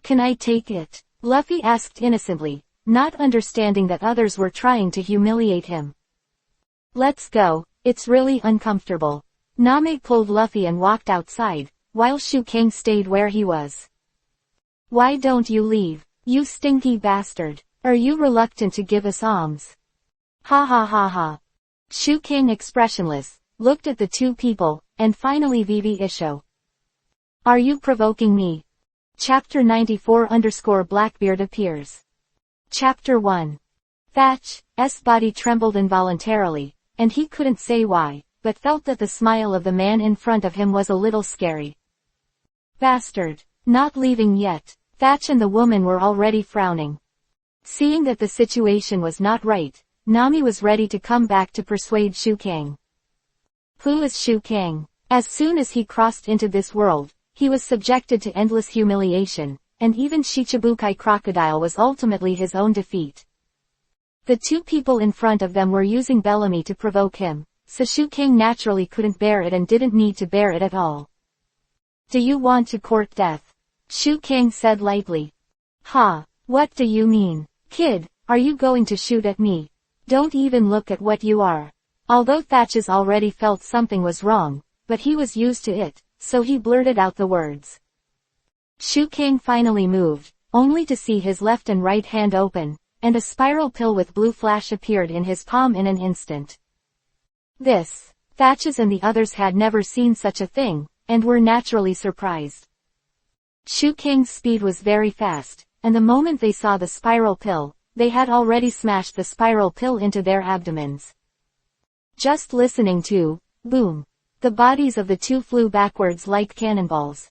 Can I take it? Luffy asked innocently, not understanding that others were trying to humiliate him. Let's go, it's really uncomfortable. Nami pulled Luffy and walked outside, while Shu King stayed where he was. Why don't you leave, you stinky bastard? Are you reluctant to give us alms? Ha ha ha ha. Shu King, expressionless, looked at the two people, and finally Vivi Isho. Are you provoking me? Chapter 94_Blackbeard appears. Chapter 1. Thatch's body trembled involuntarily, and he couldn't say why, but felt that the smile of the man in front of him was a little scary. Bastard. Not leaving yet. Thatch and the woman were already frowning. Seeing that the situation was not right, Nami was ready to come back to persuade Shu King. Who is Shu King? As soon as he crossed into this world, he was subjected to endless humiliation, and even Shichibukai Crocodile was ultimately his own defeat. The two people in front of them were using Bellamy to provoke him, so Shu King naturally couldn't bear it and didn't need to bear it at all. Do you want to court death? Shu King said lightly. Ha, what do you mean? Kid, are you going to shoot at me? Don't even look at what you are. Although Thatches already felt something was wrong, but he was used to it, so he blurted out the words. Shu King finally moved, only to see his left and right hand open, and a spiral pill with blue flash appeared in his palm in an instant. Thatches and the others had never seen such a thing, and were naturally surprised. Shu King's speed was very fast, and the moment they saw the spiral pill, they had already smashed the spiral pill into their abdomens. Just listening to, boom. The bodies of the two flew backwards like cannonballs.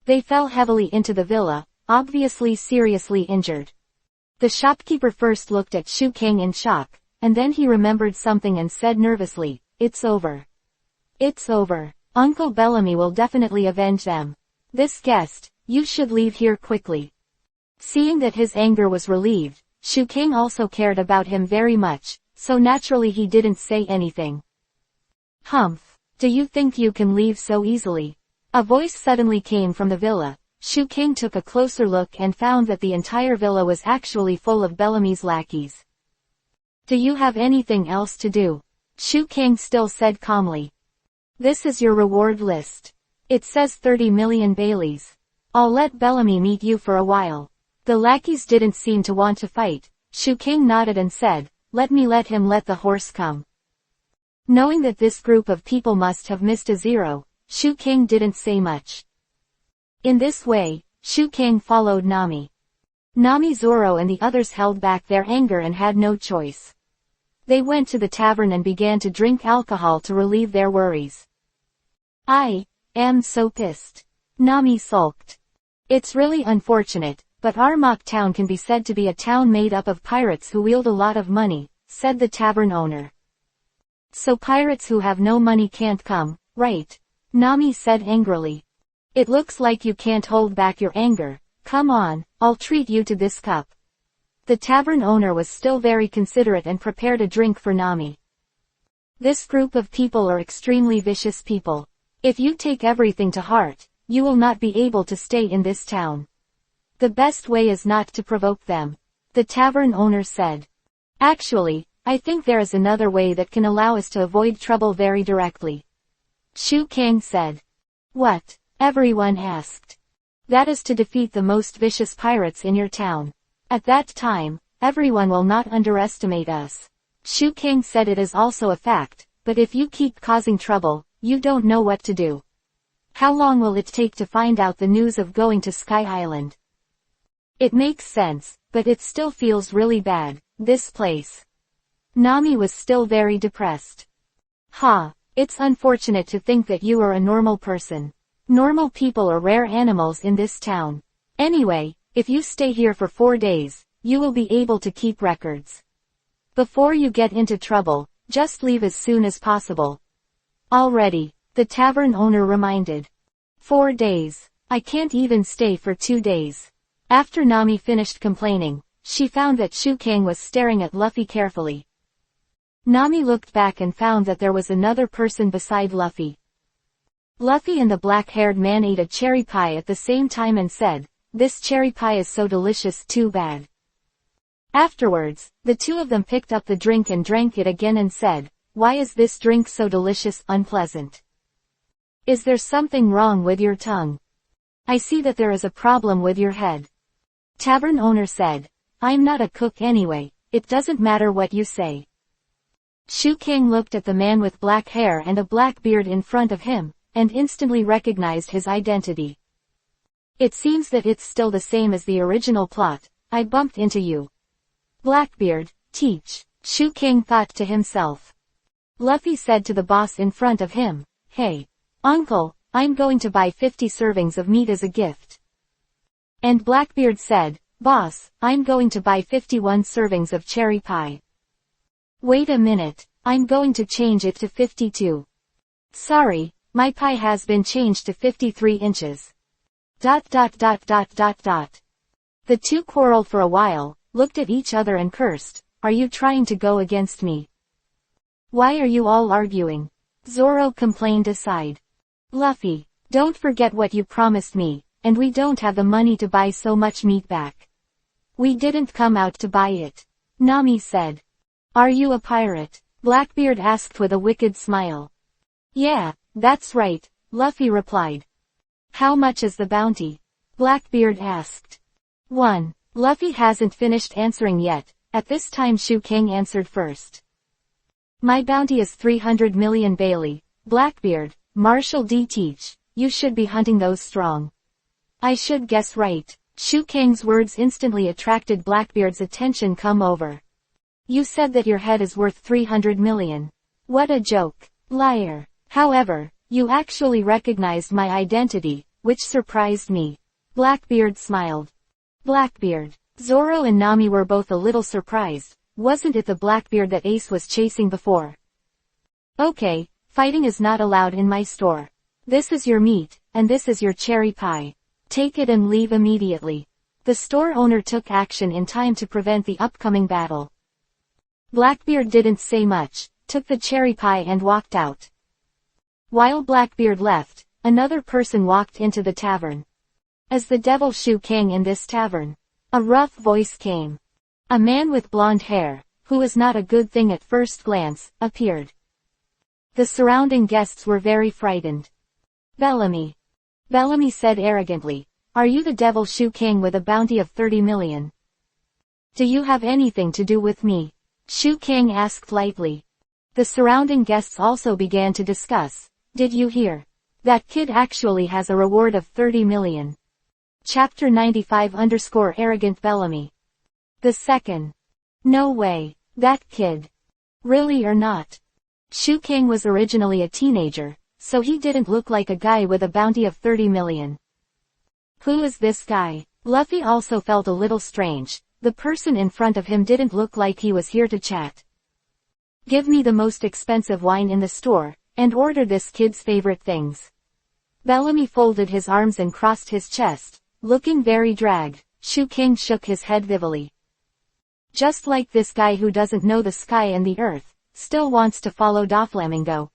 They fell heavily into the villa, obviously seriously injured. The shopkeeper first looked at Shu King in shock, and then he remembered something and said nervously, It's over. It's over. Uncle Bellamy will definitely avenge them. This guest, you should leave here quickly. Seeing that his anger was relieved, Shu King also cared about him very much, so naturally he didn't say anything. Humph. Do you think you can leave so easily? A voice suddenly came from the villa. Shu King took a closer look and found that the entire villa was actually full of Bellamy's lackeys. Do you have anything else to do? Shu King still said calmly. This is your reward list. It says 30 million Baileys. I'll let Bellamy meet you for a while. The lackeys didn't seem to want to fight. Shu King nodded and said, let him let the horse come. Knowing that this group of people must have missed a zero, Shu King didn't say much. In this way, Shu King followed Nami. Nami, Zoro and the others held back their anger and had no choice. They went to the tavern and began to drink alcohol to relieve their worries. I am so pissed. Nami sulked. It's really unfortunate, but Armok Town can be said to be a town made up of pirates who wield a lot of money, said the tavern owner. So pirates who have no money can't come, right? Nami said angrily. It looks like you can't hold back your anger. Come on, I'll treat you to this cup. The tavern owner was still very considerate and prepared a drink for Nami. This group of people are extremely vicious people. If you take everything to heart, you will not be able to stay in this town. The best way is not to provoke them. The tavern owner said. Actually, I think there is another way that can allow us to avoid trouble very directly. Shu King said. What? Everyone asked. That is to defeat the most vicious pirates in your town. At that time, everyone will not underestimate us. Shu King said it is also a fact, but if you keep causing trouble, you don't know what to do. How long will it take to find out the news of going to Sky Island? It makes sense, but it still feels really bad, this place. Nami was still very depressed. Ha, it's unfortunate to think that you are a normal person. Normal people are rare animals in this town. Anyway, if you stay here for 4 days, you will be able to keep records. Before you get into trouble, just leave as soon as possible. Already, the tavern owner reminded. 4 days. I can't even stay for 2 days. After Nami finished complaining, she found that Shu Kang was staring at Luffy carefully. Nami looked back and found that there was another person beside Luffy. Luffy and the black-haired man ate a cherry pie at the same time and said, "This cherry pie is so delicious, too bad." Afterwards, the two of them picked up the drink and drank it again and said, "Why is this drink so delicious, unpleasant? Is there something wrong with your tongue? I see that there is a problem with your head." Tavern owner said, "I'm not a cook anyway, it doesn't matter what you say." Shu Kang looked at the man with black hair and a black beard in front of him, and instantly recognized his identity. "It seems that it's still the same as the original plot. I bumped into you. Blackbeard, teach," Shu Kang thought to himself. Luffy said to the boss in front of him, "Hey, uncle, I'm going to buy 50 servings of meat as a gift." And Blackbeard said, "Boss, I'm going to buy 51 servings of cherry pie." "Wait a minute, I'm going to change it to 52. Sorry, my pie has been changed to 53 inches. ... The two quarreled for a while, looked at each other and cursed, "Are you trying to go against me? Why are you all arguing?" Zoro complained aside. "Luffy, don't forget what you promised me, and we don't have the money to buy so much meat back. We didn't come out to buy it," Nami said. "Are you a pirate?" Blackbeard asked with a wicked smile. "Yeah, that's right," Luffy replied. "How much is the bounty?" Blackbeard asked. 1. Luffy hasn't finished answering yet. At this time Shu Kang answered first. "My bounty is 300 million Bailey." Blackbeard, Marshal D. Teach, "You should be hunting those strong." "I should guess right." Shu Kang's words instantly attracted Blackbeard's attention. "Come over. You said that your head is worth 300 million. What a joke. Liar. However, you actually recognized my identity, which surprised me." Blackbeard smiled. Blackbeard, Zoro and Nami were both a little surprised. Wasn't it the Blackbeard that Ace was chasing before? "Okay, fighting is not allowed in my store. This is your meat, and this is your cherry pie. Take it and leave immediately." The store owner took action in time to prevent the upcoming battle. Blackbeard didn't say much, took the cherry pie and walked out. While Blackbeard left, another person walked into the tavern. As the devil Shu Kang in this tavern, a rough voice came. A man with blonde hair, who was not a good thing at first glance, appeared. The surrounding guests were very frightened. "Bellamy," Bellamy said arrogantly, "are you the devil Shu Kang with a bounty of 30 million? Do you have anything to do with me?" Shu Kang asked lightly. The surrounding guests also began to discuss. "Did you hear? That kid actually has a reward of 30 million. Chapter 95-Arrogant Bellamy. The second. No way. That kid. Really or not? Shu Kang was originally a teenager, so he didn't look like a guy with a bounty of 30 million. Who is this guy? Luffy also felt a little strange. The person in front of him didn't look like he was here to chat. "Give me the most expensive wine in the store, and order this kid's favorite things." Bellamy folded his arms and crossed his chest, looking very dragged. Shu Kang shook his head heavily. Just like this guy who doesn't know the sky and the earth, still wants to follow Doflamingo.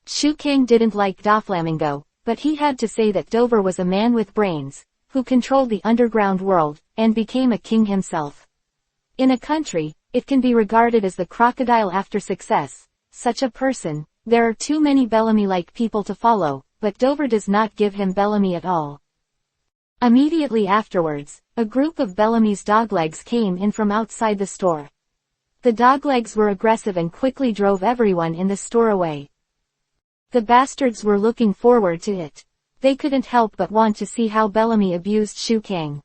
Shu Kang didn't like Doflamingo, but he had to say that Dover was a man with brains, who controlled the underground world, and became a king himself. In a country, it can be regarded as the crocodile after success. Such a person, there are too many Bellamy-like people to follow, but Dover does not give him Bellamy at all. Immediately afterwards, a group of Bellamy's doglegs came in from outside the store. The doglegs were aggressive and quickly drove everyone in the store away. The bastards were looking forward to it. They couldn't help but want to see how Bellamy abused Shu Kang.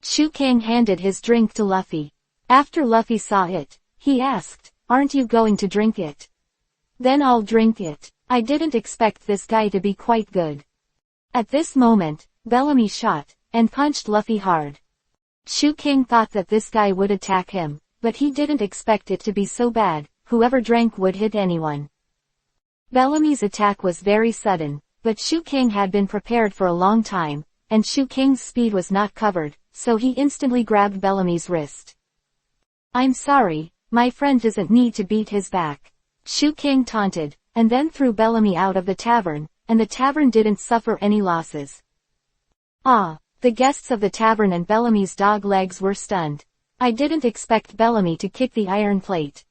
Shu Kang handed his drink to Luffy. After Luffy saw it, he asked, "Aren't you going to drink it?" "Then I'll drink it. I didn't expect this guy to be quite good." At this moment, Bellamy shot, and punched Luffy hard. Shu Kang thought that this guy would attack him, but he didn't expect it to be so bad. Whoever drank would hit anyone. Bellamy's attack was very sudden. but Shu King had been prepared for a long time, and Shu King's speed was not covered, so he instantly grabbed Bellamy's wrist. "I'm sorry, my friend doesn't need to beat his back," Shu King taunted, and then threw Bellamy out of the tavern, and the tavern didn't suffer any losses. Ah! The guests of the tavern and Bellamy's dog legs were stunned. I didn't expect Bellamy to kick the iron plate.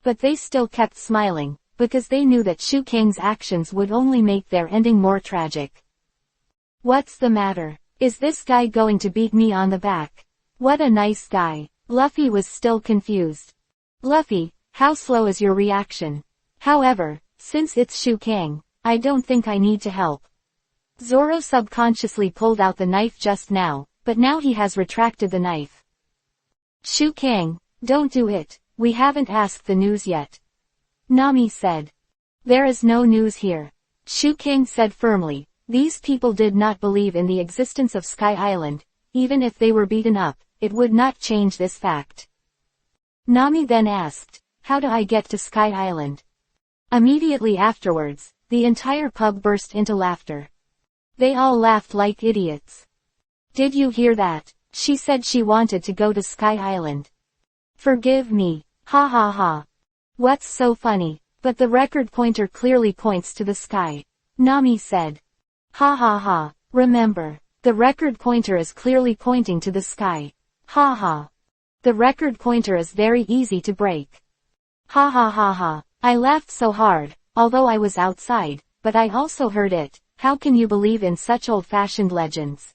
But they still kept smiling, because they knew that Shu King's actions would only make their ending more tragic. "What's the matter? Is this guy going to beat me on the back? What a nice guy." Luffy was still confused. "Luffy, how slow is your reaction? However, since it's Shu King, I don't think I need to help." Zoro subconsciously pulled out the knife just now, but now he has retracted the knife. "Shu King, don't do it, we haven't asked the news yet," Nami said. "There is no news here," Shu King said firmly. These people did not believe in the existence of Sky Island. Even if they were beaten up, it would not change this fact. Nami then asked, "How do I get to Sky Island?" Immediately afterwards, the entire pub burst into laughter. They all laughed like idiots. "Did you hear that? She said she wanted to go to Sky Island." "Forgive me. Ha ha ha. What's so funny?" "But the record pointer clearly points to the sky," Nami said. "Ha ha ha. Remember, the record pointer is clearly pointing to the sky. Ha ha. The record pointer is very easy to break." Ha ha ha ha. I laughed so hard, although I was outside, but I also heard it. How can you believe in such old-fashioned legends?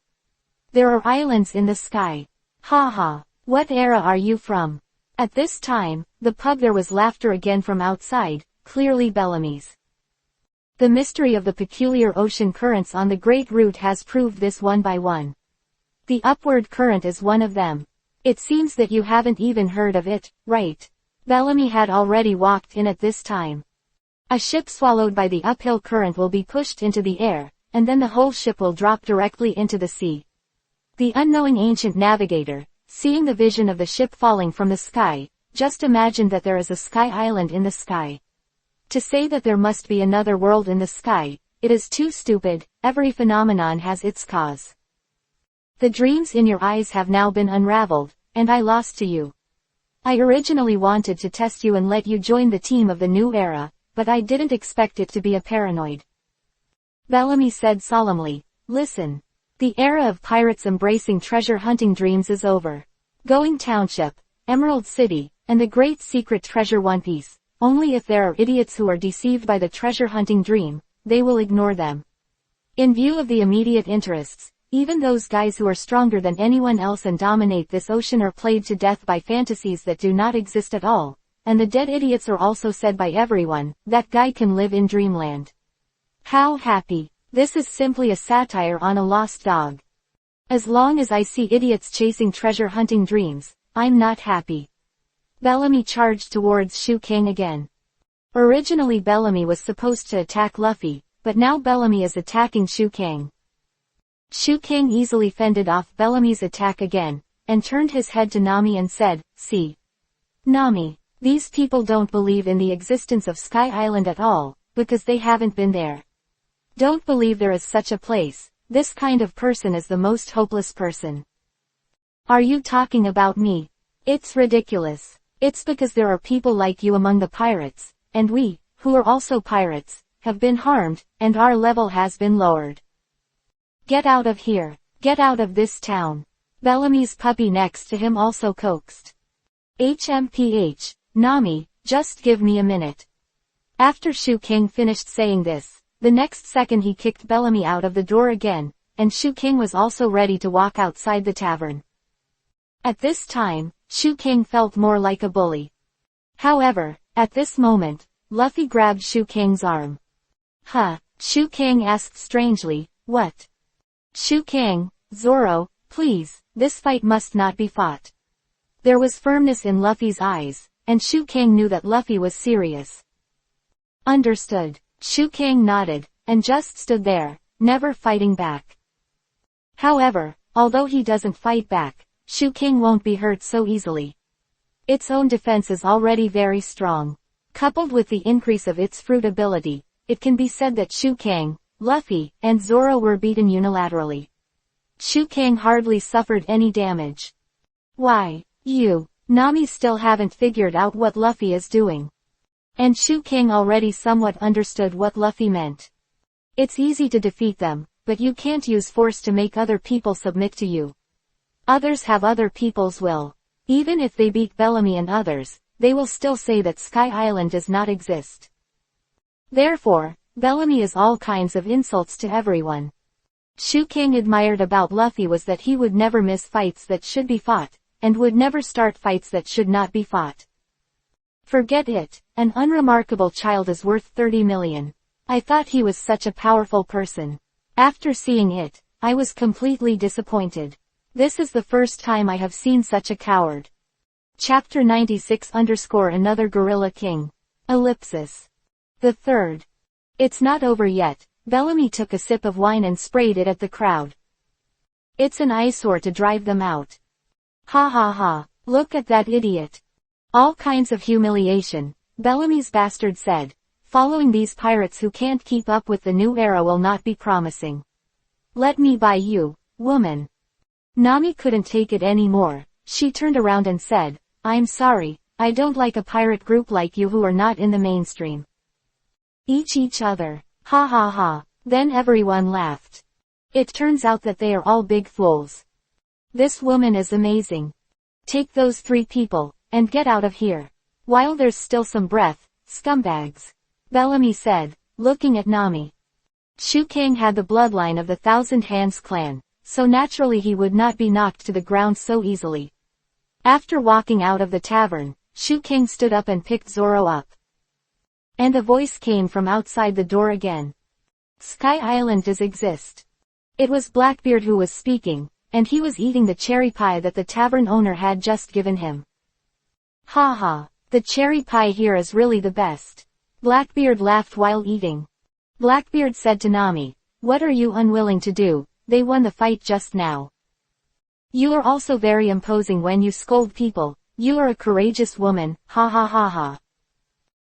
There are islands in the sky. Ha ha. What era are you from? At this time, the pub there was laughter again from outside, clearly Bellamy's. The mystery of the peculiar ocean currents on the Great Route has proved this one by one. The upward current is one of them. It seems that you haven't even heard of it, right? Bellamy had already walked in at this time. A ship swallowed by the uphill current will be pushed into the air, and then the whole ship will drop directly into the sea. The unknowing ancient navigator, seeing the vision of the ship falling from the sky, just imagined that there is a sky island in the sky. To say that there must be another world in the sky, it is too stupid. Every phenomenon has its cause. The dreams in your eyes have now been unraveled, and I lost to you. I originally wanted to test you and let you join the team of the new era, but I didn't expect it to be a paranoid. Bellamy said solemnly, "Listen. The era of pirates embracing treasure hunting dreams is over. Going Township, Emerald City, and the great secret treasure One Piece. Only if there are idiots who are deceived by the treasure hunting dream, they will ignore them. In view of the immediate interests, even those guys who are stronger than anyone else and dominate this ocean are played to death by fantasies that do not exist at all. And the dead idiots are also said by everyone, that guy can live in dreamland. How happy. This is simply a satire on a lost dog. As long as I see idiots chasing treasure hunting dreams, I'm not happy." Bellamy charged towards Shu King again. Originally Bellamy was supposed to attack Luffy, but now Bellamy is attacking Shu King. Shu King easily fended off Bellamy's attack again, and turned his head to Nami and said, "See. Nami. These people don't believe in the existence of Sky Island at all, because they haven't been there. Don't believe there is such a place. This kind of person is the most hopeless person." "Are you talking about me? It's ridiculous. It's because there are people like you among the pirates, and we, who are also pirates, have been harmed, and our level has been lowered. Get out of here. Get out of this town." Bellamy's puppy next to him also coaxed. "HMPH. Nami, just give me a minute." After Shu King finished saying this, the next second he kicked Bellamy out of the door again, and Shu King was also ready to walk outside the tavern. At this time, Shu King felt more like a bully. However, at this moment, Luffy grabbed Shu King's arm. "Huh?" Shu King asked strangely, "What?" "Shu King, Zoro, please, this fight must not be fought." There was firmness in Luffy's eyes, and Shu King knew that Luffy was serious. "Understood." Shu King nodded, and just stood there, never fighting back. However, although he doesn't fight back, Shu King won't be hurt so easily. Its own defense is already very strong. Coupled with the increase of its fruit ability, it can be said that Shu King, Luffy, and Zoro were beaten unilaterally. Shu Kang hardly suffered any damage. Why, Nami still haven't figured out what Luffy is doing. And Shu Kang already somewhat understood what Luffy meant. It's easy to defeat them, but you can't use force to make other people submit to you. Others have other people's will. Even if they beat Bellamy and others, they will still say that Sky Island does not exist. Therefore, Bellamy is all kinds of insults to everyone. Shu Kang admired about Luffy was that he would never miss fights that should be fought, and would never start fights that should not be fought. Forget it, an unremarkable child is worth 30 million. I thought he was such a powerful person. After seeing it, I was completely disappointed. This is the first time I have seen such a coward. Chapter 96 Another Gorilla King. Ellipsis. The third. It's not over yet. Bellamy took a sip of wine and sprayed it at the crowd. It's an eyesore to drive them out. Ha ha ha, look at that idiot. All kinds of humiliation, Bellamy's bastard said. Following these pirates who can't keep up with the new era will not be promising. Let me buy you, woman. Nami couldn't take it anymore. She turned around and said, I'm sorry, I don't like a pirate group like you who are not in the mainstream. Each other. Ha ha ha. Then everyone laughed. It turns out that they are all big fools. This woman is amazing. Take those 3 people, and get out of here. While there's still some breath, scumbags. Bellamy said, looking at Nami. Shu Kang had the bloodline of the Thousand Hands clan, so naturally he would not be knocked to the ground so easily. After walking out of the tavern, Shu Kang stood up and picked Zoro up. And a voice came from outside the door again. Sky Island does exist. It was Blackbeard who was speaking, and he was eating the cherry pie that the tavern owner had just given him. Ha ha, the cherry pie here is really the best. Blackbeard laughed while eating. Blackbeard said to Nami, what are you unwilling to do? They won the fight just now. You are also very imposing when you scold people. You are a courageous woman, ha ha ha ha.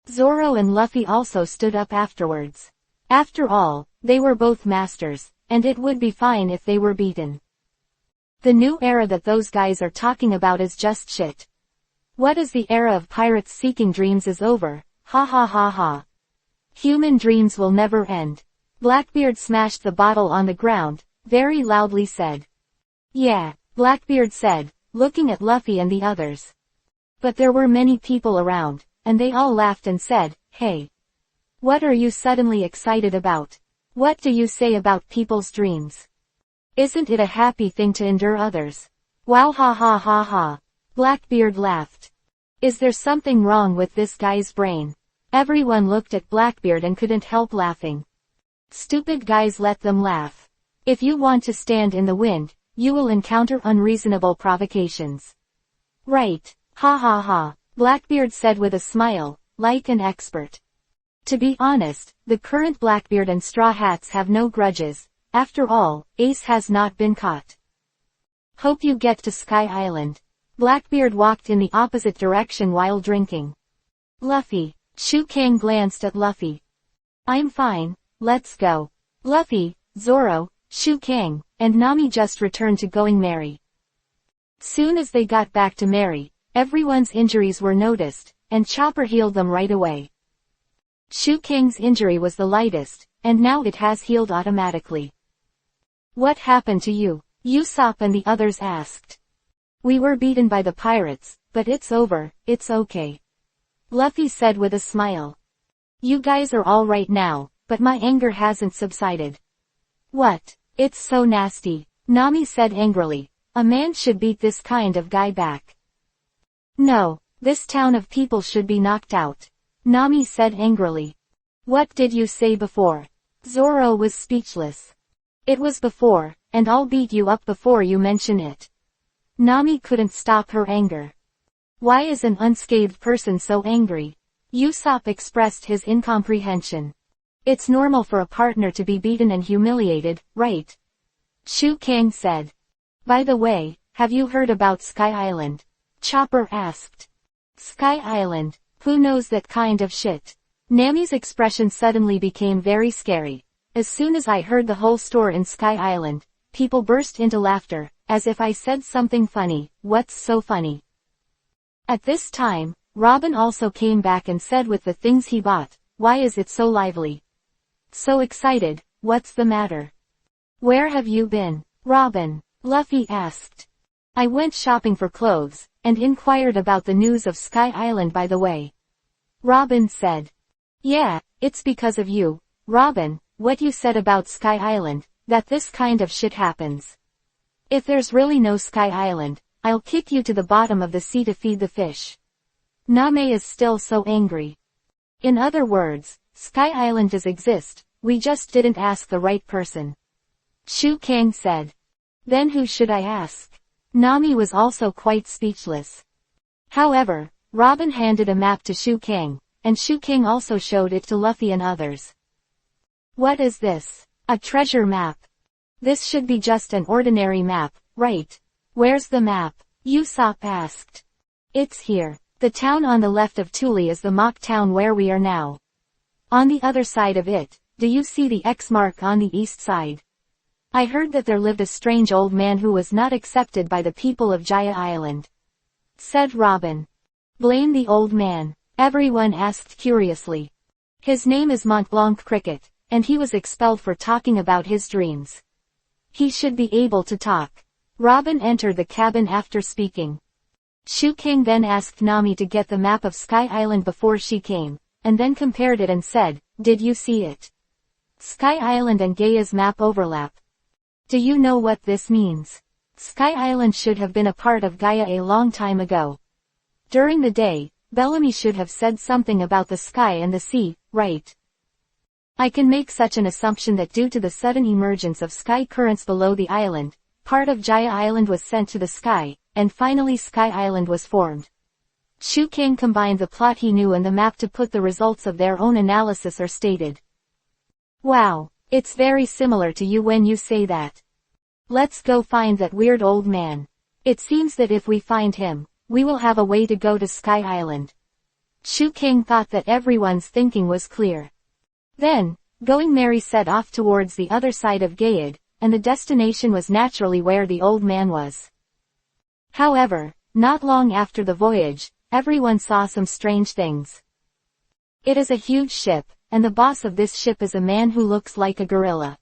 Zoro and Luffy also stood up afterwards. After all, they were both masters, and it would be fine if they were beaten. The new era that those guys are talking about is just shit. What is the era of pirates seeking dreams is over, ha ha ha ha. Human dreams will never end. Blackbeard smashed the bottle on the ground, very loudly said. Yeah, Blackbeard said, looking at Luffy and the others. But there were many people around, and they all laughed and said, hey. What are you suddenly excited about? What do you say about people's dreams? Isn't it a happy thing to endure others? Wow ha ha ha ha. Blackbeard laughed. Is there something wrong with this guy's brain? Everyone looked at Blackbeard and couldn't help laughing. Stupid guys, let them laugh. If you want to stand in the wind, you will encounter unreasonable provocations. Right, ha ha ha, Blackbeard said with a smile, like an expert. To be honest, the current Blackbeard and Straw Hats have no grudges. After all, Ace has not been caught. Hope you get to Sky Island. Blackbeard walked in the opposite direction while drinking. Luffy. Shu Kang glanced at Luffy. I'm fine, let's go. Luffy, Zoro, Shu Kang, and Nami just returned to going merry. Soon as they got back to merry, everyone's injuries were noticed, and Chopper healed them right away. Shu Kang's injury was the lightest, and now it has healed automatically. What happened to you? Usopp and the others asked. We were beaten by the pirates, but it's over, it's okay. Luffy said with a smile. You guys are all right now, but my anger hasn't subsided. What? It's so nasty, Nami said angrily. A man should beat this kind of guy back. No, this town of people should be knocked out, Nami said angrily. What did you say before? Zoro was speechless. It was before, and I'll beat you up before you mention it. Nami couldn't stop her anger. Why is an unscathed person so angry? Usopp expressed his incomprehension. It's normal for a partner to be beaten and humiliated, right? Shu Kang said. By the way, have you heard about Sky Island? Chopper asked. Sky Island, who knows that kind of shit? Nami's expression suddenly became very scary. As soon as I heard the whole story in Sky Island, people burst into laughter, as if I said something funny. What's so funny? At this time, Robin also came back and said with the things he bought, why is it so lively? So excited, what's the matter? Where have you been, Robin? Luffy asked. I went shopping for clothes, and inquired about the news of Sky Island by the way. Robin said. Yeah, it's because of you, Robin, what you said about Sky Island, that this kind of shit happens. If there's really no Sky Island, I'll kick you to the bottom of the sea to feed the fish. Name is still so angry. In other words, Sky Island does exist, we just didn't ask the right person. Shu Kang said. Then who should I ask? Nami was also quite speechless. However, Robin handed a map to Shu Kang, and Shu Kang also showed it to Luffy and others. What is this? A treasure map. This should be just an ordinary map, right? Where's the map? Usopp asked. It's here. The town on the left of Thule is the mock town where we are now. On the other side of it, do you see the X mark on the east side? I heard that there lived a strange old man who was not accepted by the people of Jaya Island. Said Robin. Blame the old man, everyone asked curiously. His name is Mont Blanc Cricket, and he was expelled for talking about his dreams. He should be able to talk. Robin entered the cabin after speaking. Shu King then asked Nami to get the map of Sky Island before she came, and then compared it and said, did you see it? Sky Island and Gaia's map overlap. Do you know what this means? Sky Island should have been a part of Gaia a long time ago. During the day, Bellamy should have said something about the sky and the sea, right? I can make such an assumption that due to the sudden emergence of sky currents below the island, part of Jaya Island was sent to the sky, and finally Sky Island was formed. Shu King combined the plot he knew and the map to put the results of their own analysis are stated. Wow, it's very similar to you when you say that. Let's go find that weird old man. It seems that if we find him, we will have a way to go to Sky Island. Shu King thought that everyone's thinking was clear. Then, Going Merry set off towards the other side of Gaiad, and the destination was naturally where the old man was. However, not long after the voyage, everyone saw some strange things. It is a huge ship, and the boss of this ship is a man who looks like a gorilla.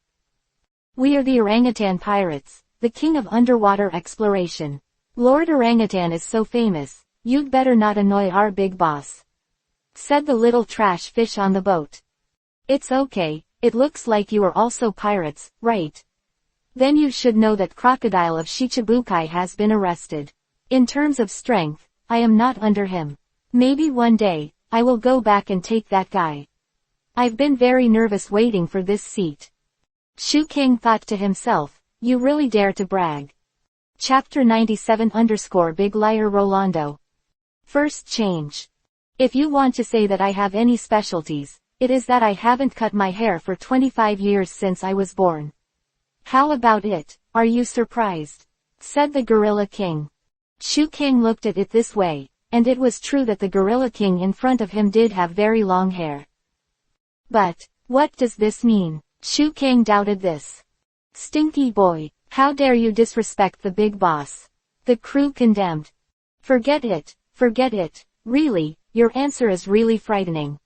We are the Orangutan Pirates, the king of underwater exploration. Lord Orangutan is so famous, you'd better not annoy our big boss. Said the little trash fish on the boat. It's okay, it looks like you are also pirates, right? Then you should know that Crocodile of Shichibukai has been arrested. In terms of strength, I am not under him. Maybe one day, I will go back and take that guy. I've been very nervous waiting for this seat. Shu King thought to himself, you really dare to brag. Chapter 97_Big Liar Rolando. First change. If you want to say that I have any specialties, it is that I haven't cut my hair for 25 years since I was born. How about it, are you surprised? Said the Gorilla King. Shu King looked at it this way, and it was true that the Gorilla King in front of him did have very long hair. But, what does this mean? Shu King doubted this. Stinky boy, how dare you disrespect the big boss? The crew condemned. Forget it, really, your answer is really frightening.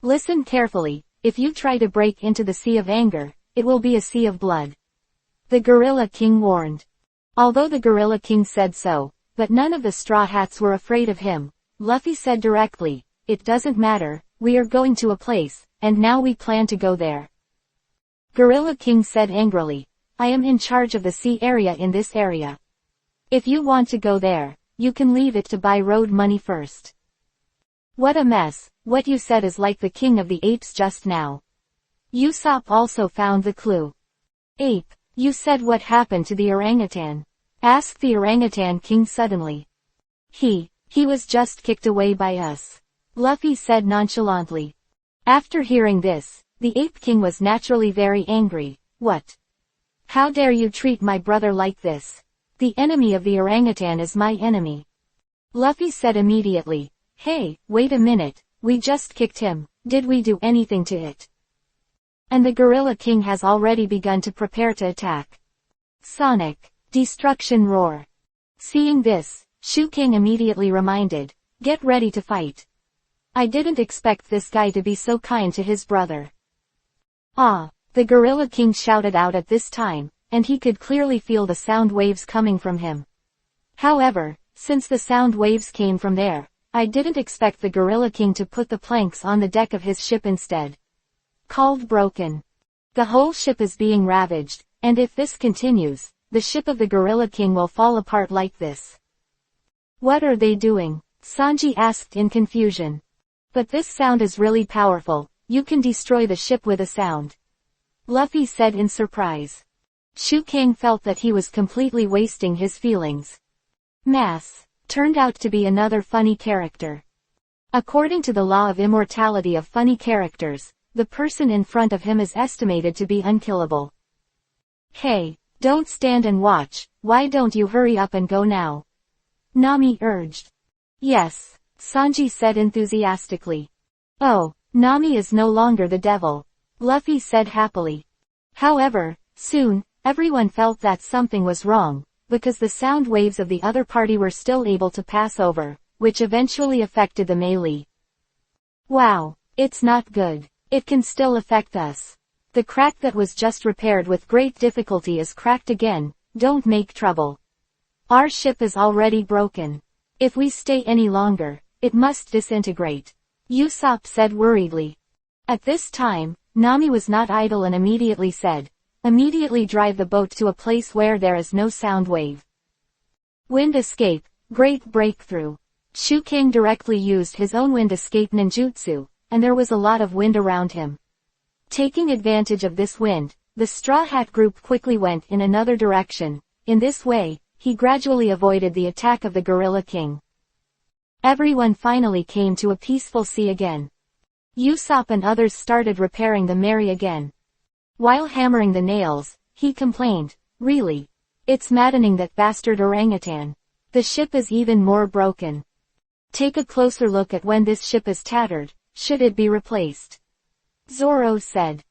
Listen carefully, if you try to break into the sea of anger, it will be a sea of blood. The Gorilla King warned. Although the Gorilla King said so, but none of the Straw Hats were afraid of him, Luffy said directly, it doesn't matter, we are going to a place, and now we plan to go there. Gorilla King said angrily, I am in charge of the sea area in this area. If you want to go there, you can leave it to buy road money first. What a mess, what you said is like the king of the apes just now. Usopp also found the clue. Ape, you said what happened to the orangutan? Asked the orangutan king suddenly. He was just kicked away by us. Luffy said nonchalantly. After hearing this, the ape king was naturally very angry. What? How dare you treat my brother like this? The enemy of the orangutan is my enemy. Luffy said immediately, hey, wait a minute, we just kicked him, did we do anything to it? And the Gorilla King has already begun to prepare to attack. Sonic. Destruction roar. Seeing this, Shu King immediately reminded, "Get ready to fight. I didn't expect this guy to be so kind to his brother." Ah! The Gorilla King shouted out at this time, and he could clearly feel the sound waves coming from him. However, since the sound waves came from there, I didn't expect the Gorilla King to put the planks on the deck of his ship instead. Called broken. The whole ship is being ravaged, and if this continues, the ship of the Gorilla King will fall apart like this. What are they doing? Sanji asked in confusion. But this sound is really powerful, you can destroy the ship with a sound. Luffy said in surprise. Shu King felt that he was completely wasting his feelings. Mass turned out to be another funny character. According to the law of immortality of funny characters, the person in front of him is estimated to be unkillable. Hey, don't stand and watch, why don't you hurry up and go now? Nami urged. Yes, Sanji said enthusiastically. Oh, Nami is no longer the devil, Luffy said happily. However, soon, everyone felt that something was wrong, because the sound waves of the other party were still able to pass over, which eventually affected the melee. Wow, it's not good. It can still affect us. The crack that was just repaired with great difficulty is cracked again, don't make trouble. Our ship is already broken. If we stay any longer, it must disintegrate, Usopp said worriedly. At this time, Nami was not idle and immediately said, "Immediately drive the boat to a place where there is no sound wave." Wind escape, great breakthrough. Shu King directly used his own wind escape ninjutsu, and there was a lot of wind around him. Taking advantage of this wind, the Straw Hat group quickly went in another direction. In this way, he gradually avoided the attack of the Gorilla King. Everyone finally came to a peaceful sea again. Usopp and others started repairing the Mary again. While hammering the nails, he complained, "Really? It's maddening that bastard orangutan. The ship is even more broken. Take a closer look at when this ship is tattered. Should it be replaced?" Zoro said.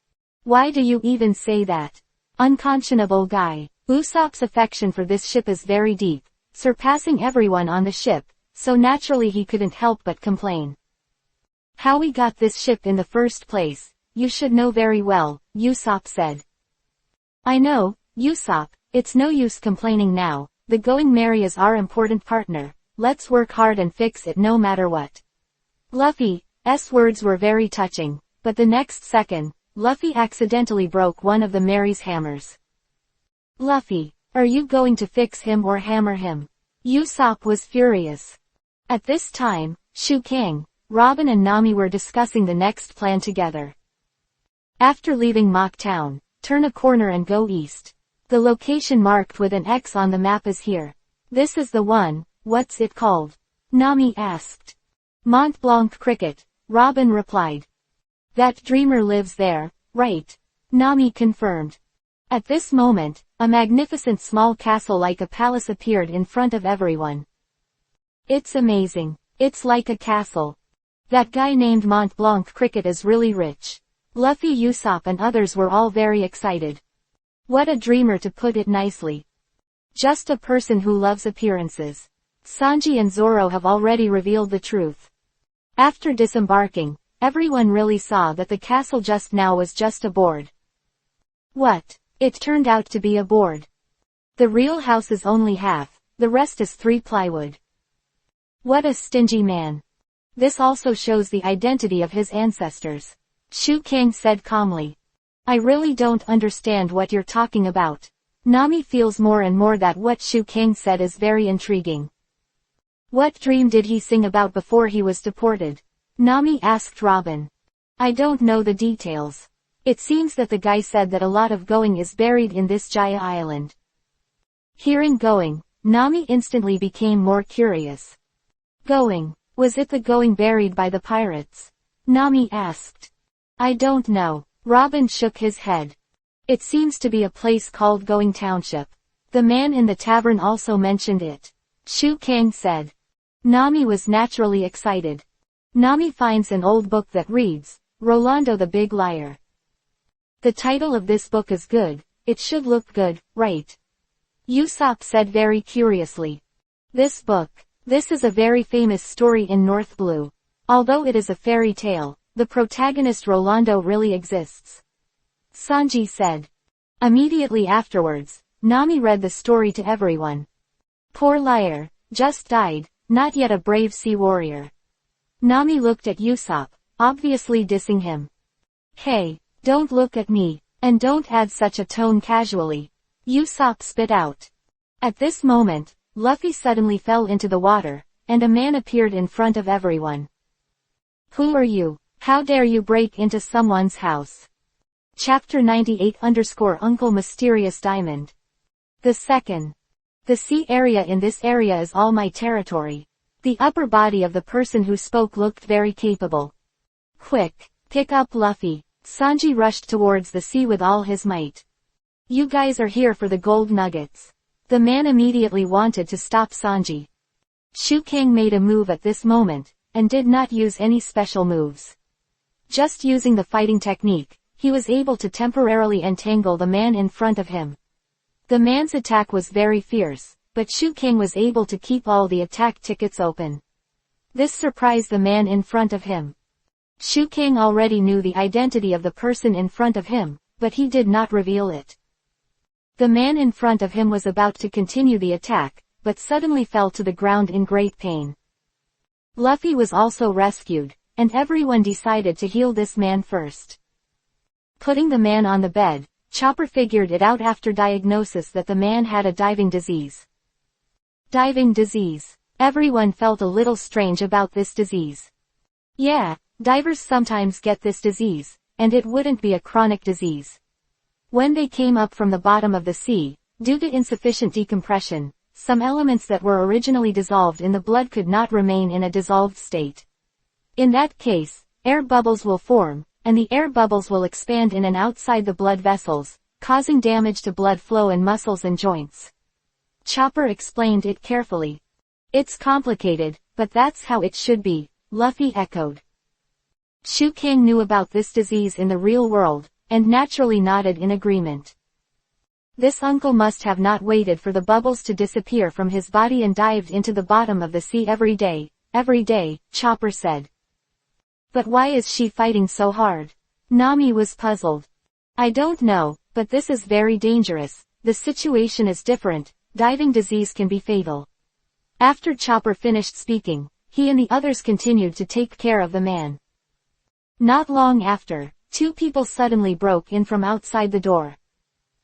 "Why do you even say that? Unconscionable guy." Usopp's affection for this ship is very deep, surpassing everyone on the ship, so naturally he couldn't help but complain. "How we got this ship in the first place, you should know very well," Usopp said. "I know, Usopp, it's no use complaining now, the Going Merry is our important partner, let's work hard and fix it no matter what." Luffy's words were very touching, but the next second, Luffy accidentally broke one of the Mary's hammers. "Luffy, are you going to fix him or hammer him?" Usopp was furious. At this time, Shu King, Robin and Nami were discussing the next plan together. After leaving Mock Town, turn a corner and go east. The location marked with an X on the map is here. "This is the one, what's it called?" Nami asked. "Mont Blanc Cricket," Robin replied. "That dreamer lives there, right?" Nami confirmed. At this moment, a magnificent small castle like a palace appeared in front of everyone. "It's amazing. It's like a castle. That guy named Mont Blanc Cricket is really rich." Luffy, Usopp and others were all very excited. What a dreamer, to put it nicely. Just a person who loves appearances. Sanji and Zoro have already revealed the truth. After disembarking, everyone really saw that the castle just now was just a board. What? It turned out to be a board. The real house is only half, the rest is 3 plywood. What a stingy man. This also shows the identity of his ancestors, Shu King said calmly. "I really don't understand what you're talking about." Nami feels more and more that what Shu King said is very intriguing. "What dream did he sing about before he was deported?" Nami asked Robin. "I don't know the details. It seems that the guy said that a lot of going is buried in this Jaya island." Hearing going, Nami instantly became more curious. "Going? Was it the going buried by the pirates?" Nami asked. "I don't know." Robin shook his head. "It seems to be a place called Going Township. The man in the tavern also mentioned it," Shu King said. Nami was naturally excited. Nami finds an old book that reads, Rolando the Big Liar. The title of this book is good. It should look good, right? Usopp said very curiously. This book. This is a very famous story in North Blue. Although it is a fairy tale, the protagonist Rolando really exists. Sanji said. Immediately afterwards, Nami read the story to everyone. Poor liar, just died, not yet a brave sea warrior. Nami looked at Usopp, obviously dissing him. Hey, don't look at me, and don't add such a tone casually. Usopp spit out. At this moment, Luffy suddenly fell into the water, and a man appeared in front of everyone. Who are you? How dare you break into someone's house? Chapter 98_Uncle Mysterious Diamond. The second. The sea area in this area is all my territory. The upper body of the person who spoke looked very capable. Quick, pick up Luffy. Sanji rushed towards the sea with all his might. You guys are here for the gold nuggets. The man immediately wanted to stop Sanji. Shu King made a move at this moment, and did not use any special moves. Just using the fighting technique, he was able to temporarily entangle the man in front of him. The man's attack was very fierce, but Shu King was able to keep all the attack tickets open. This surprised the man in front of him. Shu King already knew the identity of the person in front of him, but he did not reveal it. The man in front of him was about to continue the attack, but suddenly fell to the ground in great pain. Luffy was also rescued, and everyone decided to heal this man first. Putting the man on the bed, Chopper figured it out after diagnosis that the man had a diving disease. Diving disease. Everyone felt a little strange about this disease. Yeah, divers sometimes get this disease, and it wouldn't be a chronic disease. When they came up from the bottom of the sea, due to insufficient decompression, some elements that were originally dissolved in the blood could not remain in a dissolved state. In that case, air bubbles will form, and the air bubbles will expand in and outside the blood vessels, causing damage to blood flow in muscles and joints. Chopper explained it carefully. It's complicated, but that's how it should be, Luffy echoed. Shu King knew about this disease in the real world, and naturally nodded in agreement. This uncle must have not waited for the bubbles to disappear from his body and dived into the bottom of the sea every day, Chopper said. But why is she fighting so hard? Nami was puzzled. I don't know, but this is very dangerous. The situation is different. Diving disease can be fatal. After Chopper finished speaking, he and the others continued to take care of the man. Not long after, two people suddenly broke in from outside the door.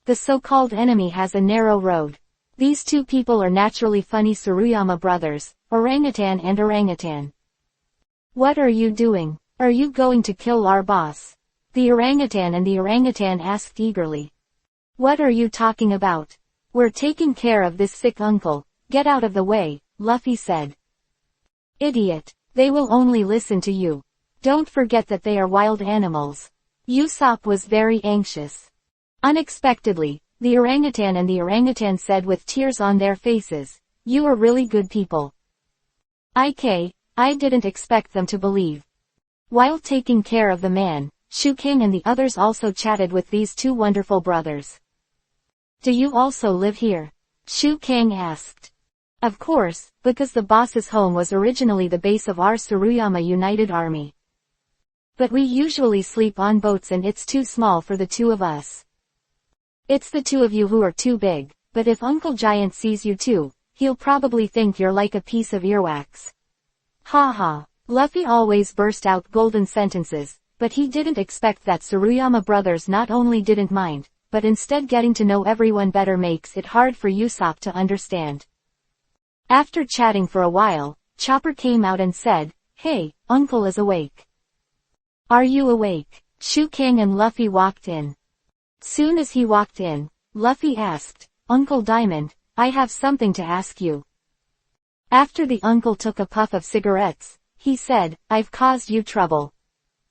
The so-called enemy has a narrow road. These two people are naturally funny Tsuruyama brothers, Orangutan and Orangutan. What are you doing? Are you going to kill our boss? The orangutan and the orangutan asked eagerly. What are you talking about? We're taking care of this sick uncle. Get out of the way, Luffy said. Idiot. They will only listen to you. Don't forget that they are wild animals. Usopp was very anxious. Unexpectedly, the orangutan and the orangutan said with tears on their faces, you are really good people. I didn't expect them to believe. While taking care of the man, Shu King and the others also chatted with these two wonderful brothers. Do you also live here? Shu King asked. Of course, because the boss's home was originally the base of our Tsuruyama United Army. But we usually sleep on boats and it's too small for the two of us. It's the two of you who are too big, but if Uncle Giant sees you too, he'll probably think you're like a piece of earwax. Ha ha. Luffy always burst out golden sentences, but he didn't expect that Tsuruyama brothers not only didn't mind, but instead getting to know everyone better makes it hard for Usopp to understand. After chatting for a while, Chopper came out and said, Hey, Uncle is awake. Are you awake? Shu King and Luffy walked in. Soon as he walked in, Luffy asked, Uncle Diamond, I have something to ask you. After the uncle took a puff of cigarettes, he said, I've caused you trouble.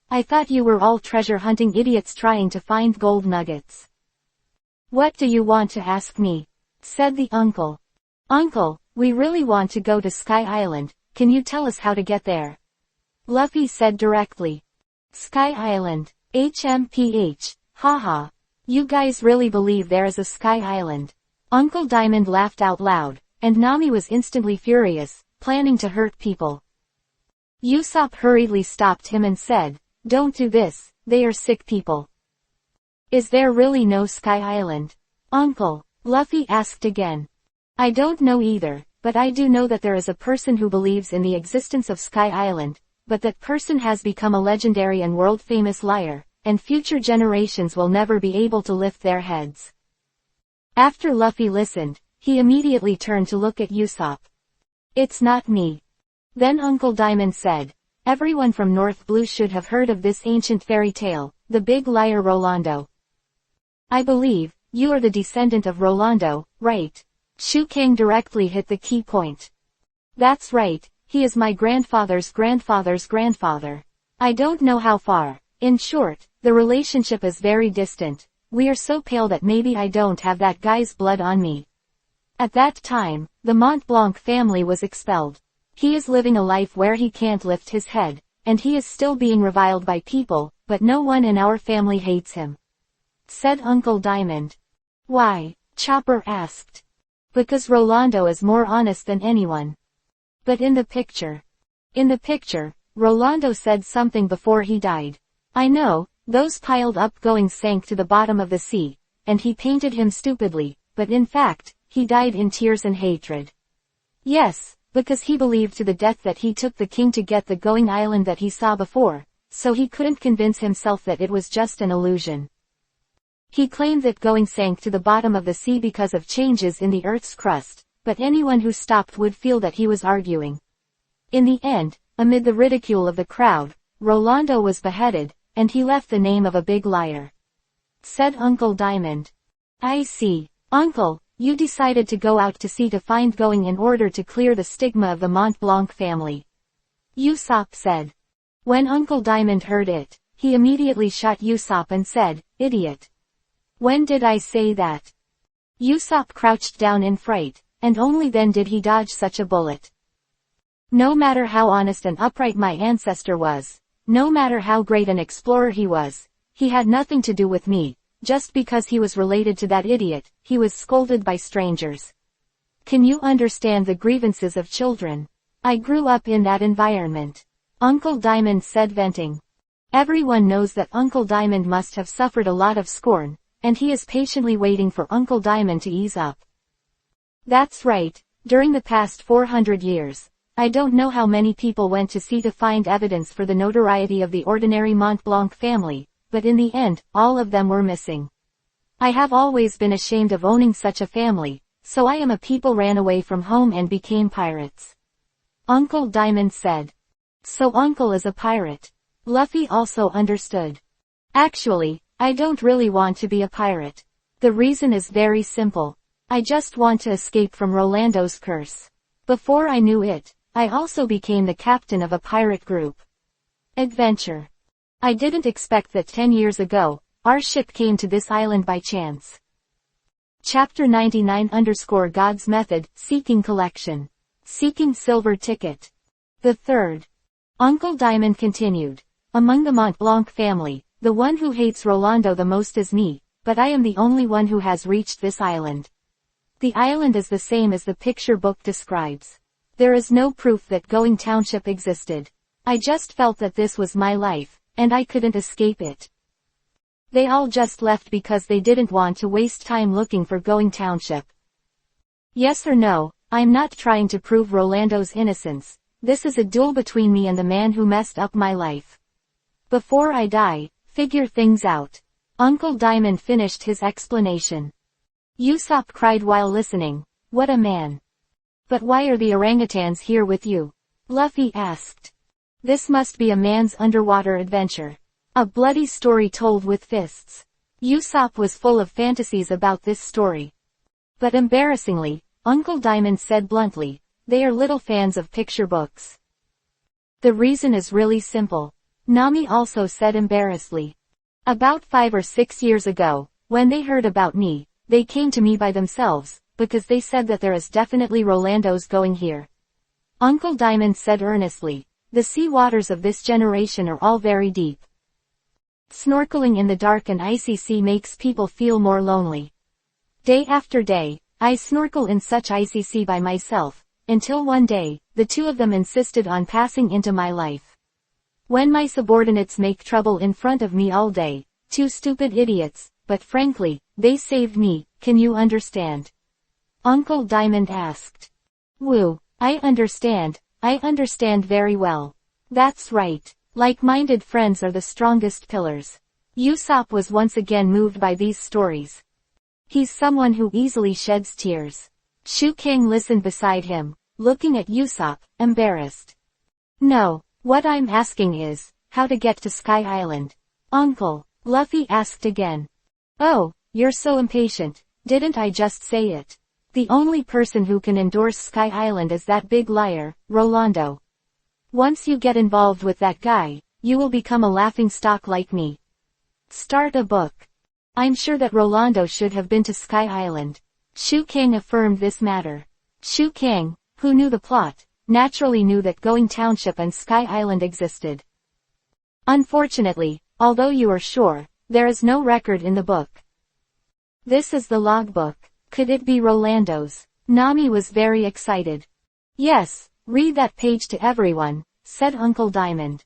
I thought you were all treasure-hunting idiots trying to find gold nuggets. What do you want to ask me? Said the uncle. Uncle, we really want to go to Sky Island, can you tell us how to get there? Luffy said directly. Sky Island. HMPH. Haha. You guys really believe there is a sky island? Uncle Diamond laughed out loud, and Nami was instantly furious, planning to hurt people. Usopp hurriedly stopped him and said, "Don't do this, they are sick people." "Is there really no sky island, Uncle?" Luffy asked again. "I don't know either, but I do know that there is a person who believes in the existence of Sky Island, but that person has become a legendary and world-famous liar, and future generations will never be able to lift their heads." After Luffy listened, he immediately turned to look at Usopp. "It's not me." Then Uncle Diamond said, "Everyone from North Blue should have heard of this ancient fairy tale, the big liar Rolando. I believe, you are the descendant of Rolando, right?" Shu King directly hit the key point. "That's right, he is my grandfather's grandfather's grandfather. I don't know how far. In short, the relationship is very distant. We are so pale that maybe I don't have that guy's blood on me." At that time, the Mont Blanc family was expelled. He is living a life where he can't lift his head, and he is still being reviled by people, but no one in our family hates him," said Uncle Diamond. "Why?" Chopper asked. "Because Rolando is more honest than anyone." "But in the picture, Rolando said something before he died." "I know, those piled up goings sank to the bottom of the sea, and he painted him stupidly, but in fact, he died in tears and hatred." "Yes, because he believed to the death that he took the king to get the going island that he saw before, so he couldn't convince himself that it was just an illusion. He claimed that going sank to the bottom of the sea because of changes in the Earth's crust, but anyone who stopped would feel that he was arguing. In the end, amid the ridicule of the crowd, Rolando was beheaded, and he left the name of a big liar," said Uncle Diamond. "I see. Uncle, you decided to go out to sea to find going in order to clear the stigma of the Mont Blanc family," Usopp said. When Uncle Diamond heard it, he immediately shot Usopp and said, "Idiot. When did I say that?" Usopp crouched down in fright, and only then did he dodge such a bullet. "No matter how honest and upright my ancestor was, no matter how great an explorer he was, he had nothing to do with me. Just because he was related to that idiot, he was scolded by strangers. Can you understand the grievances of children? I grew up in that environment," Uncle Diamond said, venting. Everyone knows that Uncle Diamond must have suffered a lot of scorn, and he is patiently waiting for Uncle Diamond to ease up. "That's right, during the past 400 years, I don't know how many people went to sea to find evidence for the notoriety of the ordinary Mont Blanc family, but in the end, all of them were missing. I have always been ashamed of owning such a family, so I am a people ran away from home and became pirates," Uncle Diamond said. "So Uncle is a pirate." Luffy also understood. "Actually, I don't really want to be a pirate. The reason is very simple. I just want to escape from Rolando's curse. Before I knew it, I also became the captain of a pirate group. Adventure. I didn't expect that 10 years ago, our ship came to this island by chance." Chapter 99_God's Method, Seeking Collection. Seeking Silver Ticket. The third. Uncle Diamond continued. "Among the Mont Blanc family, the one who hates Rolando the most is me, but I am the only one who has reached this island. The island is the same as the picture book describes. There is no proof that Going Township existed. I just felt that this was my life, and I couldn't escape it. They all just left because they didn't want to waste time looking for Going Township. Yes or no, I'm not trying to prove Rolando's innocence. This is a duel between me and the man who messed up my life. Before I die, figure things out." Uncle Diamond finished his explanation. Usopp cried while listening, "What a man. But why are the orangutans here with you?" Luffy asked. "This must be a man's underwater adventure. A bloody story told with fists." Usopp was full of fantasies about this story. But embarrassingly, Uncle Diamond said bluntly, "They are little fans of picture books." "The reason is really simple," Nami also said embarrassedly. "About 5 or 6 years ago, when they heard about me, they came to me by themselves, because they said that there is definitely Rolando's going here." Uncle Diamond said earnestly, "The sea waters of this generation are all very deep. Snorkeling in the dark and icy sea makes people feel more lonely. Day after day, I snorkel in such icy sea by myself, until one day, the two of them insisted on passing into my life. When my subordinates make trouble in front of me all day, two stupid idiots, but frankly, they saved me, can you understand? Uncle Diamond asked. Woo, I understand very well. That's right. Like-minded friends are the strongest pillars. Usopp was once again moved by these stories. He's someone who easily sheds tears. Shu King listened beside him, looking at Usopp, embarrassed. No, what I'm asking is, how to get to Sky Island. Uncle, Luffy asked again. Oh, you're so impatient, didn't I just say it? The only person who can endorse Sky Island is that big liar, Rolando. Once you get involved with that guy, you will become a laughingstock like me. Start a book. I'm sure that Rolando should have been to Sky Island. Shu King affirmed this matter. Shu King, who knew the plot, naturally knew that Going Township and Sky Island existed. Unfortunately, although you are sure, there is no record in the book. This is the logbook. Could it be Rolando's? Nami was very excited. Yes, read that page to everyone, said Uncle Diamond.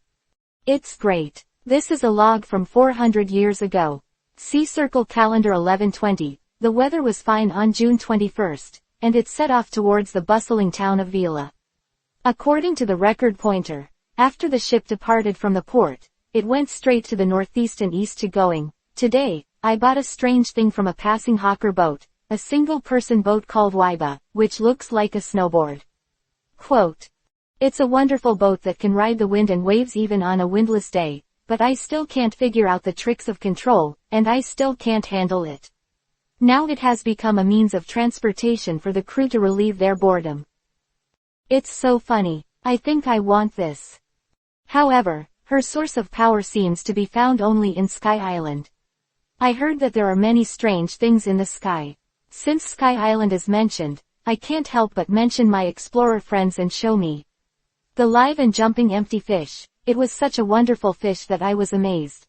It's great. This is a log from 400 years ago. See Circle Calendar 1120, the weather was fine on June 21st, and it set off towards the bustling town of Vila. According to the record pointer, after the ship departed from the port, it went straight to the northeast and east to going. Today, I bought a strange thing from a passing hawker boat, a single-person boat called Waiba, which looks like a snowboard. Quote. It's a wonderful boat that can ride the wind and waves even on a windless day, but I still can't figure out the tricks of control, and I still can't handle it. Now it has become a means of transportation for the crew to relieve their boredom. It's so funny. I think I want this. However, her source of power seems to be found only in Sky Island. I heard that there are many strange things in the sky. Since Sky Island is mentioned, I can't help but mention my explorer friends and show me. The live and jumping empty fish. It was such a wonderful fish that I was amazed.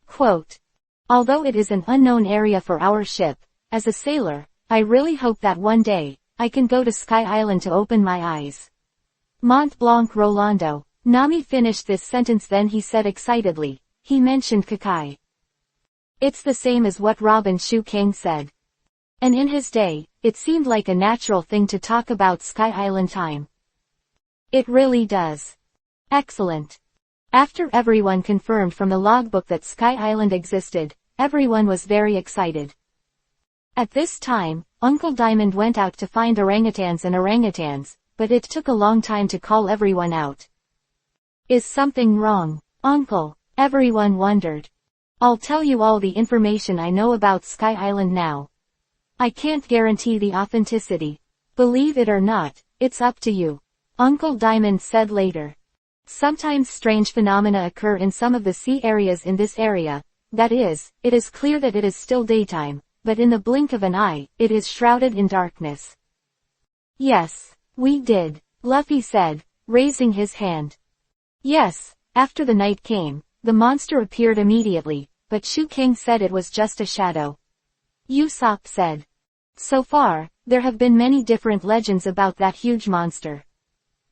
Quote. Although it is an unknown area for our ship, as a sailor, I really hope that one day, I can go to Sky Island to open my eyes. Mont Blanc Rolando. Nami finished this sentence, then he said excitedly, he mentioned Kakai. It's the same as what Robin Shu King said. And in his day, it seemed like a natural thing to talk about Sky Island time. It really does. Excellent. After everyone confirmed from the logbook that Sky Island existed, everyone was very excited. At this time, Uncle Diamond went out to find orangutans, but it took a long time to call everyone out. Is something wrong, Uncle? Everyone wondered. I'll tell you all the information I know about Sky Island now. I can't guarantee the authenticity. Believe it or not, it's up to you. Uncle Diamond said later. Sometimes strange phenomena occur in some of the sea areas in this area. That is, it is clear that it is still daytime, but in the blink of an eye, it is shrouded in darkness. Yes, we did, Luffy said, raising his hand. Yes, after the night came, the monster appeared immediately, but Shu King said it was just a shadow. Usopp said. So far, there have been many different legends about that huge monster.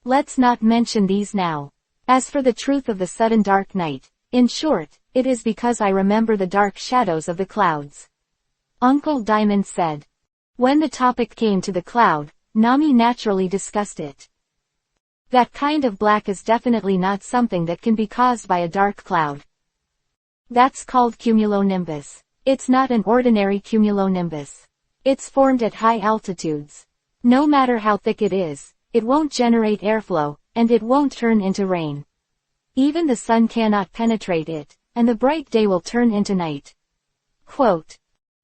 Let's not mention these now. As for the truth of the sudden dark night, in short, it is because I remember the dark shadows of the clouds. Uncle Diamond said. When the topic came to the cloud, Nami naturally discussed it. That kind of black is definitely not something that can be caused by a dark cloud. That's called cumulonimbus. It's not an ordinary cumulonimbus. It's formed at high altitudes. No matter how thick it is, it won't generate airflow, and it won't turn into rain. Even the sun cannot penetrate it, and the bright day will turn into night. Quote.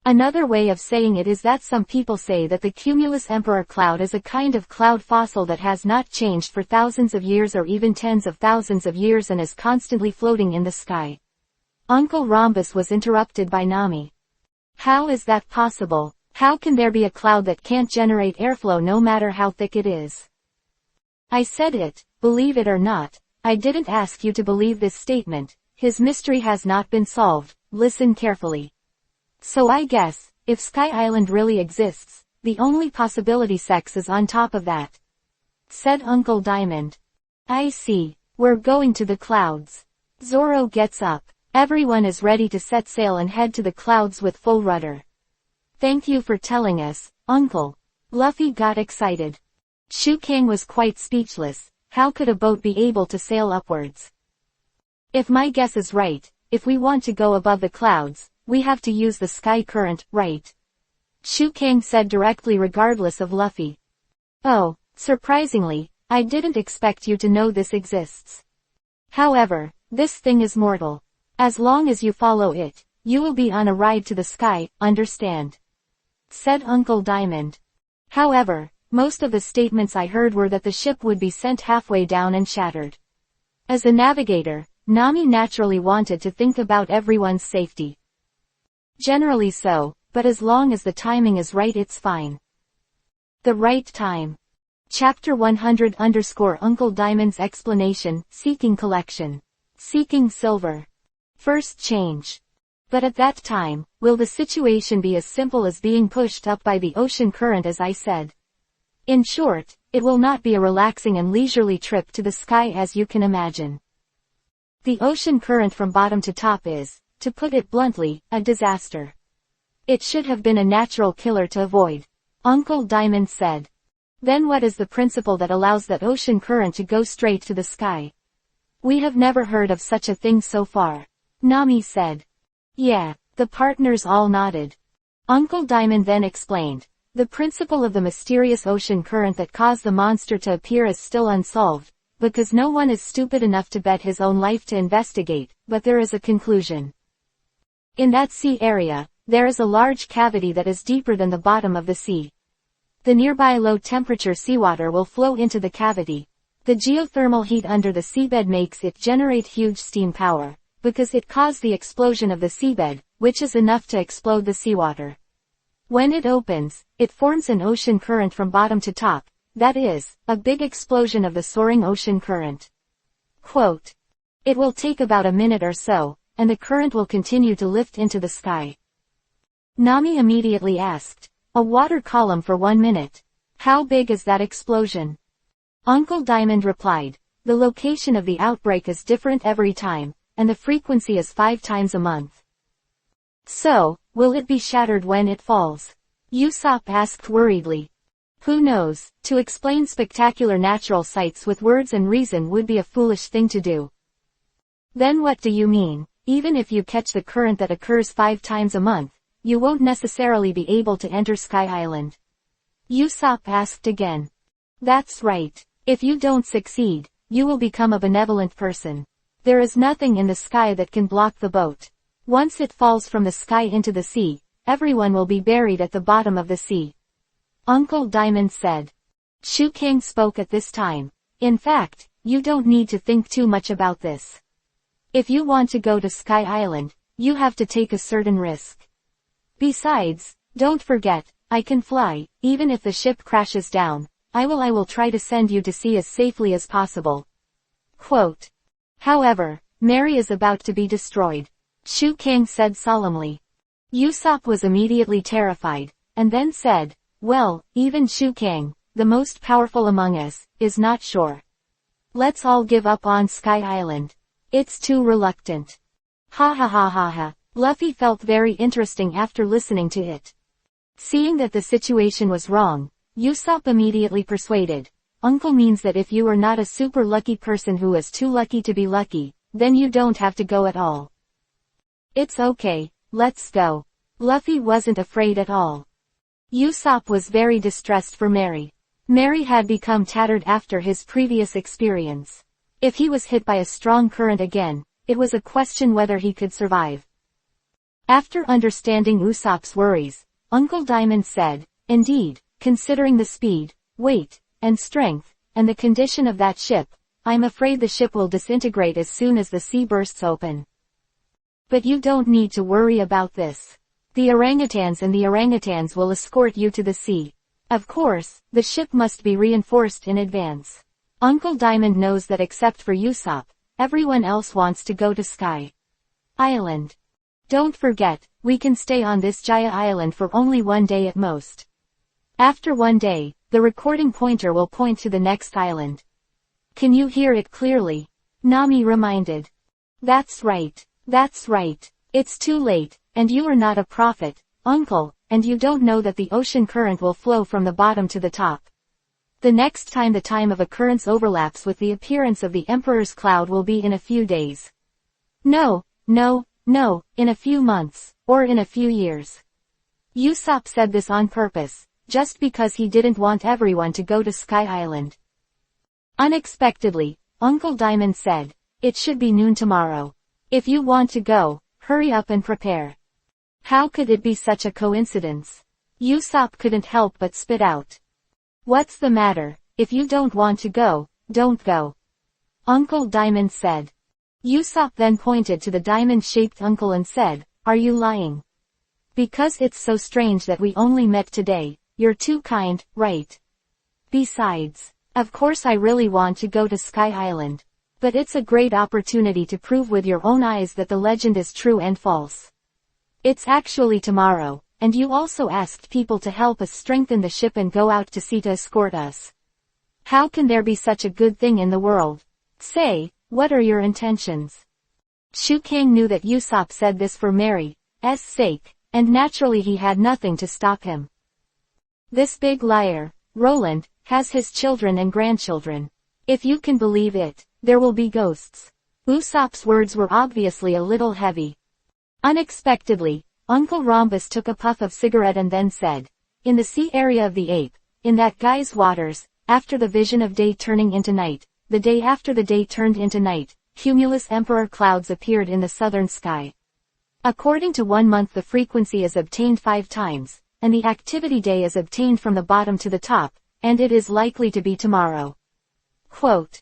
Another way of saying it is that some people say that the cumulus emperor cloud is a kind of cloud fossil that has not changed for thousands of years or even tens of thousands of years and is constantly floating in the sky. Uncle Rhombus was interrupted by Nami. How is that possible? How can there be a cloud that can't generate airflow no matter how thick it is? I said it, believe it or not, I didn't ask you to believe this statement, his mystery has not been solved, listen carefully. So I guess, if Sky Island really exists, the only possibility sex is on top of that. Said Uncle Diamond. I see, we're going to the clouds. Zoro gets up. Everyone is ready to set sail and head to the clouds with full rudder. Thank you for telling us, Uncle. Luffy got excited. Shu King was quite speechless. How could a boat be able to sail upwards? If my guess is right, if we want to go above the clouds, we have to use the sky current, right? Shu King said directly regardless of Luffy. Oh, surprisingly, I didn't expect you to know this exists. However, this thing is mortal. As long as you follow it, you will be on a ride to the sky, understand? Said Uncle Diamond. However, most of the statements I heard were that the ship would be sent halfway down and shattered. As a navigator, Nami naturally wanted to think about everyone's safety. Generally so, but as long as the timing is right it's fine. The right time. Chapter 100 _ Uncle Diamond's explanation, Seeking Collection. Seeking silver. First change. But at that time, will the situation be as simple as being pushed up by the ocean current as I said? In short, it will not be a relaxing and leisurely trip to the sky as you can imagine. The ocean current from bottom to top is, to put it bluntly, a disaster. It should have been a natural killer to avoid. Uncle Diamond said. Then what is the principle that allows that ocean current to go straight to the sky? We have never heard of such a thing so far. Nami said. Yeah, the partners all nodded. Uncle Diamond then explained. The principle of the mysterious ocean current that caused the monster to appear is still unsolved, because no one is stupid enough to bet his own life to investigate, but there is a conclusion. In that sea area, there is a large cavity that is deeper than the bottom of the sea. The nearby low-temperature seawater will flow into the cavity. The geothermal heat under the seabed makes it generate huge steam power, because it caused the explosion of the seabed, which is enough to explode the seawater. When it opens, it forms an ocean current from bottom to top, that is, a big explosion of the soaring ocean current. Quote. It will take about a minute or so, and the current will continue to lift into the sky. Nami immediately asked, a water column for 1 minute. How big is that explosion? Uncle Diamond replied, the location of the outbreak is different every time, and the frequency is 5 times a month. So, will it be shattered when it falls? Usopp asked worriedly. Who knows, to explain spectacular natural sights with words and reason would be a foolish thing to do. Then what do you mean? Even if you catch the current that occurs 5 times a month, you won't necessarily be able to enter Sky Island. Usopp asked again. That's right. If you don't succeed, you will become a benevolent person. There is nothing in the sky that can block the boat. Once it falls from the sky into the sea, everyone will be buried at the bottom of the sea. Uncle Diamond said. Shu King spoke at this time. In fact, you don't need to think too much about this. If you want to go to Sky Island, you have to take a certain risk. Besides, don't forget, I can fly, even if the ship crashes down. I will try to send you to sea as safely as possible. Quote. However, Mary is about to be destroyed. Shu King said solemnly. Usopp was immediately terrified, and then said, well, even Shu King, the most powerful among us, is not sure. Let's all give up on Sky Island. It's too reluctant. Ha ha ha ha ha. Luffy felt very interesting after listening to it. Seeing that the situation was wrong, Usopp immediately persuaded. Uncle means that if you are not a super lucky person who is too lucky to be lucky, then you don't have to go at all. It's okay, let's go. Luffy wasn't afraid at all. Usopp was very distressed for Mary. Mary had become tattered after his previous experience. If he was hit by a strong current again, it was a question whether he could survive. After understanding Usopp's worries, Uncle Diamond said, indeed, considering the speed, weight, and strength, and the condition of that ship, I'm afraid the ship will disintegrate as soon as the sea bursts open. But you don't need to worry about this. The orangutans will escort you to the sea. Of course, the ship must be reinforced in advance. Uncle Diamond knows that except for Usopp, Everyone else wants to go to Sky Island. Don't forget, we can stay on this Jaya Island for only 1 day at most. After 1 day, the recording pointer will point to the next island. Can you hear it clearly? Nami reminded. That's right. That's right. It's too late, and you are not a prophet, uncle, and you don't know that the ocean current will flow from the bottom to the top. The next time the time of occurrence overlaps with the appearance of the Emperor's cloud will be in a few days. No, in a few months, or in a few years. Usopp said this on purpose, just because he didn't want everyone to go to Sky Island. Unexpectedly, Uncle Diamond said, "It should be noon tomorrow. If you want to go, hurry up and prepare." How could it be such a coincidence? Usopp couldn't help but spit out. "What's the matter? If you don't want to go, don't go," Uncle Diamond said. Usopp then pointed to the diamond-shaped uncle and said, "Are you lying? Because it's so strange that we only met today, you're too kind, right? Besides, of course I really want to go to Sky Island. But it's a great opportunity to prove with your own eyes that the legend is true and false. It's actually tomorrow, and you also asked people to help us strengthen the ship and go out to sea to escort us. How can there be such a good thing in the world? Say, what are your intentions?" Shu Kang knew that Usopp said this for Mary's sake, and naturally he had nothing to stop him. This big liar, Roland, has his children and grandchildren. If you can believe it, there will be ghosts. Usopp's words were obviously a little heavy. Unexpectedly, Uncle Rhombus took a puff of cigarette and then said, "In the sea area of the ape, in that guy's waters, after the vision of day turning into night, the day after the day turned into night, cumulus emperor clouds appeared in the southern sky. According to 1 month the frequency is obtained 5 times, and the activity day is obtained from the bottom to the top, and it is likely to be tomorrow." Quote.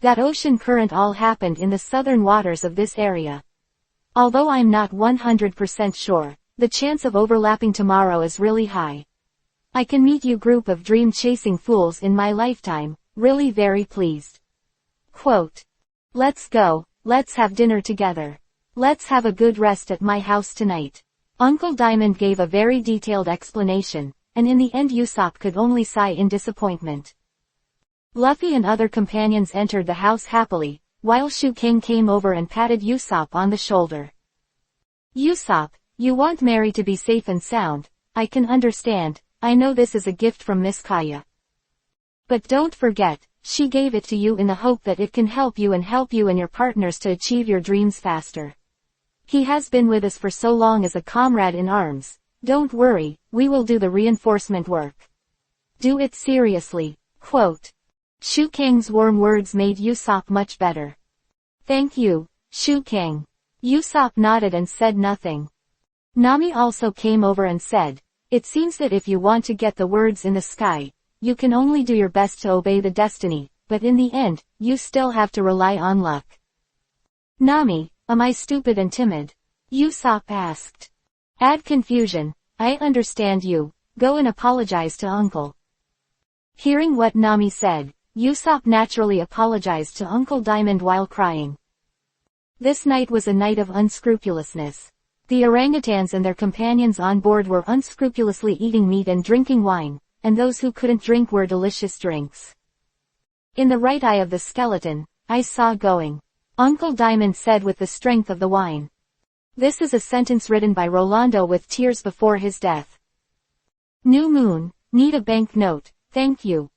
That ocean current all happened in the southern waters of this area. Although I'm not 100% sure, the chance of overlapping tomorrow is really high. I can meet you group of dream-chasing fools in my lifetime, really very pleased. Quote. Let's go, let's have dinner together. Let's have a good rest at my house tonight. Uncle Diamond gave a very detailed explanation, and in the end Usopp could only sigh in disappointment. Luffy and other companions entered the house happily, while Shu King came over and patted Usopp on the shoulder. "Usopp, you want Mary to be safe and sound, I can understand, I know this is a gift from Miss Kaya. But don't forget, she gave it to you in the hope that it can help you and your partners to achieve your dreams faster. He has been with us for so long as a comrade in arms. Don't worry, we will do the reinforcement work. Do it seriously." Quote. Shu Kang's warm words made Usopp much better. "Thank you, Shu Kang." Usopp nodded and said nothing. Nami also came over and said, "It seems that if you want to get the words in the sky, you can only do your best to obey the destiny, but in the end, you still have to rely on luck." "Nami, am I stupid and timid?" Usopp asked. "Add confusion, I understand you, go and apologize to Uncle." Hearing what Nami said, Usopp naturally apologized to Uncle Diamond while crying. This night was a night of unscrupulousness. The orangutans and their companions on board were unscrupulously eating meat and drinking wine, and those who couldn't drink were delicious drinks. "In the right eye of the skeleton, I saw going," Uncle Diamond said with the strength of the wine. This is a sentence written by Rolando with tears before his death. "New moon, need a bank note, thank you."